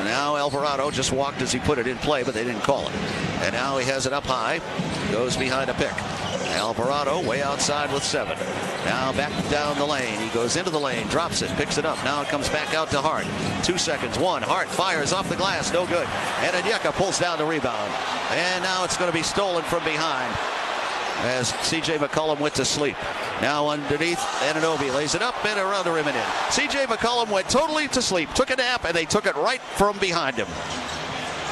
Now Alvarado just walked as he put it in play, but they didn't call it. And now he has it up high. Goes behind a pick. Alvarado way outside with 7. Now back down the lane. He goes into the lane, drops it, picks it up. Now it comes back out to Hart. 2 seconds. 1. Hart fires off the glass. No good. And Onyeka pulls down the rebound. And now it's going to be stolen from behind. as C.J. McCollum went to sleep. Now underneath, Anunoby lays it up and around the rim and in. C.J. McCollum went totally to sleep, took a nap, and they took it right from behind him.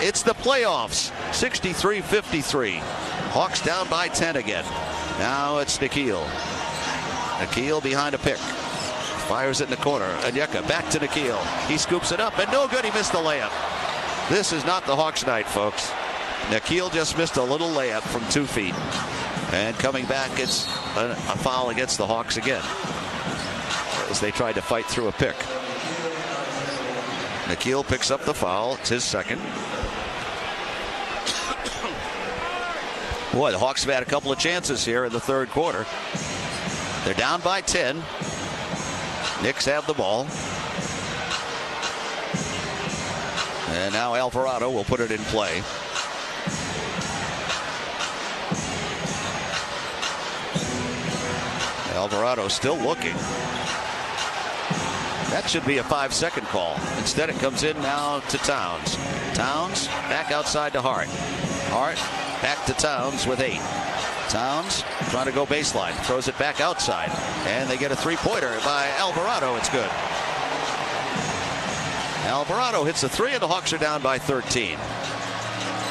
It's the playoffs, 63-53. Hawks down by 10 again. Now it's Nikhil. Nikhil behind a pick. Fires it in the corner. Onyeka back to Nikhil. He scoops it up, and no good. He missed the layup. This is not the Hawks' night, folks. Nikhil just missed a little layup from 2 feet. And coming back, it's a foul against the Hawks again, as they tried to fight through a pick. Nikhil picks up the foul. It's his second. Boy, the Hawks have had a couple of chances here in the third quarter. They're down by 10. Knicks have the ball. And now Alvarado will put it in play. Alvarado still looking. That should be a 5-second call. Instead, it comes in now to Towns. Towns back outside to Hart. Hart back to Towns with 8. Towns trying to go baseline. Throws it back outside. And they get a three-pointer by Alvarado. It's good. Alvarado hits a 3, and the Hawks are down by 13.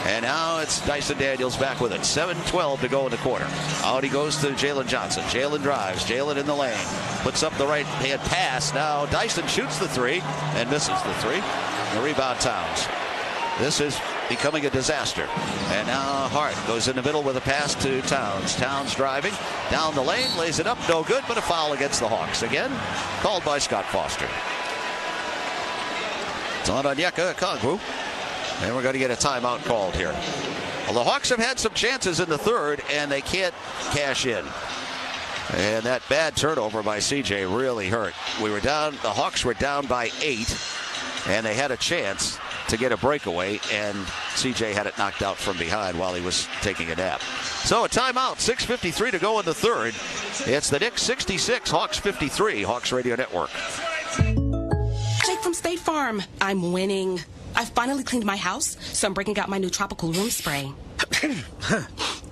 And now it's Dyson Daniels back with it. 7:12 to go in the quarter. Out he goes to Jalen Johnson. Jalen drives. Jalen in the lane. Puts up the right-hand pass. Now Dyson shoots the 3 and misses the 3. The rebound, Towns. This is becoming a disaster. And now Hart goes in the middle with a pass to Towns. Towns driving down the lane. Lays it up. No good, but a foul against the Hawks. Again, called by Scott Foster. It's on Onyeka Okongwu. And we're going to get a timeout called here. Well, the Hawks have had some chances in the third, and they can't cash in. And that bad turnover by C.J. really hurt. The Hawks were down by 8, and they had a chance to get a breakaway, and C.J. had it knocked out from behind while he was taking a nap. So a timeout, 6:53 to go in the third. It's the Knicks 66, Hawks 53, Hawks Radio Network. Jake from State Farm. I'm winning. I've finally cleaned my house, so I'm breaking out my new tropical room spray.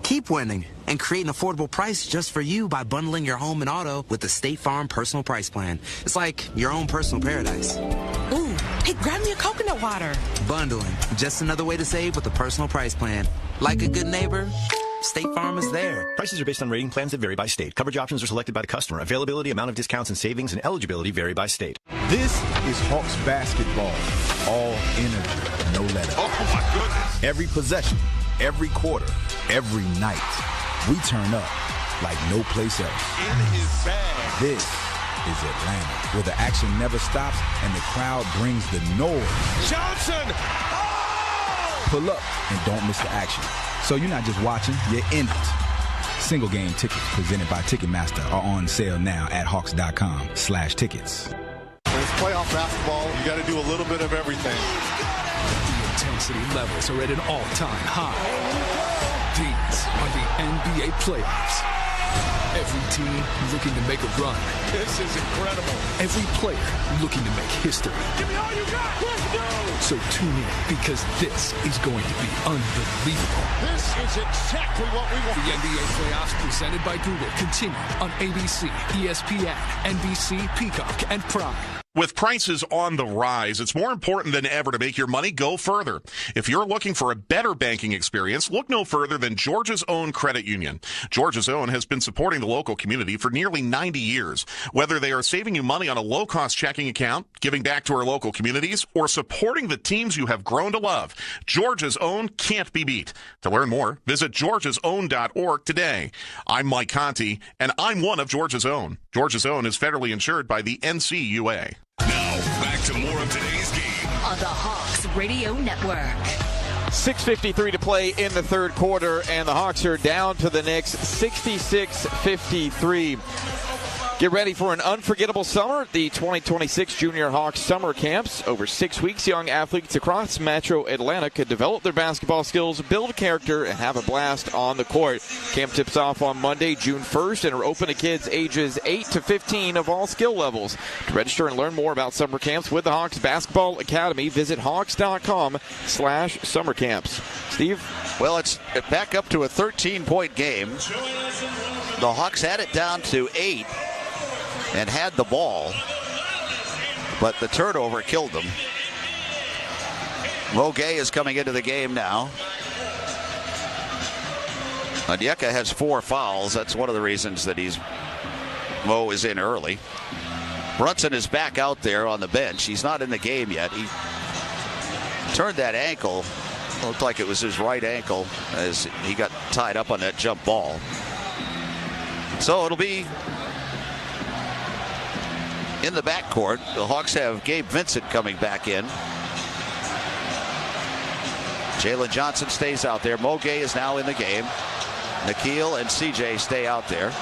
Keep winning and create an affordable price just for you by bundling your home and auto with the State Farm Personal Price Plan. It's like your own personal paradise. Ooh, hey, grab me a coconut water. Bundling, just another way to save with the Personal Price Plan. Like a good neighbor, State Farm is there. Prices are based on rating plans that vary by state. Coverage options are selected by the customer. Availability, amount of discounts and savings, and eligibility vary by state. This is Hawks basketball. All energy, no let up. Oh, my goodness. Every possession, every quarter, every night. We turn up like no place else. In his bag. This is Atlanta, where the action never stops and the crowd brings the noise. Johnson! Oh! Pull up and don't miss the action. So you're not just watching, you're in it. Single game tickets presented by Ticketmaster are on sale now at Hawks.com/tickets. When it's playoff basketball, you got to do a little bit of everything. The intensity levels are at an all-time high. These are the NBA playoffs. Every team looking to make a run. This is incredible. Every player looking to make history. Give me all you got. Let's go. So tune in, because this is going to be unbelievable. This is exactly what we want. The NBA playoffs presented by Google continue on ABC, ESPN, NBC, Peacock, and Prime. With prices on the rise, it's more important than ever to make your money go further. If you're looking for a better banking experience, look no further than Georgia's Own Credit Union. Georgia's Own has been supporting the local community for nearly 90 years. Whether they are saving you money on a low-cost checking account, giving back to our local communities, or supporting the teams you have grown to love, Georgia's Own can't be beat. To learn more, visit georgiasown.org today. I'm Mike Conti, and I'm one of Georgia's Own. Georgia's Own is federally insured by the NCUA. Now, back to more of today's game on the Hawks Radio Network. 6:53 to play in the third quarter, and the Hawks are down to the Knicks 66-53. Get ready for an unforgettable summer at the 2026 Junior Hawks Summer Camps. Over 6 weeks, young athletes across Metro Atlanta could develop their basketball skills, build character, and have a blast on the court. Camp tips off on Monday, June 1st, and are open to kids ages 8 to 15 of all skill levels. To register and learn more about summer camps with the Hawks Basketball Academy, visit hawks.com/summer camps. Steve? Well, it's back up to a 13-point game. The Hawks had it down to 8 and had the ball, but the turnover killed them. Mo Gay is coming into the game now. Onyeka has 4 fouls. That's one of the reasons that Mo is in early. Brunson is back out there on the bench. He's not in the game yet. He turned that ankle. Looked like it was his right ankle as he got tied up on that jump ball. So it'll be in the backcourt. The Hawks have Gabe Vincent coming back in. Jalen Johnson stays out there. Mo Gay is now in the game. Nikhil and CJ stay out there.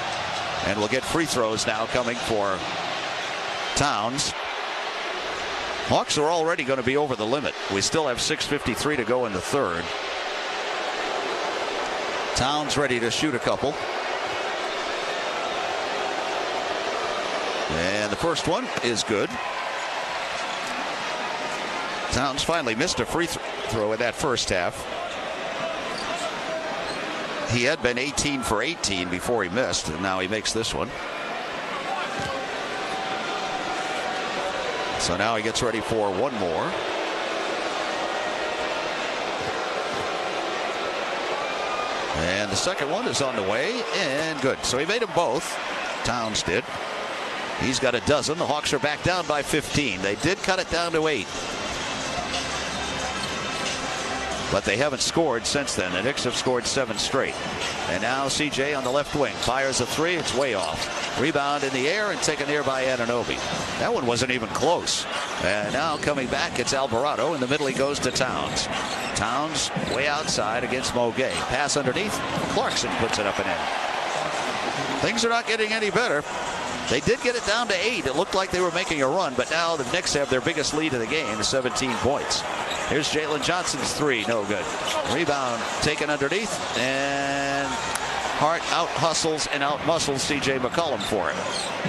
And we'll get free throws now coming for Towns. Hawks are already going to be over the limit. We still have 6:53 to go in the third. Towns ready to shoot a couple. And the first one is good. Towns finally missed a free throw in that first half. He had been 18 for 18 before he missed, and now he makes this one. So now he gets ready for one more. And the second one is on the way, and good. So he made them both. Towns did. He's got a dozen. The Hawks are back down by 15. They did cut it down to 8. But they haven't scored since then. The Knicks have scored 7 straight. And now CJ on the left wing fires a 3. It's way off. Rebound in the air and taken there by Anunoby. That one wasn't even close. And now coming back, it's Alvarado. In the middle, he goes to Towns. Towns way outside against Mo Gay. Pass underneath. Clarkson puts it up and in. Things are not getting any better. They did get it down to 8. It looked like they were making a run, but now the Knicks have their biggest lead of the game, 17 points. Here's Jalen Johnson's 3, no good. Rebound taken underneath, and Hart out-hustles and out-muscles C.J. McCollum for it.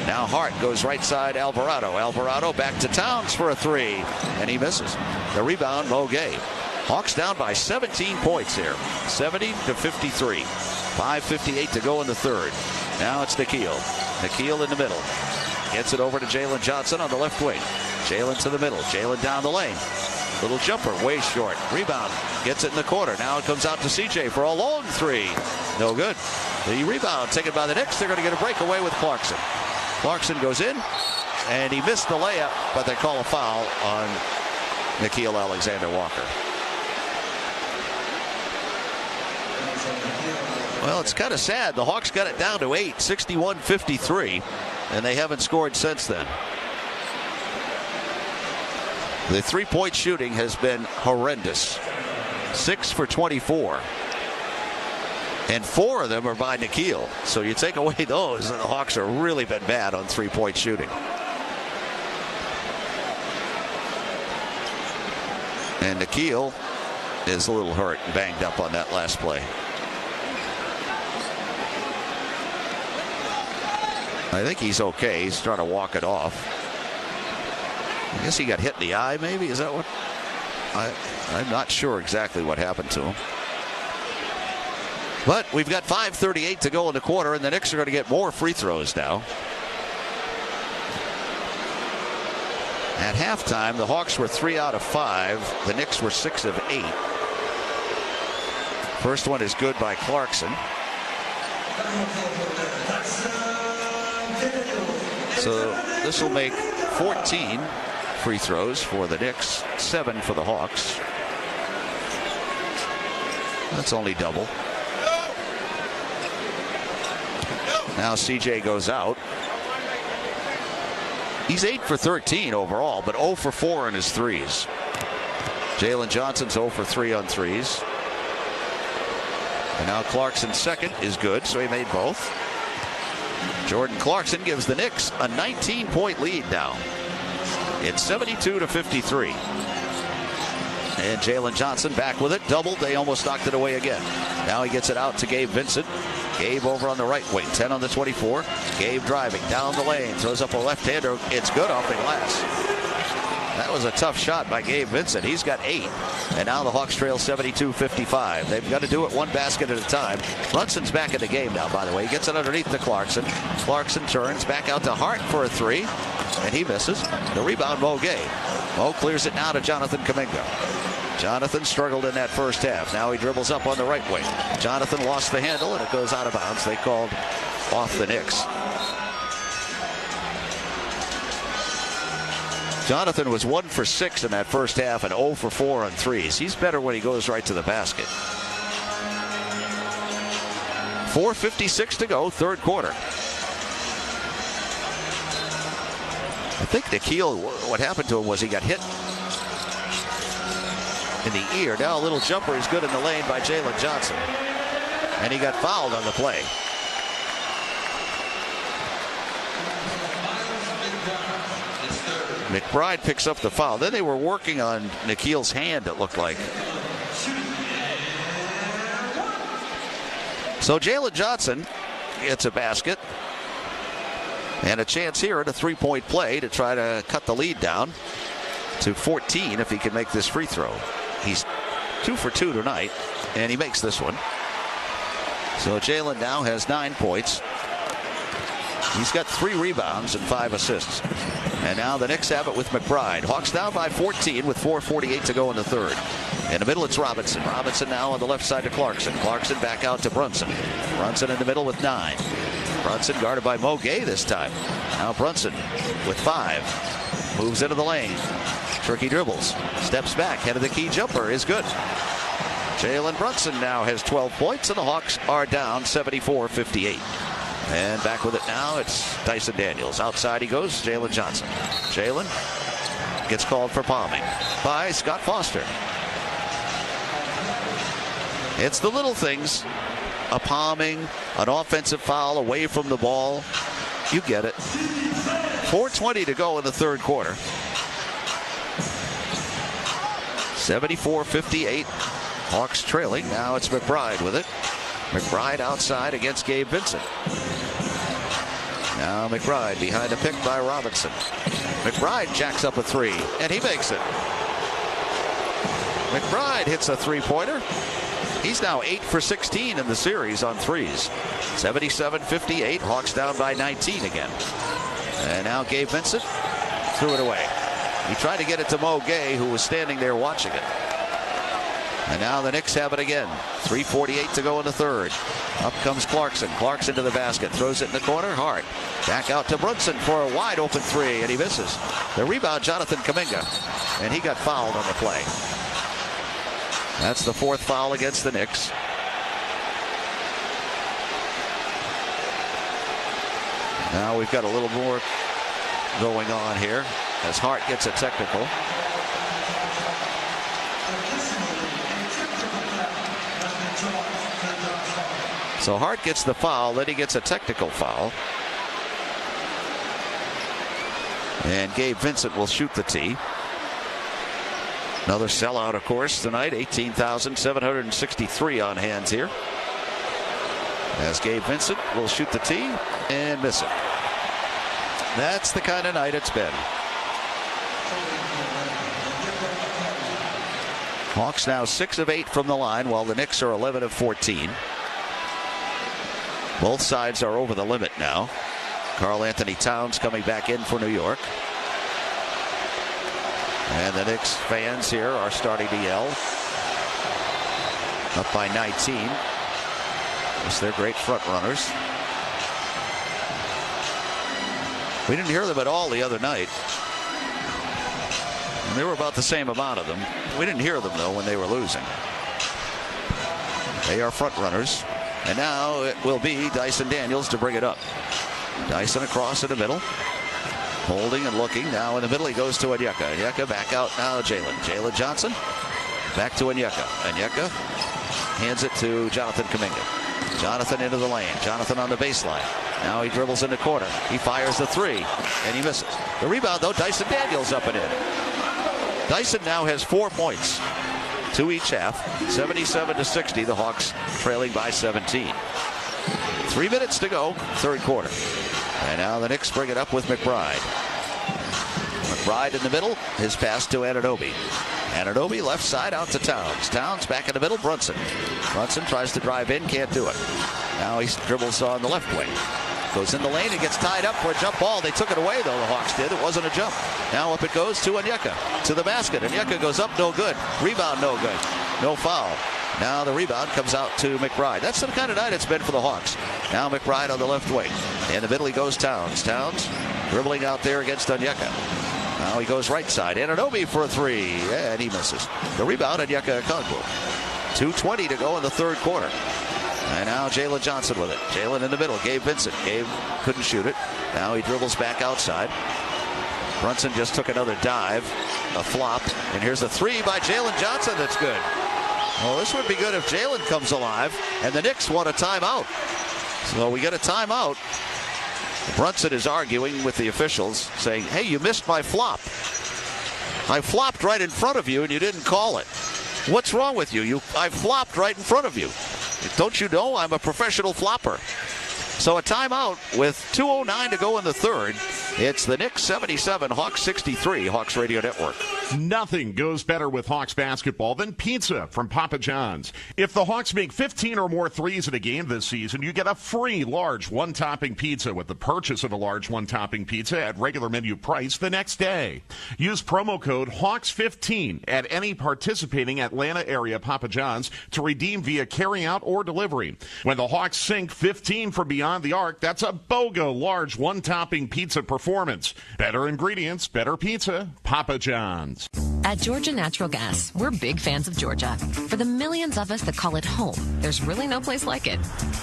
Now Hart goes right side, Alvarado. Alvarado back to Towns for a 3, and he misses. The rebound, Mo Gay. Hawks down by 17 points here, 70-53. 5:58 to go in the third. Now it's Nikhil. Nikhil in the middle. Gets it over to Jalen Johnson on the left wing. Jalen to the middle. Jalen down the lane. Little jumper, way short. Rebound. Gets it in the corner. Now it comes out to CJ for a long 3. No good. The rebound taken by the Knicks. They're going to get a breakaway with Clarkson. Clarkson goes in, and he missed the layup, but they call a foul on Nickeil Alexander-Walker. Well, it's kind of sad. The Hawks got it down to 8, 61-53, and they haven't scored since then. The three-point shooting has been horrendous. 6 for 24. And 4 of them are by Nikhil. So you take away those, and the Hawks have really been bad on three-point shooting. And Nikhil is a little hurt and banged up on that last play. I think he's okay. He's trying to walk it off. I guess he got hit in the eye, maybe? Is that what? I'm not sure exactly what happened to him. But we've got 5:38 to go in the quarter, and the Knicks are going to get more free throws now. At halftime, the Hawks were 3 out of 5. The Knicks were 6 of 8. First one is good by Clarkson. So this will make 14 free throws for the Knicks, 7 for the Hawks. That's only double. Now CJ goes out. He's 8 for 13 overall, but 0 for 4 in his threes. Jalen Johnson's 0 for 3 on threes. And now Clarkson's second is good, so he made both. Jordan Clarkson gives the Knicks a 19-point lead now. It's 72-53. And Jalen Johnson back with it. Doubled. They almost knocked it away again. Now he gets it out to Gabe Vincent. Gabe over on the right wing. 10 on the 24. Gabe driving down the lane. Throws up a left-hander. It's good off the glass. That was a tough shot by Gabe Vincent. He's got 8. And now the Hawks trail 72-55. They've got to do it one basket at a time. Brunson's back in the game now, by the way. He gets it underneath to Clarkson. Clarkson turns back out to Hart for a 3. And he misses. The rebound, Mo Gay. Mo clears it now to Jonathan Kuminga. Jonathan struggled in that first half. Now he dribbles up on the right wing. Jonathan lost the handle, and it goes out of bounds. They called off the Knicks. Jonathan was 1 for 6 in that first half and 0 for 4 on threes. He's better when he goes right to the basket. 4:56 to go, third quarter. I think Nikhil, what happened to him was he got hit in the ear. Now a little jumper is good in the lane by Jalen Johnson. And he got fouled on the play. McBride picks up the foul. Then they were working on Nikhil's hand, it looked like. So Jalen Johnson gets a basket. And a chance here at a three-point play to try to cut the lead down to 14 if he can make this free throw. He's 2 for 2 tonight, and he makes this one. So Jalen now has 9 points. He's got 3 rebounds and 5 assists. And now the Knicks have it with McBride. Hawks down by 14 with 4:48 to go in the third. In the middle, it's Robinson. Robinson now on the left side to Clarkson. Clarkson back out to Brunson. Brunson in the middle with 9. Brunson guarded by Mo Gay this time. Now Brunson with 5. Moves into the lane. Tricky dribbles. Steps back. Head of the key jumper is good. Jalen Brunson now has 12 points, and the Hawks are down 74-58. And back with it now, it's Dyson Daniels. Outside he goes, Jalen Johnson. Jalen gets called for palming by Scott Foster. It's the little things. A palming, an offensive foul away from the ball. You get it. 4:20 to go in the third quarter. 74-58. Hawks trailing. Now it's McBride with it. McBride outside against Gabe Vincent. Now McBride behind a pick by Robinson. McBride jacks up a 3, and he makes it. McBride hits a 3-pointer. He's now 8 for 16 in the series on threes. 77-58. Hawks down by 19 again. And now Gabe Vincent threw it away. He tried to get it to Mo Gay, who was standing there watching it. And now the Knicks have it again. 3:48 to go in the third. Up comes Clarkson. Clarkson to the basket. Throws it in the corner. Hart. Back out to Brunson for a wide open 3, and he misses. The rebound, Jonathan Kuminga. And he got fouled on the play. That's the 4th foul against the Knicks. Now we've got a little more going on here as Hart gets a technical. So Hart gets the foul, then he gets a technical foul. And Gabe Vincent will shoot the tee. Another sellout, of course, tonight. 18,763 on hands here. As Gabe Vincent will shoot the tee and miss it. That's the kind of night it's been. Hawks now 6 of 8 from the line, while the Knicks are 11 of 14. Both sides are over the limit now. Karl Anthony Towns coming back in for New York. And the Knicks fans here are starting to yell. Up by 19. It's their great front runners. We didn't hear them at all the other night. And there were about the same amount of them. We didn't hear them, though, when they were losing. They are front runners. And now it will be Dyson Daniels to bring it up. Dyson across in the middle. Holding and looking. Now in the middle he goes to Onyeka. Onyeka back out now Jalen. Jalen Johnson. Back to Onyeka. Onyeka hands it to Jonathan Kuminga. Jonathan into the lane. Jonathan on the baseline. Now he dribbles in the corner. He fires the three, and he misses. The rebound, though, Dyson Daniels up and in. Dyson now has 4 points. 2 each half. 77-60. The Hawks trailing by 17. 3 minutes to go, third quarter. And now the Knicks bring it up with McBride. McBride in the middle. His pass to Anunoby. Anunoby left side out to Towns. Towns back in the middle. Brunson. Brunson tries to drive in. Can't do it. Now he dribbles on the left wing. Goes in the lane and gets tied up for a jump ball. They took it away, though, the Hawks did. It wasn't a jump. Now up it goes to Onyeka. To the basket. Onyeka goes up. No good. Rebound no good. No foul. Now the rebound comes out to McBride. That's the kind of night it's been for the Hawks. Now McBride on the left wing. In the middle he goes Towns. Towns dribbling out there against Onyeka. Now he goes right side. Anunoby for a three. And he misses. The rebound, Onyeka Okongwu. 2:20 to go in the third quarter. And now Jalen Johnson with it. Jalen in the middle. Gabe Vincent. Gabe couldn't shoot it. Now he dribbles back outside. Brunson just took another dive. A flop. And here's a three by Jalen Johnson that's good. Well, this would be good if Jalen comes alive. And the Knicks want a timeout. So we get a timeout. Brunson is arguing with the officials, saying, hey, you missed my flop. I flopped right in front of you and you didn't call it. What's wrong with you? I flopped right in front of you. Don't you know I'm a professional flopper? So a timeout with 2:09 to go in the third. It's the Knicks 77, Hawks 63, Hawks Radio Network. Nothing goes better with Hawks basketball than pizza from Papa John's. If the Hawks make 15 or more threes in a game this season, you get a free large one-topping pizza with the purchase of a large one-topping pizza at regular menu price the next day. Use promo code HAWKS15 at any participating Atlanta area Papa John's to redeem via carryout or delivery. When the Hawks sink 15 from beyond the arc, that's a BOGO large one-topping pizza performance. Better ingredients, better pizza, Papa John's. At Georgia Natural Gas, we're big fans of Georgia. For the millions of us that call it home, there's really no place like it.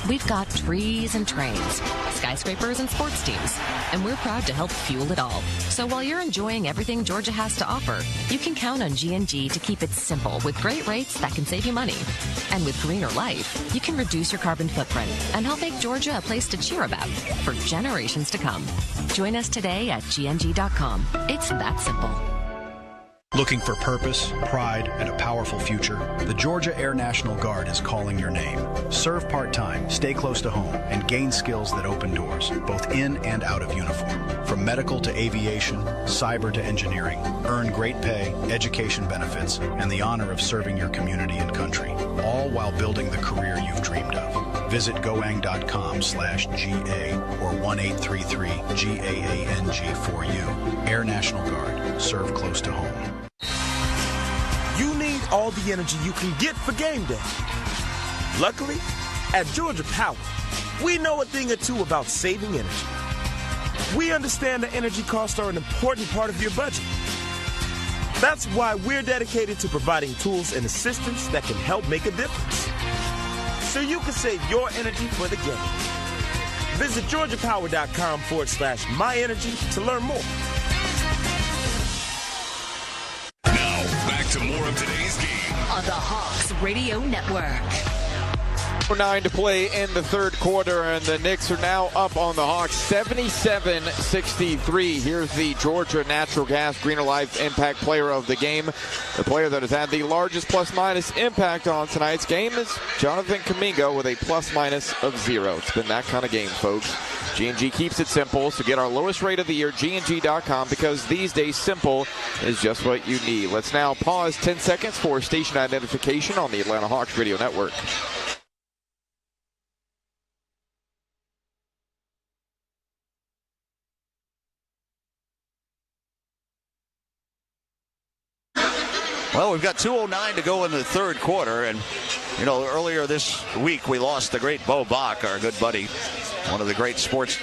We've got trees and trains, skyscrapers and sports teams, and we're proud to help fuel it all. So while you're enjoying everything Georgia has to offer, you can count on G&G to keep it simple with great rates that can save you money. And with greener life, you can reduce your carbon footprint and help make Georgia a place to cheer about for generations to come. Join us today at gng.com. It's that simple. Looking for purpose, pride, and a powerful future? The Georgia Air National Guard is calling your name. Serve part-time, stay close to home, and gain skills that open doors, both in and out of uniform. From medical to aviation, cyber to engineering, earn great pay, education benefits, and the honor of serving your community and country, all while building the career you've dreamed of. Visit goang.com/GA or 1-833-GAANG for you. Air National Guard. Serve close to home. You need all the energy you can get for game day. Luckily, at Georgia Power, we know a thing or two about saving energy. We understand that energy costs are an important part of your budget. That's why we're dedicated to providing tools and assistance that can help make a difference, so you can save your energy for the game. Visit georgiapower.com/myenergy to learn more. Now, back to more of today's game on the Hawks Radio Network. 9 to play in the third quarter, and the Knicks are now up on the Hawks 77-63. Here's the Georgia Natural Gas Greener Life Impact Player of the Game. The player that has had the largest plus-minus impact on tonight's game is Jonathan Kuminga with a plus-minus of 0. It's been that kind of game, folks. G&G keeps it simple, so get our lowest rate of the year, gng.com, because these days simple is just what you need. Let's now pause 10 seconds for station identification on the Atlanta Hawks Radio Network. Well, we've got 2:09 to go in the third quarter, and, you know, earlier this week we lost the great Bo Bach, our good buddy, one of the great sports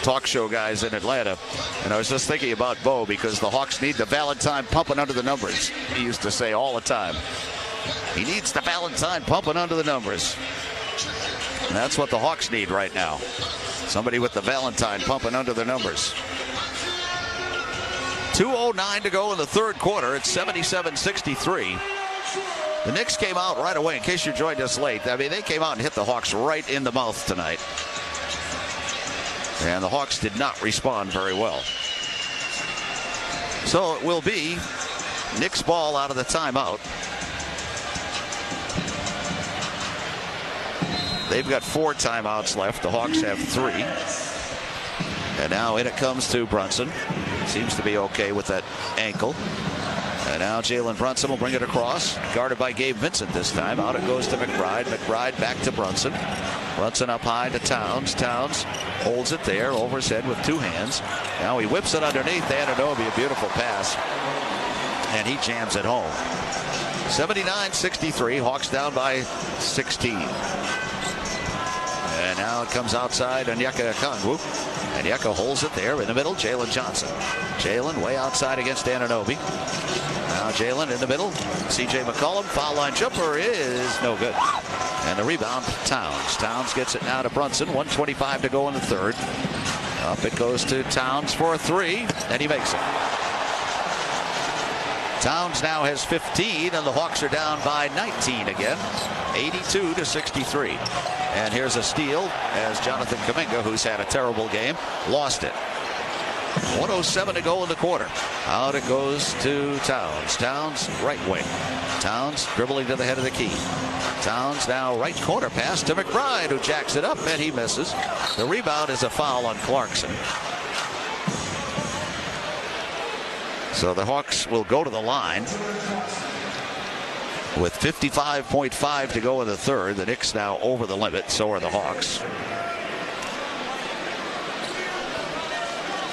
talk show guys in Atlanta. And I was just thinking about Bo because the Hawks need the Valentine pumping under the numbers. He used to say all the time. He needs the Valentine pumping under the numbers. And that's what the Hawks need right now. Somebody with the Valentine pumping under the numbers. 2:09 to go in the third quarter. It's 77-63. The Knicks came out right away, in case you joined us late. I mean, they came out and hit the Hawks right in the mouth tonight. And the Hawks did not respond very well. So it will be Knicks ball out of the timeout. They've got 4 timeouts left. The Hawks have 3. And now in it comes to Brunson. Seems to be okay with that ankle. And now Jalen Brunson will bring it across. Guarded by Gabe Vincent this time. Out it goes to McBride. McBride back to Brunson. Brunson up high to Towns. Towns holds it there over his head with 2 hands. Now he whips it underneath Anunoby. A beautiful pass. And he jams it home. 79-63. Hawks down by 16. And now it comes outside Onyeka Okongwu. Onyeka holds it there in the middle. Jalen Johnson. Jalen way outside against Anunoby. Now Jalen in the middle. C.J. McCollum. Foul line jumper is no good. And the rebound, Towns. Towns gets it now to Brunson. 1:25 to go in the third. Up it goes to Towns for a 3. And he makes it. Towns now has 15, and the Hawks are down by 19 again. 82-63. And here's a steal as Jonathan Kuminga, who's had a terrible game, lost it. 1:07 to go in the quarter. Out it goes to Towns. Towns right wing. Towns dribbling to the head of the key. Towns now right corner pass to McBride, who jacks it up, and he misses. The rebound is a foul on Clarkson. So the Hawks will go to the line with 55.5 to go in the third. The Knicks now over the limit. So are the Hawks.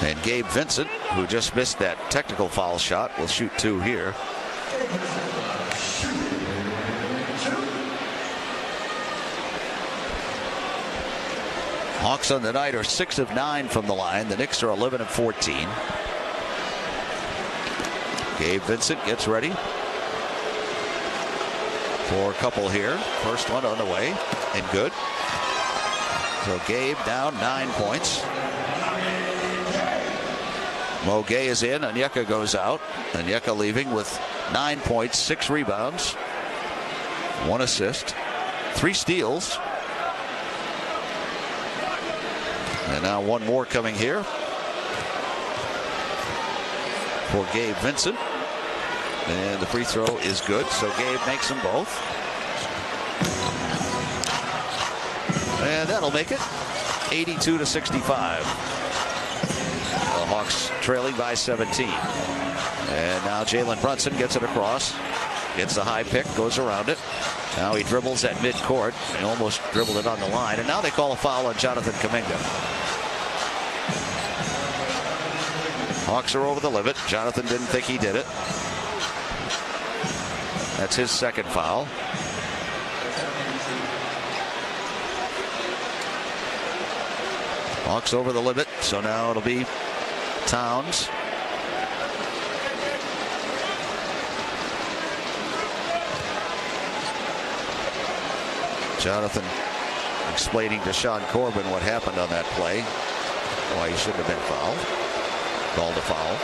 And Gabe Vincent, who just missed that technical foul shot, will shoot 2 here. Hawks on the night are 6 of 9 from the line. The Knicks are 11 of 14. Gabe Vincent gets ready for a couple here. First one on the way and good. So Gabe down 9 points. Mo Gay is in. Onyeka goes out. Onyeka leaving with 9 points, 6 rebounds, 1 assist, 3 steals. And now 1 more coming here for Gabe Vincent. And the free throw is good, so Gabe makes them both. And that'll make it 82-65. The Hawks trailing by 17. And now Jalen Brunson gets it across. Gets the high pick, goes around it. Now he dribbles at midcourt. He almost dribbled it on the line. And now they call a foul on Jonathan Kuminga. Hawks are over the limit. Jonathan didn't think he did it. That's his second foul. Hawks over the limit, so now it'll be Towns. Jonathan explaining to Sean Corbin what happened on that play. Why he shouldn't have been fouled. Called a foul.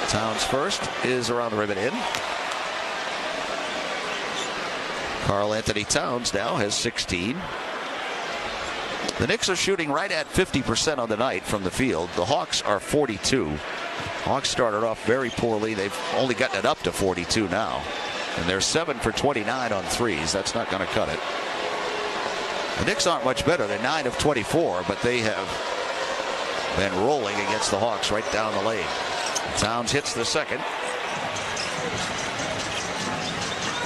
Towns first is around the rim and in. Karl Anthony Towns now has 16. The Knicks are shooting right at 50% on the night from the field. The Hawks are 42. Hawks started off very poorly. They've only gotten it up to 42 now. And they're 7 for 29 on threes. That's not going to cut it. The Knicks aren't much better. They're 9 of 24, but they have been rolling against the Hawks right down the lane. Towns hits the second.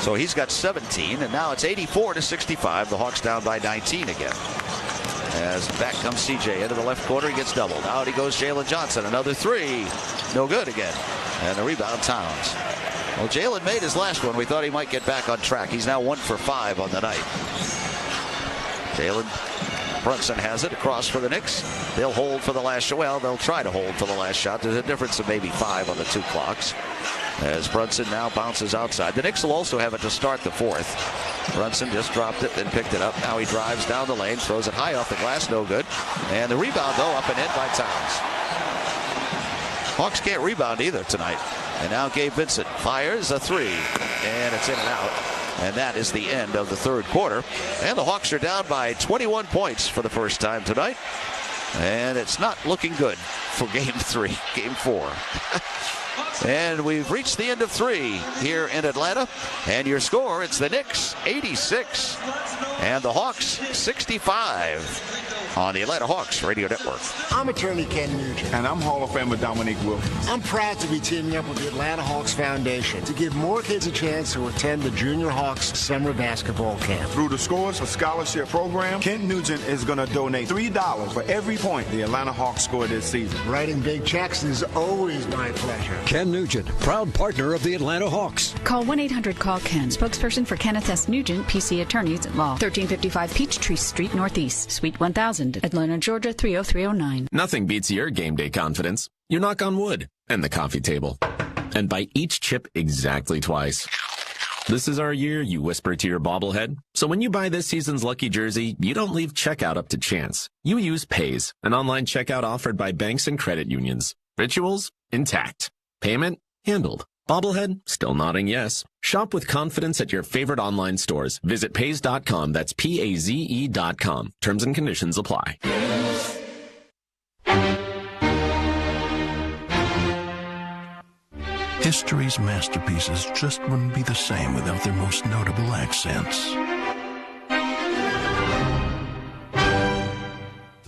So he's got 17, and now it's 84-65. The Hawks down by 19 again. As back comes CJ into the left corner, he gets doubled. Out he goes Jalen Johnson. Another 3. No good again. And the rebound, Towns. Well, Jalen made his last one. We thought he might get back on track. He's now 1 for 5 on the night. Jalen Brunson has it across for the Knicks. They'll hold for the last shot. Well, they'll try to hold for the last shot. There's a difference of maybe 5 on the 2 clocks. As Brunson now bounces outside. The Knicks will also have it to start the 4th. Brunson just dropped it, then picked it up. Now he drives down the lane, throws it high off the glass, no good. And the rebound, though, up and in by Towns. Hawks can't rebound either tonight. And now Gabe Vincent fires a 3, and it's in and out. And that is the end of the third quarter. And the Hawks are down by 21 points for the first time tonight. And it's not looking good for game 4. And we've reached the end of 3 here in Atlanta. And your score, it's the Knicks 86 and the Hawks 65 on the Atlanta Hawks Radio Network. I'm attorney Ken Nugent. And I'm Hall of Famer Dominique Wilkins. I'm proud to be teaming up with the Atlanta Hawks Foundation to give more kids a chance to attend the Junior Hawks Summer Basketball Camp. Through the Scores a Scholarship Program, Ken Nugent is going to donate $3 for every point the Atlanta Hawks score this season. Writing big checks is always my pleasure. Ken Nugent, proud partner of the Atlanta Hawks. Call 1-800-CALL-KEN, spokesperson for Kenneth S. Nugent, PC Attorneys at Law, 1355 Peachtree Street Northeast, Suite 1000, Atlanta, Georgia 30309. Nothing beats your game day confidence. You knock on wood and the coffee table and bite each chip exactly twice. This is our year, you whisper to your bobblehead. So when you buy this season's lucky jersey, you don't leave checkout up to chance. You use Pays, an online checkout offered by banks and credit unions. Rituals intact. Payment handled. Bobblehead still nodding yes. Shop with confidence at your favorite online stores. Visit Pays.com. That's PAZE.com. Terms and conditions apply. History's masterpieces just wouldn't be the same without their most notable accents.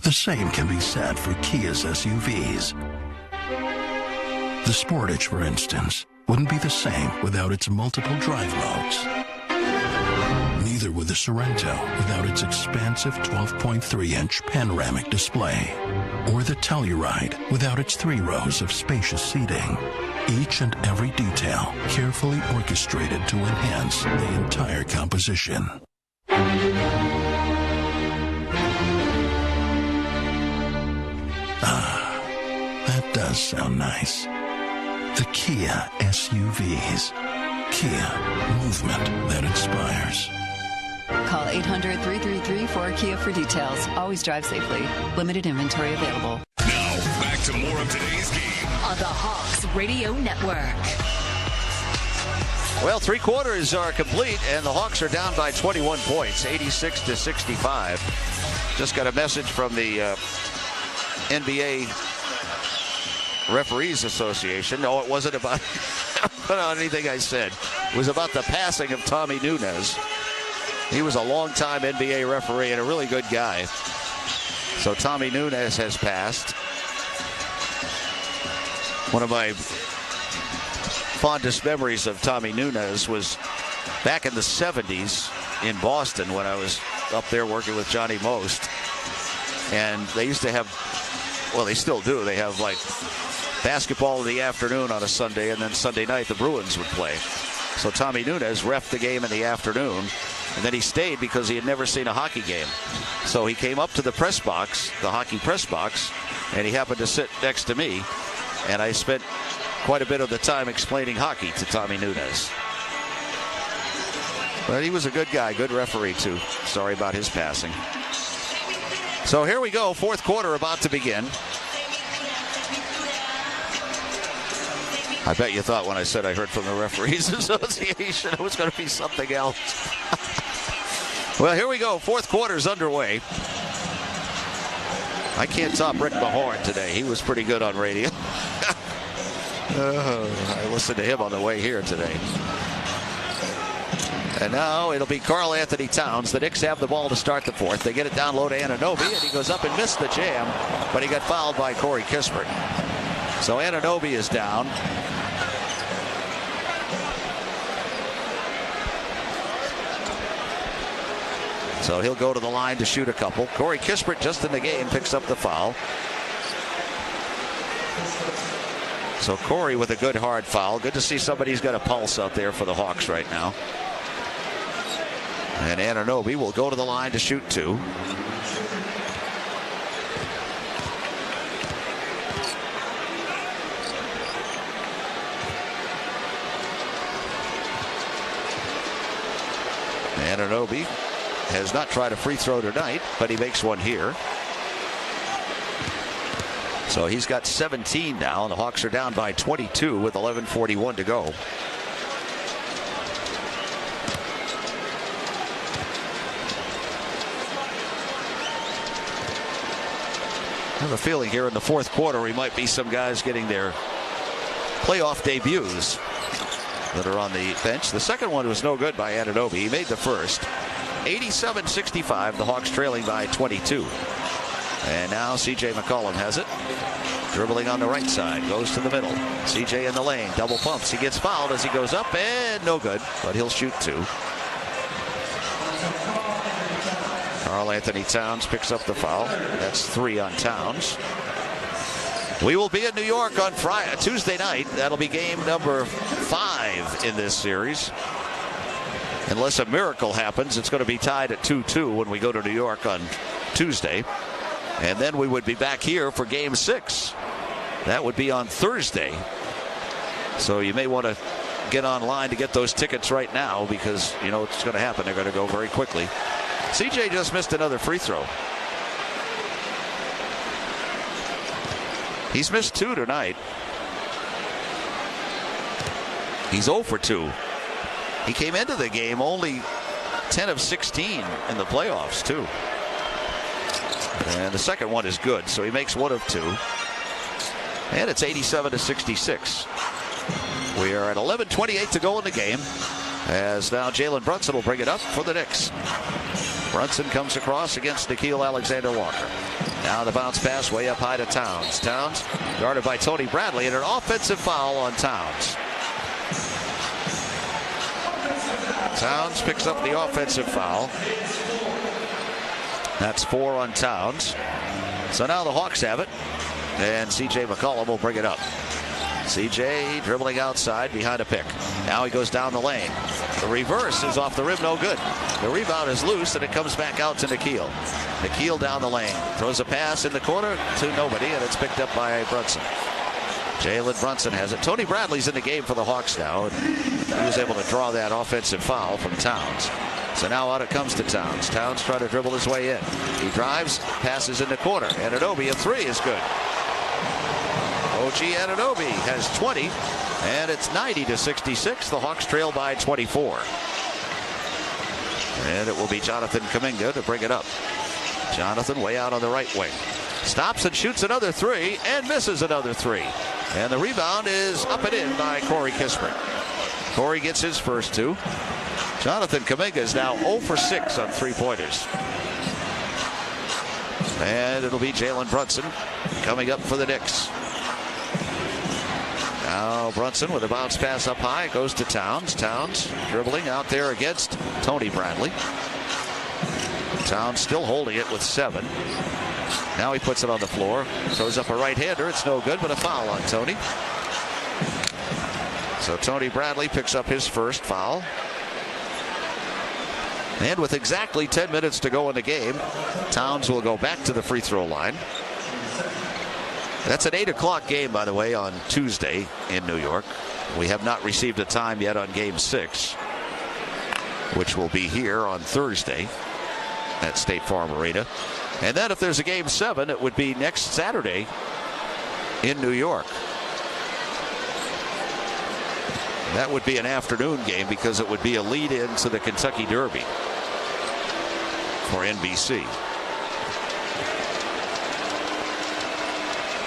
The same can be said for Kia's SUVs. The Sportage, for instance, wouldn't be the same without its multiple drive modes. Neither would the Sorento without its expansive 12.3-inch panoramic display, or the Telluride without its 3 rows of spacious seating. Each and every detail carefully orchestrated to enhance the entire composition. Ah, that does sound nice. The Kia SUVs. Kia, movement that inspires. Call 800-333-4KIA for details. Always drive safely. Limited inventory available. Now, back to more of today's game on the Hawks Radio Network. Well, 3 quarters are complete, and the Hawks are down by 21 points, 86-65. Just got a message from the NBA Referees Association. No, it wasn't about anything I said. It was about the passing of Tommy Nunes. He was a long-time NBA referee and a really good guy. So Tommy Nunes has passed. One of my fondest memories of Tommy Nunes was back in the 70s in Boston when I was up there working with Johnny Most. And they used to have, well, they still do, they have like basketball in the afternoon on a Sunday, and then Sunday night the Bruins would play. So Tommy Nunes reffed the game in the afternoon, and then he stayed because he had never seen a hockey game. So he came up to the press box, the hockey press box, and he happened to sit next to me, and I spent quite a bit of the time explaining hockey to Tommy Nunes. But he was a good guy, good referee too. Sorry about his passing. So here we go, fourth quarter about to begin. I bet you thought when I said I heard from the Referees Association it was going to be something else. Well, here we go. Fourth quarter's underway. I can't top Rick Mahorn today. He was pretty good on radio. I listened to him on the way here today. And now it'll be Karl Anthony Towns. The Knicks have the ball to start the fourth. They get it down low to Anunoby, and he goes up and missed the jam, but he got fouled by Corey Kispert. So Anunoby is down. So he'll go to the line to shoot a couple. Corey Kispert, just in the game, picks up the foul. So Corey with a good hard foul. Good to see somebody's got a pulse out there for the Hawks right now. And Anunoby will go to the line to shoot 2. Anunoby has not tried a free throw tonight, but he makes one here. So he's got 17 now, and the Hawks are down by 22 with 11:41 to go. I have a feeling here in the fourth quarter we might be some guys getting their playoff debuts that are on the bench. The second one was no good by Anunoby. He made the first. 87-65, the Hawks trailing by 22. And now C.J. McCollum has it. Dribbling on the right side, goes to the middle. C.J. in the lane, double pumps. He gets fouled as he goes up, and no good, but he'll shoot two. Karl Anthony Towns picks up the foul. That's 3 on Towns. We will be in New York on Tuesday night. That'll be game number 5 in this series. Unless a miracle happens, it's going to be tied at 2-2 when we go to New York on Tuesday. And then we would be back here for game 6. That would be on Thursday. So you may want to get online to get those tickets right now, because you know it's going to happen. They're going to go very quickly. CJ just missed another free throw. He's missed 2 tonight. He's 0 for 2. He came into the game only 10 of 16 in the playoffs, too. And the second one is good, so he makes 1 of 2. And it's 87-66. We are at 11:28 to go in the game, as now Jalen Brunson will bring it up for the Knicks. Brunson comes across against Nickeil Alexander-Walker. Now the bounce pass way up high to Towns. Towns guarded by Tony Bradley, and an offensive foul on Towns. Towns picks up the offensive foul. That's 4 on Towns. So now the Hawks have it, and C.J. McCollum will bring it up. C.J. dribbling outside behind a pick. Now he goes down the lane. The reverse is off the rim, no good. The rebound is loose, and it comes back out to Nickeil. Nickeil down the lane. Throws a pass in the corner to nobody, and it's picked up by Brunson. Jalen Brunson has it. Tony Bradley's in the game for the Hawks now. And he was able to draw that offensive foul from Towns. So now out it comes to Towns. Towns trying to dribble his way in. He drives, passes in the corner. Anunoby, a 3 is good. OG Anunoby has 20, and it's 90-66. The Hawks trail by 24. And it will be Jonathan Kuminga to bring it up. Jonathan way out on the right wing. Stops and shoots another 3 and misses another 3. And the rebound is up and in by Corey Kispert. Corey gets his first 2. Jonathan Kuminga is now 0 for 6 on 3-pointers. And it'll be Jalen Brunson coming up for the Knicks. Now Brunson with a bounce pass up high, goes to Towns. Towns dribbling out there against Tony Bradley. Towns still holding it with 7. Now he puts it on the floor, throws up a right-hander. It's no good, but a foul on Tony. So Tony Bradley picks up his first foul. And with exactly 10 minutes to go in the game, Towns will go back to the free throw line. That's an 8 o'clock game, by the way, on Tuesday in New York. We have not received a time yet on Game 6, which will be here on Thursday at State Farm Arena. And then if there's a Game 7, it would be next Saturday in New York. That would be an afternoon game because it would be a lead-in to the Kentucky Derby for NBC.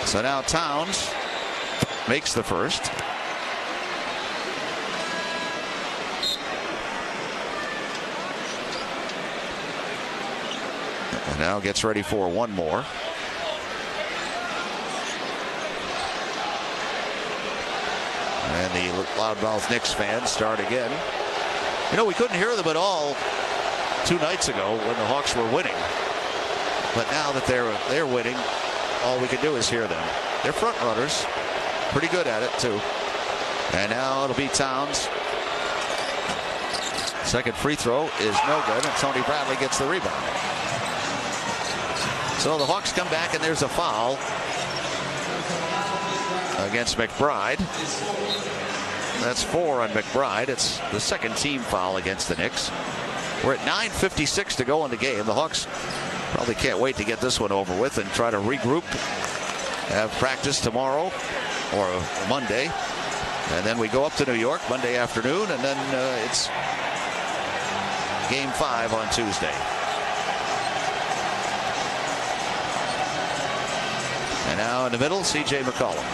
So now Towns makes the first. And now gets ready for one more. And the loudmouth Knicks fans start again. You know, we couldn't hear them at all 2 nights ago when the Hawks were winning. But now that they're winning, all we can do is hear them. They're front runners. Pretty good at it, too. And now it'll be Towns. Second free throw is no good, and Tony Bradley gets the rebound. So the Hawks come back, and there's a foul against McBride. That's 4 on McBride. It's the second team foul against the Knicks. We're at 9:56 to go in the game. The Hawks probably can't wait to get this one over with and try to regroup, have practice tomorrow or Monday, and then we go up to New York Monday afternoon, and then it's Game 5 on Tuesday. now in the middle, C.J. McCollum.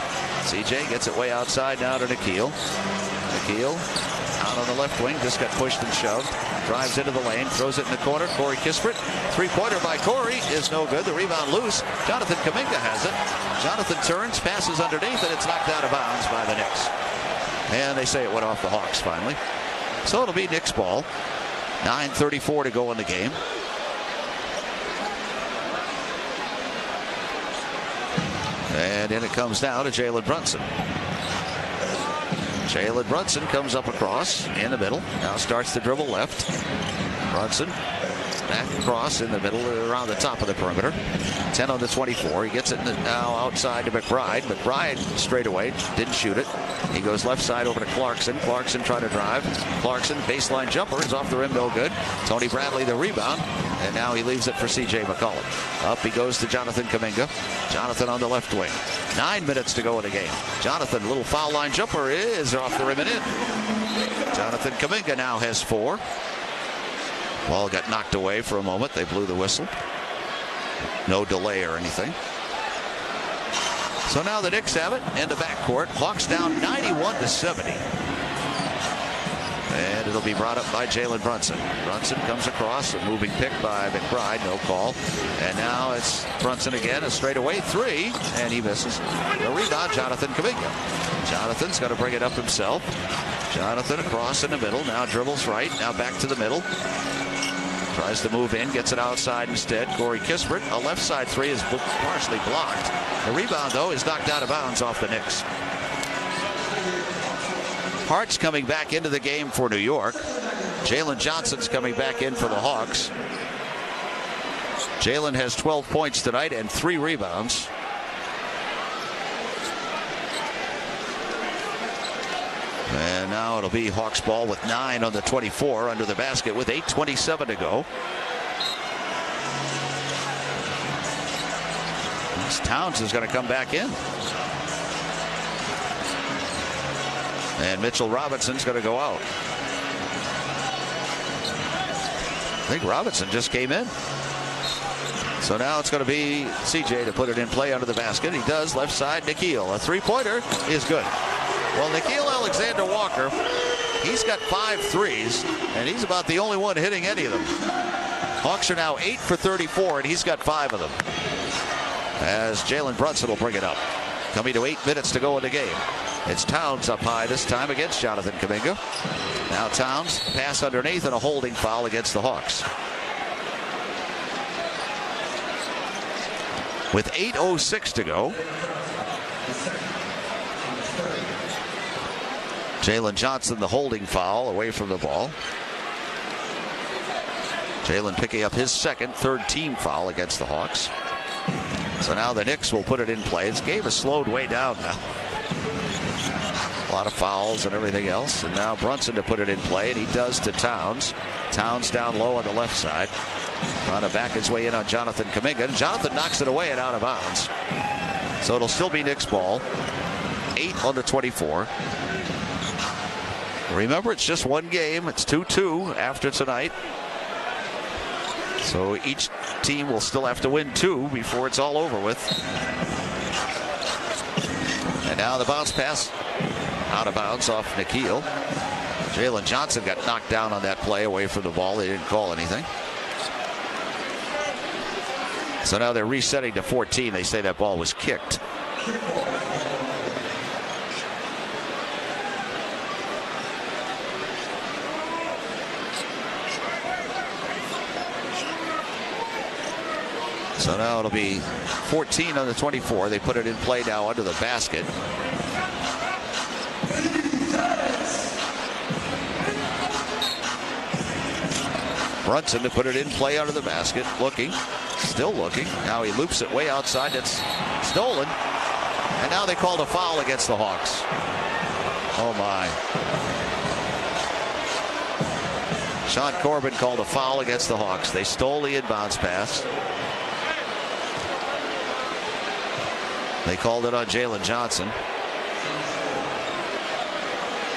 C.J. gets it way outside now to Nikhil. Nikhil out on the left wing, just got pushed and shoved. Drives into the lane, throws it in the corner. Corey Kispert, three-pointer by Corey is no good. The rebound loose. Jonathan Kuminga has it. Jonathan turns, passes underneath, and it's knocked out of bounds by the Knicks. And they say it went off the Hawks finally. So it'll be Knicks ball. 9:34 to go in the game. And then it comes down to Jalen Brunson. Jalen Brunson comes up across in the middle. Now starts to dribble left. Brunson back across in the middle around the top of the perimeter. 10 on the 24. He gets it now outside to McBride. McBride straight away. Didn't shoot it. He goes left side over to Clarkson. Clarkson trying to drive. Clarkson baseline jumper is off the rim. No good. Tony Bradley the rebound. And now he leaves it for C.J. McCollum. Up he goes to Jonathan Kuminga. Jonathan on the left wing. 9 minutes to go in the game. Jonathan, little foul line jumper is off the rim and in. Jonathan Kuminga now has 4. Ball got knocked away for a moment. They blew the whistle. No delay or anything. So now the Knicks have it in the backcourt. Hawks down 91-70. And it'll be brought up by Jalen Brunson. Brunson comes across, a moving pick by McBride, no call. And now it's Brunson again, a straightaway 3, and he misses. The rebound, Jonathan Kuminga. Jonathan's got to bring it up himself. Jonathan across in the middle, now dribbles right, now back to the middle. Tries to move in, gets it outside instead. Corey Kispert, a left side 3 is partially blocked. The rebound, though, is knocked out of bounds off the Knicks. Hart's coming back into the game for New York. Jalen Johnson's coming back in for the Hawks. Jalen has 12 points tonight and 3 rebounds. And now it'll be Hawks ball with 9 on the 24 under the basket with 8:27 to go. Towns is going to come back in. And Mitchell Robinson's going to go out. I think Robinson just came in. So now it's going to be CJ to put it in play under the basket. He does, left side, Nikhil. A three-pointer is good. Well, Nikhil Alexander-Walker, he's got 5 threes, and he's about the only one hitting any of them. Hawks are now 8 for 34, and he's got 5 of them. As Jalen Brunson will bring it up. Coming to 8 minutes to go in the game. It's Towns up high this time against Jonathan Kuminga. Now Towns, pass underneath and a holding foul against the Hawks. With 8:06 to go. Jalen Johnson, the holding foul, away from the ball. Jalen picking up his second, 3rd team foul against the Hawks. So now the Knicks will put it in play. This game has slowed way down now. A lot of fouls and everything else. And now Brunson to put it in play, and he does to Towns. Towns down low on the left side. Trying to back his way in on Jonathan Kuminga. And Jonathan knocks it away and out of bounds. So it'll still be Knicks ball. 8 on the 24. Remember, it's just one game. It's 2-2 after tonight. So each team will still have to win 2 before it's all over with. And now the bounce pass out of bounds off Nikhil. Jalen Johnson got knocked down on that play away from the ball. They didn't call anything. So now they're resetting to 14. They say that ball was kicked. So now it'll be 14 on the 24. They put it in play now under the basket. Brunson to put it in play under the basket. Looking. Still looking. Now he loops it way outside. It's stolen. And now they called a foul against the Hawks. Oh my. Sean Corbin called a foul against the Hawks. They stole the inbounds pass. They called it on Jalen Johnson.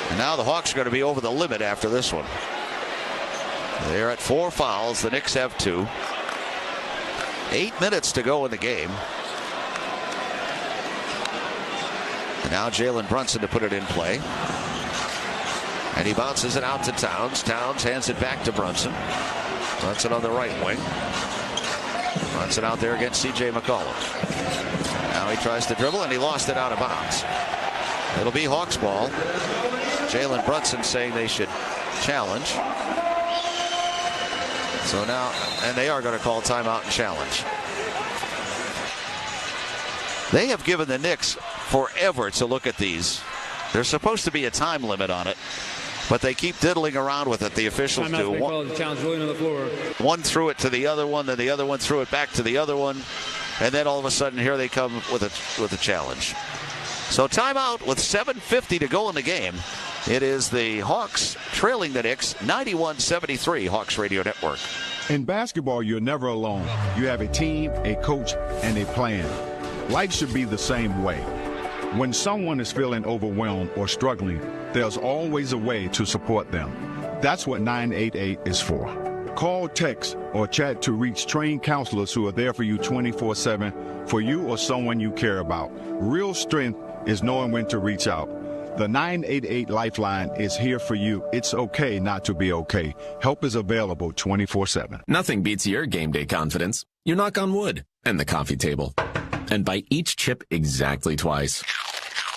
And now the Hawks are going to be over the limit after this one. They're at 4 fouls. The Knicks have 2. 8 minutes to go in the game. Now Jalen Brunson to put it in play. And he bounces it out to Towns. Towns hands it back to Brunson. Brunson on the right wing. Brunson out there against C.J. McCollum. Now he tries to dribble, and he lost it out of bounds. It'll be Hawks ball. Jalen Brunson saying they should challenge. So now, and they are going to call timeout and challenge. They have given the Knicks forever to look at these. There's supposed to be a time limit on it, but they keep diddling around with it. The officials do. One threw it to the other one, then the other one threw it back to the other one, and then all of a sudden here they come with a challenge. So timeout with 7:50 to go in the game. It is the Hawks trailing the Knicks 91-73. Hawks Radio Network. In basketball, you're never alone. You have a team, a coach, and a plan. Life should be the same way. When someone is feeling overwhelmed or struggling, there's always a way to support them. That's what 988 is for. Call, text, or chat to reach trained counselors who are there for you 24/7 for you or someone you care about. Real strength is knowing when to reach out. The 988 Lifeline is here for you. It's okay not to be okay. Help is available 24/7. Nothing beats your game day confidence. You knock on wood and the coffee table and bite each chip exactly twice.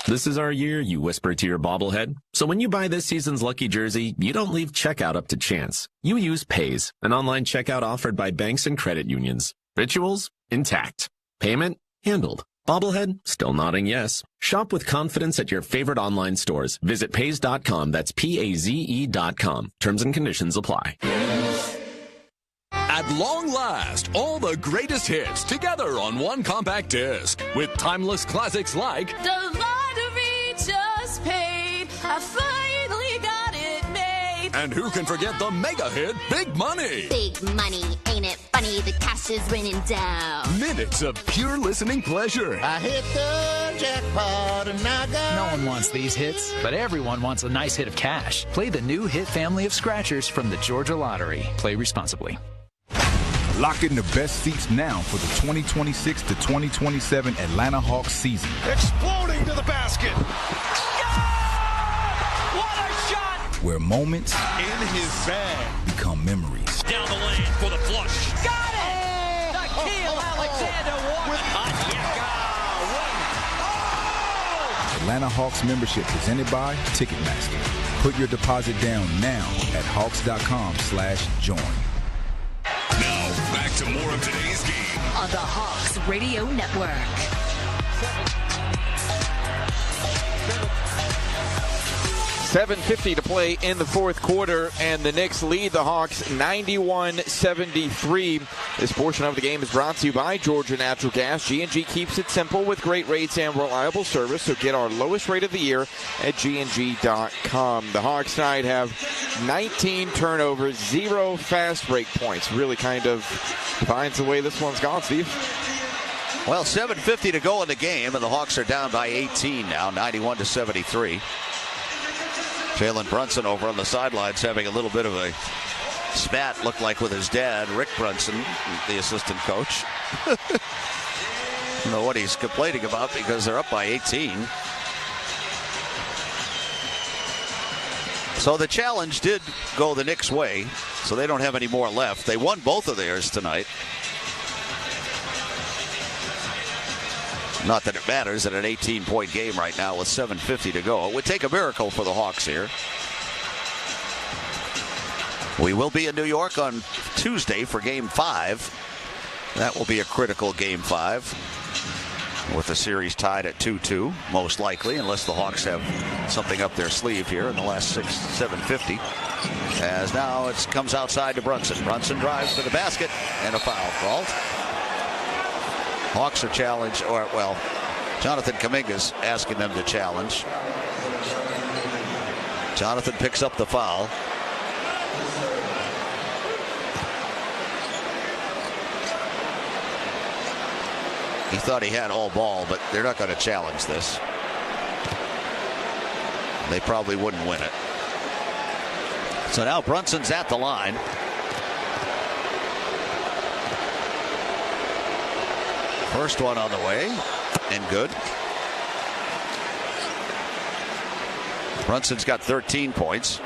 This is our year, you whisper to your bobblehead. So when you buy this season's lucky jersey, you don't leave checkout up to chance. You use Pays, an online checkout offered by banks and credit unions. Rituals? Intact. Payment? Handled. Bobblehead? Still nodding yes. Shop with confidence at your favorite online stores. Visit Pays.com. That's Paze.com. Terms and conditions apply. At long last, all the greatest hits together on one compact disc with timeless classics like The Lottery Just Paid. I finally got it made. And who can forget the mega hit Big Money? Big money, ain't it funny? The cash is raining down. Minutes of pure listening pleasure. I hit the jackpot and I got... No one wants these hits, but everyone wants a nice hit of cash. Play the new hit family of scratchers from the Georgia Lottery. Play responsibly. Lock in the best seats now for the 2026 to 2027 Atlanta Hawks season. Exploding to the basket. What a shot! Where moments in his bag become memories. Down the lane for the flush. Got it! Shaquille Alexander Walker. Atlanta Hawks membership presented by Ticketmaster. Put your deposit down now at hawks.com/join. Now, back to more of today's game on the Hawks Radio Network. 7:50 to play in the fourth quarter, and the Knicks lead the Hawks 91-73. This portion of the game is brought to you by Georgia Natural Gas. G&G keeps it simple with great rates and reliable service, so get our lowest rate of the year at G&G.com. The Hawks tonight have 19 turnovers, 0 fast break points. Really kind of finds the way this one's gone, Steve. Well, 7:50 to go in the game, and the Hawks are down by 18 now, 91-73. Jalen Brunson over on the sidelines having a little bit of a spat, looked like, with his dad, Rick Brunson, the assistant coach. I don't know what he's complaining about because they're up by 18. So the challenge did go the Knicks' way, so they don't have any more left. They won both of theirs tonight. Not that it matters at an 18-point game right now with 7:50 to go. It would take a miracle for the Hawks here. We will be in New York on Tuesday for Game 5. That will be a critical Game 5 with the series tied at 2-2, most likely, unless the Hawks have something up their sleeve here in the last 7:50. As now it comes outside to Brunson. Brunson drives to the basket and a foul called. Hawks are challenged, or, well, Jonathan Kuminga's asking them to challenge. Jonathan picks up the foul. He thought he had all ball, but they're not going to challenge this. They probably wouldn't win it. So now Brunson's at the line. First one on the way, and good. Brunson's got 13 points.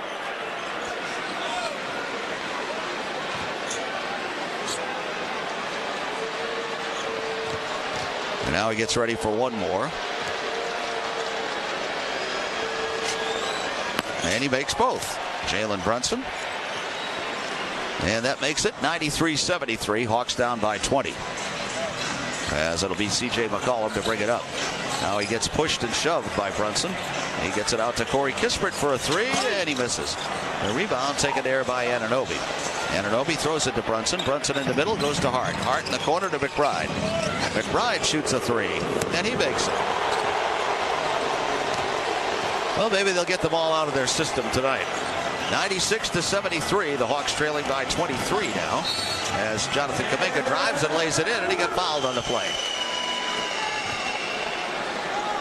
And now he gets ready for one more. And he makes both. Jalen Brunson. And that makes it 93-73. Hawks down by 20. As it'll be C.J. McCollum to bring it up. Now he gets pushed and shoved by Brunson. He gets it out to Corey Kispert for a three, and he misses. The rebound taken there by Anunoby. Anunoby throws it to Brunson. Brunson in the middle, goes to Hart. Hart in the corner to McBride. McBride shoots a three, and he makes it. Well, maybe they'll get them all out of their system tonight. 96-73. The Hawks trailing by 23 now. As Jonathan Kuminga drives and lays it in, and he got fouled on the play.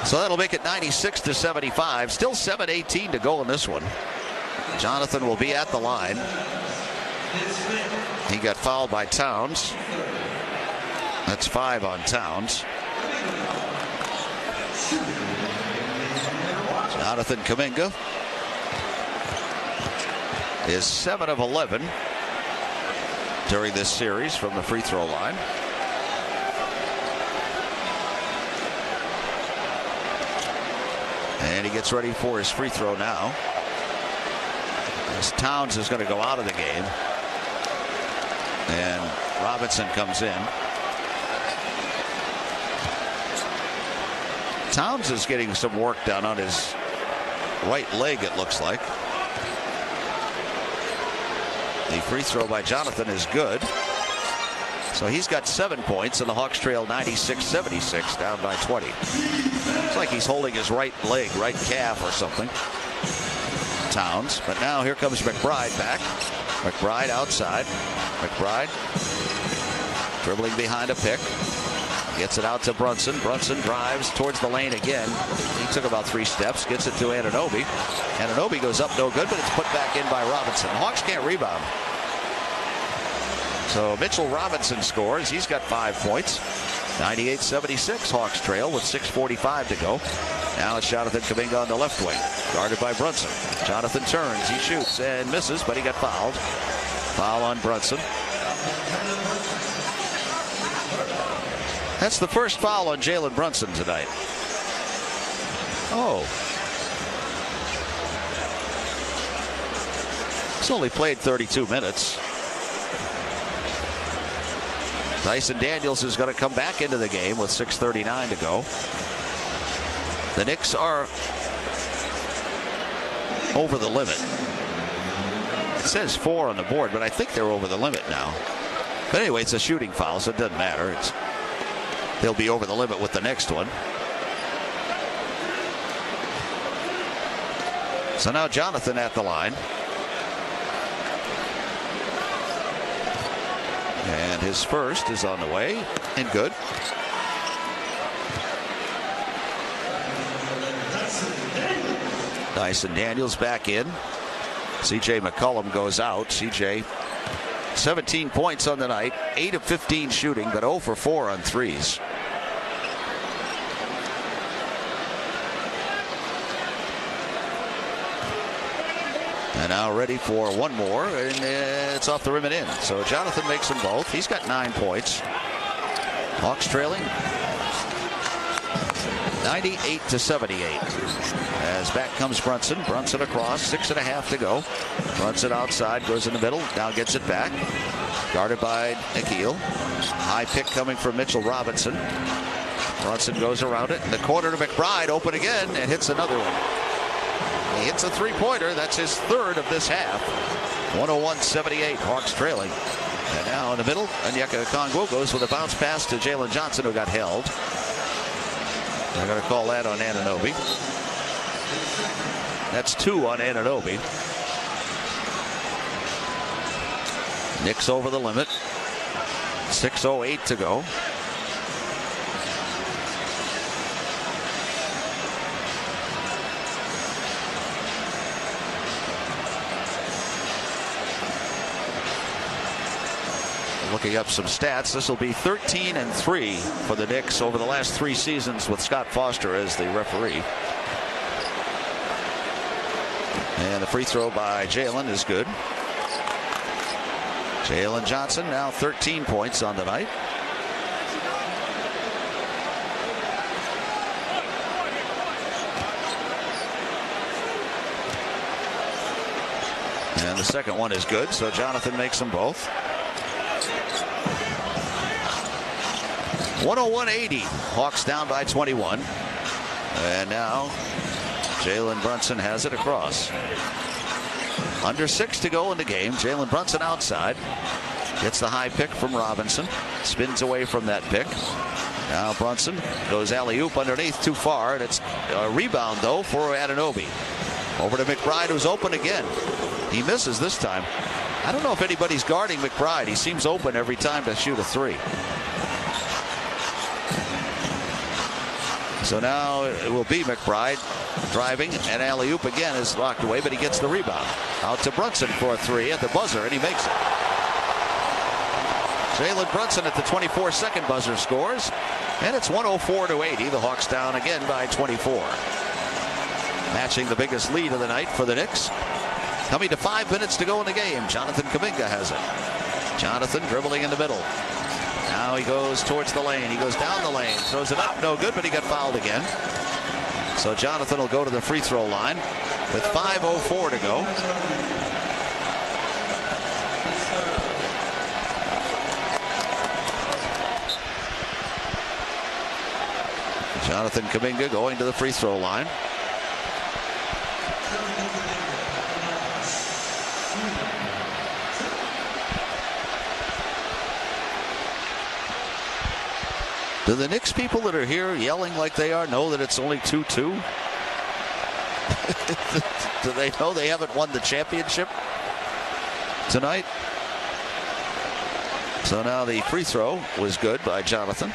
So that'll make it 96-75. Still 7:18 to go in this one. Jonathan will be at the line. He got fouled by Towns. That's 5 on Towns. Jonathan Kuminga is 7 of 11 during this series from the free throw line. And he gets ready for his free throw now. As Towns is going to go out of the game. And Robinson comes in. Towns is getting some work done on his right leg, it looks like. The free throw by Jonathan is good. So he's got 7 points, and the Hawks trail 96-76, down by 20. Looks like he's holding his right leg, right calf or something. Towns. But now here comes McBride back. McBride outside. McBride dribbling behind a pick. Gets it out to Brunson. Brunson drives towards the lane again. He took about 3 steps. Gets it to Anunoby. Anunoby goes up, no good, but it's put back in by Robinson. The Hawks can't rebound. So Mitchell Robinson scores. He's got 5 points. 98-76. Hawks trail with 6:45 to go. Now it's Jonathan Kuminga on the left wing. Guarded by Brunson. Jonathan turns. He shoots and misses, but he got fouled. Foul on Brunson. That's the first foul on Jalen Brunson tonight. Oh. He's only played 32 minutes. Dyson Daniels is going to come back into the game with 6:39 to go. The Knicks are over the limit. It says 4 on the board, but I think they're over the limit now. But anyway, it's a shooting foul, so it doesn't matter. They'll be over the limit with the next one. So now Jonathan at the line. And his first is on the way, and good. Dyson Daniels back in. C.J. McCollum goes out. C.J. 17 points on the night, 8 of 15 shooting, but 0 for 4 on threes. And now ready for one more, and it's off the rim and in. So Jonathan makes them both. He's got 9 points. Hawks trailing 98-78. As back comes Brunson. Brunson across, 6.5 to go. Brunson outside, goes in the middle, now gets it back. Guarded by Nikhil. High pick coming from Mitchell Robinson. Brunson goes around it. In the corner to McBride, open again, and hits another one. He hits a three-pointer. That's his third of this half. 101-78, Hawks trailing. And now in the middle, Onyeka Okongwu goes with a bounce pass to Jalen Johnson, who got held. They're going to call that on Anunoby. That's 2 on Anunoby. Knicks over the limit. 6:08 to go. Looking up some stats, this will be 13-3 for the Knicks over the last 3 seasons with Scott Foster as the referee. And the free throw by Jalen is good. Jalen Johnson now 13 points on the night. And the second one is good, so Jonathan makes them both. 101-80. Hawks down by 21. And now Jalen Brunson has it across. Under 6 to go in the game. Jalen Brunson outside. Gets the high pick from Robinson. Spins away from that pick. Now Brunson goes alley-oop underneath, too far. And it's a rebound, though, for Anunoby. Over to McBride, who's open again. He misses this time. I don't know if anybody's guarding McBride. He seems open every time to shoot a three. So now it will be McBride driving, and alley-oop again is locked away, but he gets the rebound. Out to Brunson for a three at the buzzer, and he makes it. Jalen Brunson at the 24-second buzzer scores, and it's 104-80. The Hawks down again by 24. Matching the biggest lead of the night for the Knicks. Coming to 5 minutes to go in the game. Jonathan Kuminga has it. Jonathan dribbling in the middle. Now he goes towards the lane. He goes down the lane. Throws it up. No good, but he got fouled again. So Jonathan will go to the free throw line with 5:04 to go. Jonathan Kuminga going to the free throw line. Do the Knicks people that are here yelling like they are know that it's only 2-2? Do they know they haven't won the championship tonight? So now the free throw was good by Jonathan.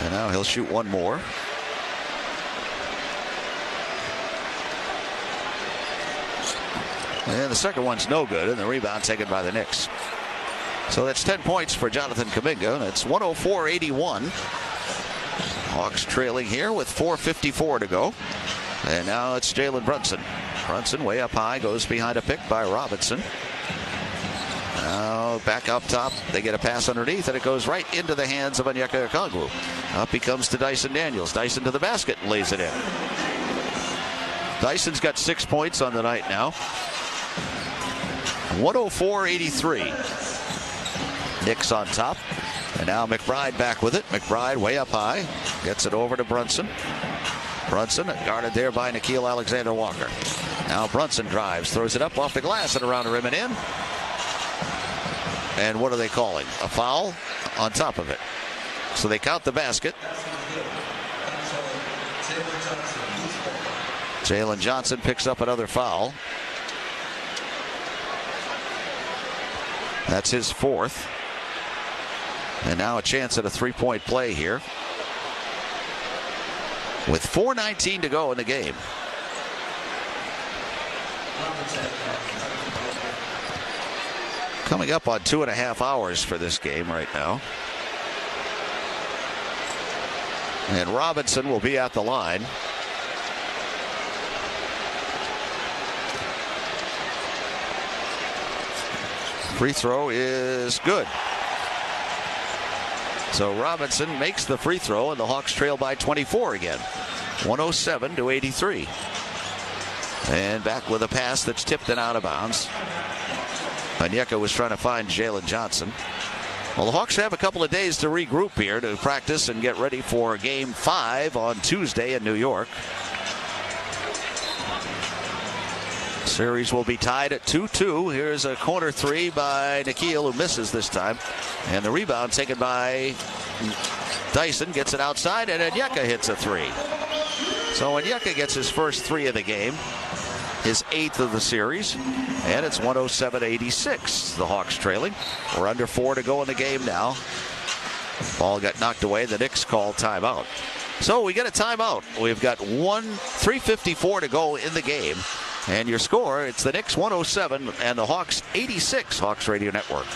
And now he'll shoot one more. And the second one's no good, and the rebound taken by the Knicks. So that's 10 points for Jonathan Kuminga, and it's 104-81. Hawks trailing here with 4:54 to go. And now it's Jalen Brunson. Brunson way up high, goes behind a pick by Robinson. Now back up top, they get a pass underneath, and it goes right into the hands of Onyeka Okongwu. Up he comes to Dyson Daniels. Dyson to the basket and lays it in. Dyson's got 6 points on the night now. 104-83. Knicks on top. And now McBride back with it. McBride way up high. Gets it over to Brunson. Brunson guarded there by Nickeil Alexander-Walker. Now Brunson drives. Throws it up off the glass and around the rim and in. And what are they calling? A foul on top of it. So they count the basket. Jalen Johnson picks up another foul. That's his fourth. And now a chance at a three-point play here. With 4:19 to go in the game. Coming up on 2.5 hours for this game right now. And Robinson will be at the line. Free throw is good. So Robinson makes the free throw, and the Hawks trail by 24 again. 107-83. And back with a pass that's tipped and out of bounds. Onyeka was trying to find Jalen Johnson. Well, the Hawks have a couple of days to regroup here to practice and get ready for Game 5 on Tuesday in New York. Series will be tied at 2-2. Here's a corner three by Nickeil, who misses this time. And the rebound taken by Dyson. Gets it outside, and Onyeka hits a three. So Onyeka gets his first three of the game. His 8th of the series. And it's 107-86. The Hawks trailing. We're under 4 to go in the game now. Ball got knocked away. The Knicks call timeout. So we get a timeout. We've got 3:54 to go in the game. And your score, it's the Knicks 107 and the Hawks 86. Hawks Radio Network.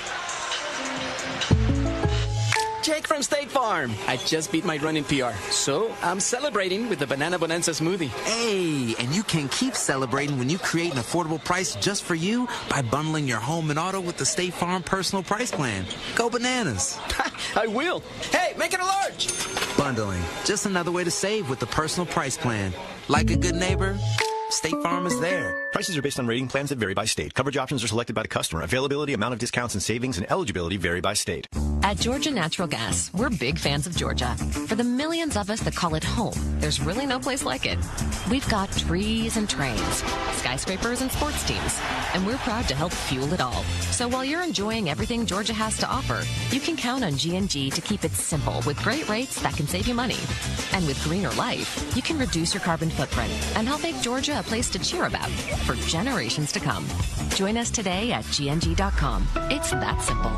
Jake from State Farm. I just beat my running PR, so I'm celebrating with the Banana Bonanza smoothie. Hey, and you can keep celebrating when you create an affordable price just for you by bundling your home and auto with the State Farm Personal Price Plan. Go bananas. I will. Hey, make it a large. Bundling, just another way to save with the Personal Price Plan. Like a good neighbor, State Farm is there. Prices are based on rating plans that vary by state. Coverage options are selected by the customer. Availability, amount of discounts and savings, and eligibility vary by state. At Georgia Natural Gas, we're big fans of Georgia. For the millions of us that call it home, there's really no place like it. We've got trees and trains, skyscrapers and sports teams, and we're proud to help fuel it all. So while you're enjoying everything Georgia has to offer, you can count on G&G to keep it simple with great rates that can save you money. And with Greener Life, you can reduce your carbon footprint and help make Georgia a place to cheer about for generations to come. Join us today at gng.com. It's that simple.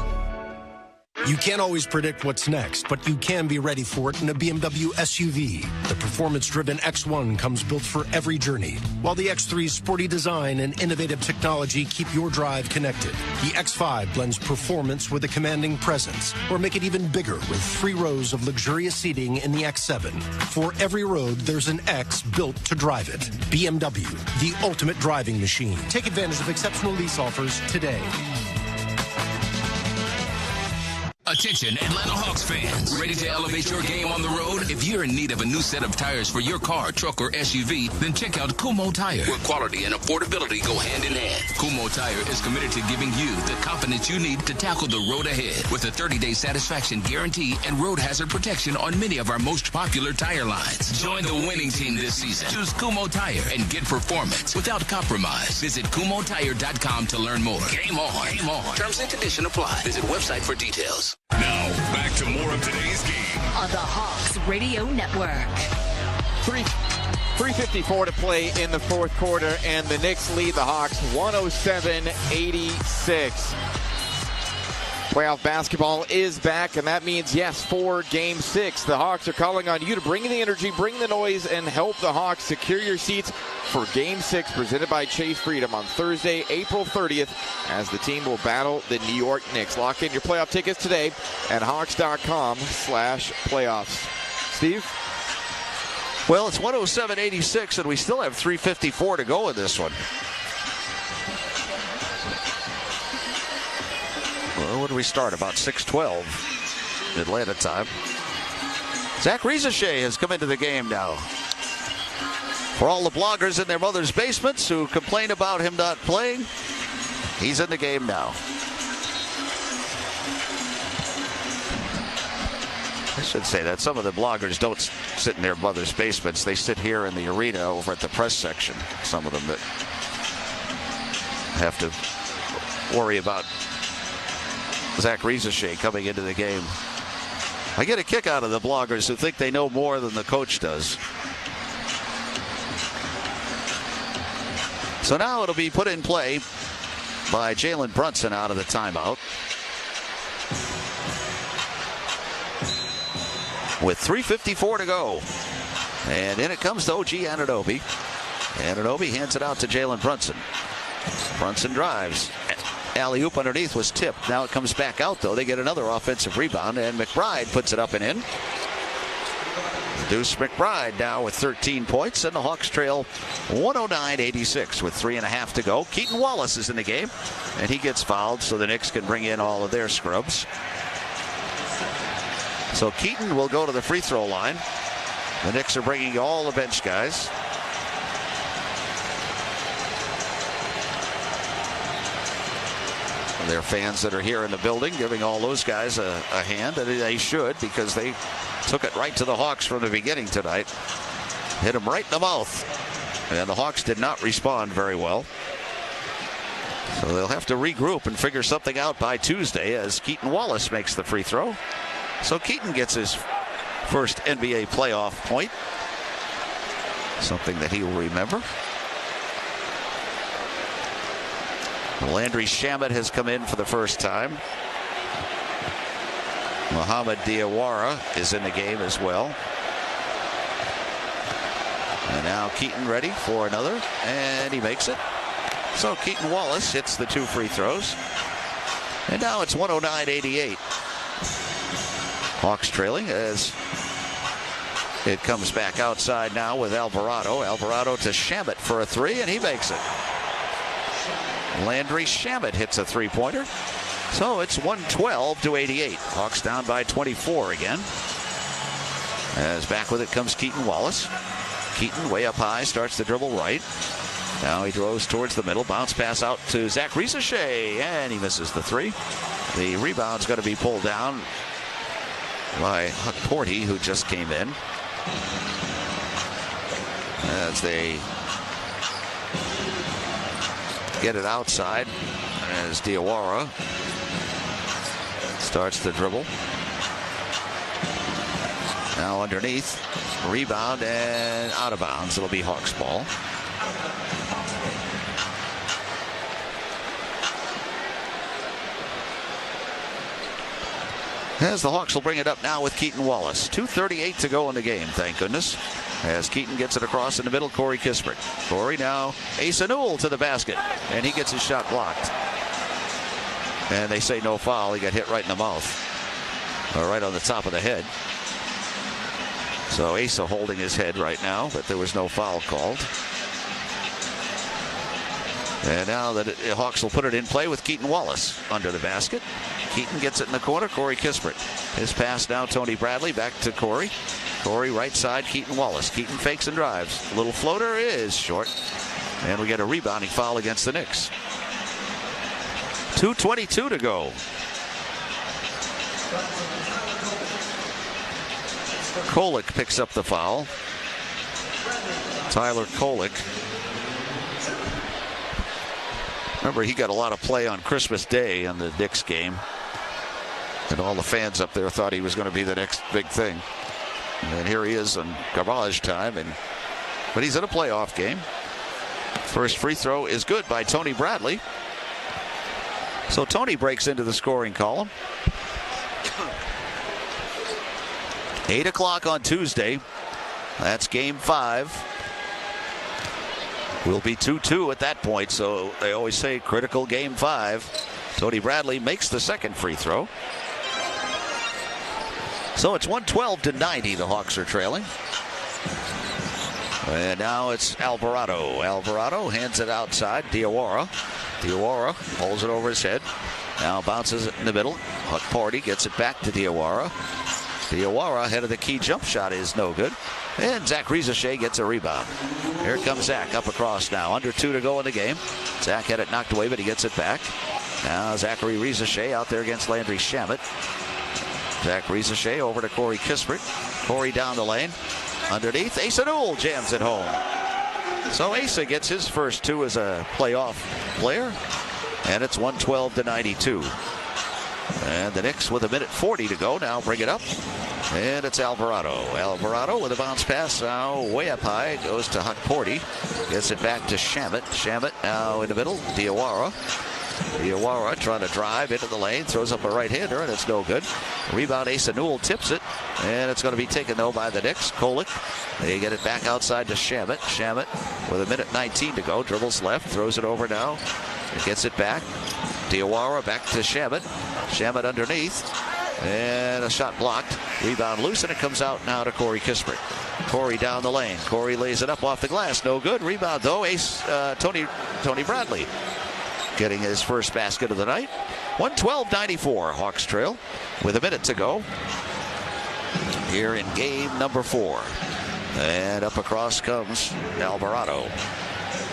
You can't always predict what's next, but you can be ready for it in a BMW SUV. The performance-driven X1 comes built for every journey, while the X3's sporty design and innovative technology keep your drive connected. The X5 blends performance with a commanding presence, or make it even bigger with 3 rows of luxurious seating in the X7. For every road, there's an X built to drive it. BMW, the ultimate driving machine. Take advantage of exceptional lease offers today. Attention, Atlanta Hawks fans. Ready to elevate your game on the road? If you're in need of a new set of tires for your car, truck, or SUV, then check out Kumo Tire, where quality and affordability go hand in hand. Kumo Tire is committed to giving you the confidence you need to tackle the road ahead with a 30-day satisfaction guarantee and road hazard protection on many of our most popular tire lines. Join the winning team this season. Choose Kumo Tire and get performance without compromise. Visit kumotire.com to learn more. Game on. Game on. Terms and conditions apply. Visit website for details. Now, back to more of today's game on the Hawks Radio Network. 3:54 to play in the fourth quarter, and the Knicks lead the Hawks 107-86. Playoff basketball is back, and that means, yes, for Game 6. The Hawks are calling on you to bring the energy, bring the noise, and help the Hawks secure your seats for Game 6, presented by Chase Freedom on Thursday, April 30th, as the team will battle the New York Knicks. Lock in your playoff tickets today at Hawks.com/playoffs. Steve? Well, it's 107-86, and we still have 3:54 to go in this one. Well, when do we start? About 6:12 Atlanta time. Zach Rizachet has come into the game now. For all the bloggers in their mother's basements who complain about him not playing, he's in the game now. I should say that some of the bloggers don't sit in their mother's basements. They sit here in the arena over at the press section. Some of them that have to worry about Zach Rizachet coming into the game. I get a kick out of the bloggers who think they know more than the coach does. So now it'll be put in play by Jalen Brunson out of the timeout. With 3:54 to go. And in it comes to OG Anunoby. Anunoby hands it out to Jalen Brunson. Brunson drives. Alley-oop underneath was tipped. Now it comes back out, though. They get another offensive rebound, and McBride puts it up and in. Deuce McBride now with 13 points, and the Hawks trail 109-86 with 3.5 to go. Keaton Wallace is in the game, and he gets fouled, so the Knicks can bring in all of their scrubs. So Keaton will go to the free throw line. The Knicks are bringing all the bench guys. There are fans that are here in the building giving all those guys a hand, and they should, because they took it right to the Hawks from the beginning tonight. Hit them right in the mouth. And the Hawks did not respond very well. So they'll have to regroup and figure something out by Tuesday as Keaton Wallace makes the free throw. So Keaton gets his first NBA playoff point. Something that he will remember. Landry Shamet has come in for the first time. Mohamed Diawara is in the game as well. And now Keaton ready for another, and he makes it. So Keaton Wallace hits the 2 free throws. And now it's 109-88. Hawks trailing as it comes back outside now with Alvarado. Alvarado to Shamet for a three, and he makes it. Landry Shamet hits a three-pointer. So it's 112-88. Hawks down by 24 again. As back with it comes Keaton Wallace. Keaton way up high, starts to dribble right. Now he throws towards the middle. Bounce pass out to Zach Rizachet, and he misses the three. The rebound's going to be pulled down by Huck Porty, who just came in. As they get it outside, as Diawara starts to dribble. Now underneath, rebound and out of bounds. It'll be Hawks ball. As the Hawks will bring it up now with Keaton Wallace. 2:38 to go in the game, thank goodness. As Keaton gets it across in the middle, Corey Kispert. Corey now, Asa Newell to the basket, and he gets his shot blocked. And they say no foul. He got hit right in the mouth, or right on the top of the head. So Asa holding his head right now, but there was no foul called. And now the Hawks will put it in play with Keaton Wallace under the basket. Keaton gets it in the corner. Corey Kispert. His pass now, Tony Bradley back to Corey. Corey right side, Keaton Wallace. Keaton fakes and drives. Little floater is short. And we get a rebounding foul against the Knicks. 2:22 to go. Kolick picks up the foul. Tyler Kolick. Remember, he got a lot of play on Christmas Day in the Knicks game. And all the fans up there thought he was going to be the next big thing. And here he is in garbage time. But he's in a playoff game. First free throw is good by Tony Bradley. So Tony breaks into the scoring column. 8 o'clock on Tuesday. That's game 5. Will be 2-2 at that point, so they always say critical game 5. Tony Bradley makes the second free throw. So it's 112-90. The Hawks are trailing. And now it's Alvarado. Alvarado hands it outside. Diawara. Diawara holds it over his head. Now bounces it in the middle. Huck Porty gets it back to Diawara. Diawara ahead of the key jump shot is no good. And Zach Rizachet gets a rebound. Here comes Zach up across now. Under 2 to go in the game. Zach had it knocked away, but he gets it back. Now Zachary Rizachet out there against Landry Shamet. Zach Rizachet over to Corey Kispert. Corey down the lane. Underneath, Asa Newell jams it home. So Asa gets his first 2 as a playoff player. And it's 112-92. And the Knicks with 1:40 to go now bring it up. And it's Alvarado. Alvarado with a bounce pass now way up high. Goes to Huck Porty. Gets it back to Shamet. Shamet now in the middle. Diawara. Diawara trying to drive into the lane. Throws up a right-hander, and it's no good. Rebound, Asa Newell tips it. And it's going to be taken, though, by the Knicks. Kolick. They get it back outside to Shamet. Shamet with 1:19 to go. Dribbles left. Throws it over now. It gets it back. Diawara back to Shamet. Shamet underneath. And a shot blocked. Rebound loose, and it comes out now to Corey Kispert. Corey down the lane. Corey lays it up off the glass. No good. Rebound, though. Tony Bradley getting his first basket of the night. 112-94. Hawks trail with 1 minute to go here in game number 4. And up across comes Alvarado.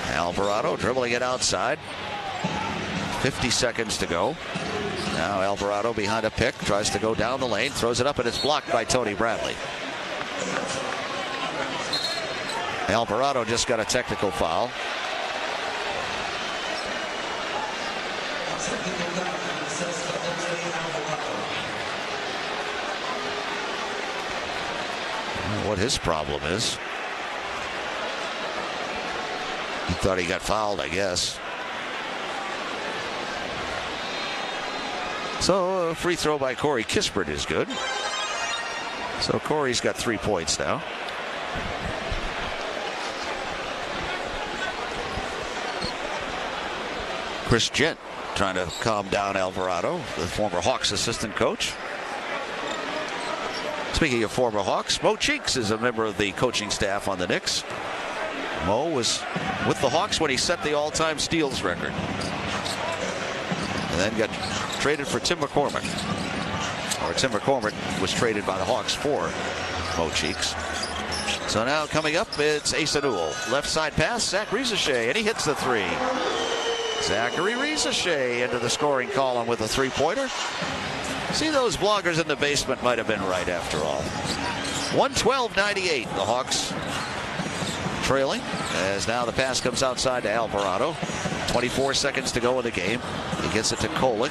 Alvarado dribbling it outside. 50 seconds to go. Now Alvarado behind a pick, tries to go down the lane, throws it up, and it's blocked by Tony Bradley. Alvarado just got a technical foul. What his problem is. He thought he got fouled, I guess. So a free throw by Corey Kispert is good. So Corey's got 3 points now. Chris Gent trying to calm down Alvarado, the former Hawks assistant coach. Speaking of former Hawks, Mo Cheeks is a member of the coaching staff on the Knicks. Mo was with the Hawks when he set the all-time steals record. And then got traded for Tim McCormick. Or Tim McCormick was traded by the Hawks for Mo Cheeks. So now coming up, it's Asa Newell. Left side pass, Zach Rieseshay, and he hits the three. Zachary Rieseshay into the scoring column with a three-pointer. See, those bloggers in the basement might have been right after all. 112-98, the Hawks trailing, as now the pass comes outside to Alvarado. 24 seconds to go in the game. He gets it to Kolek.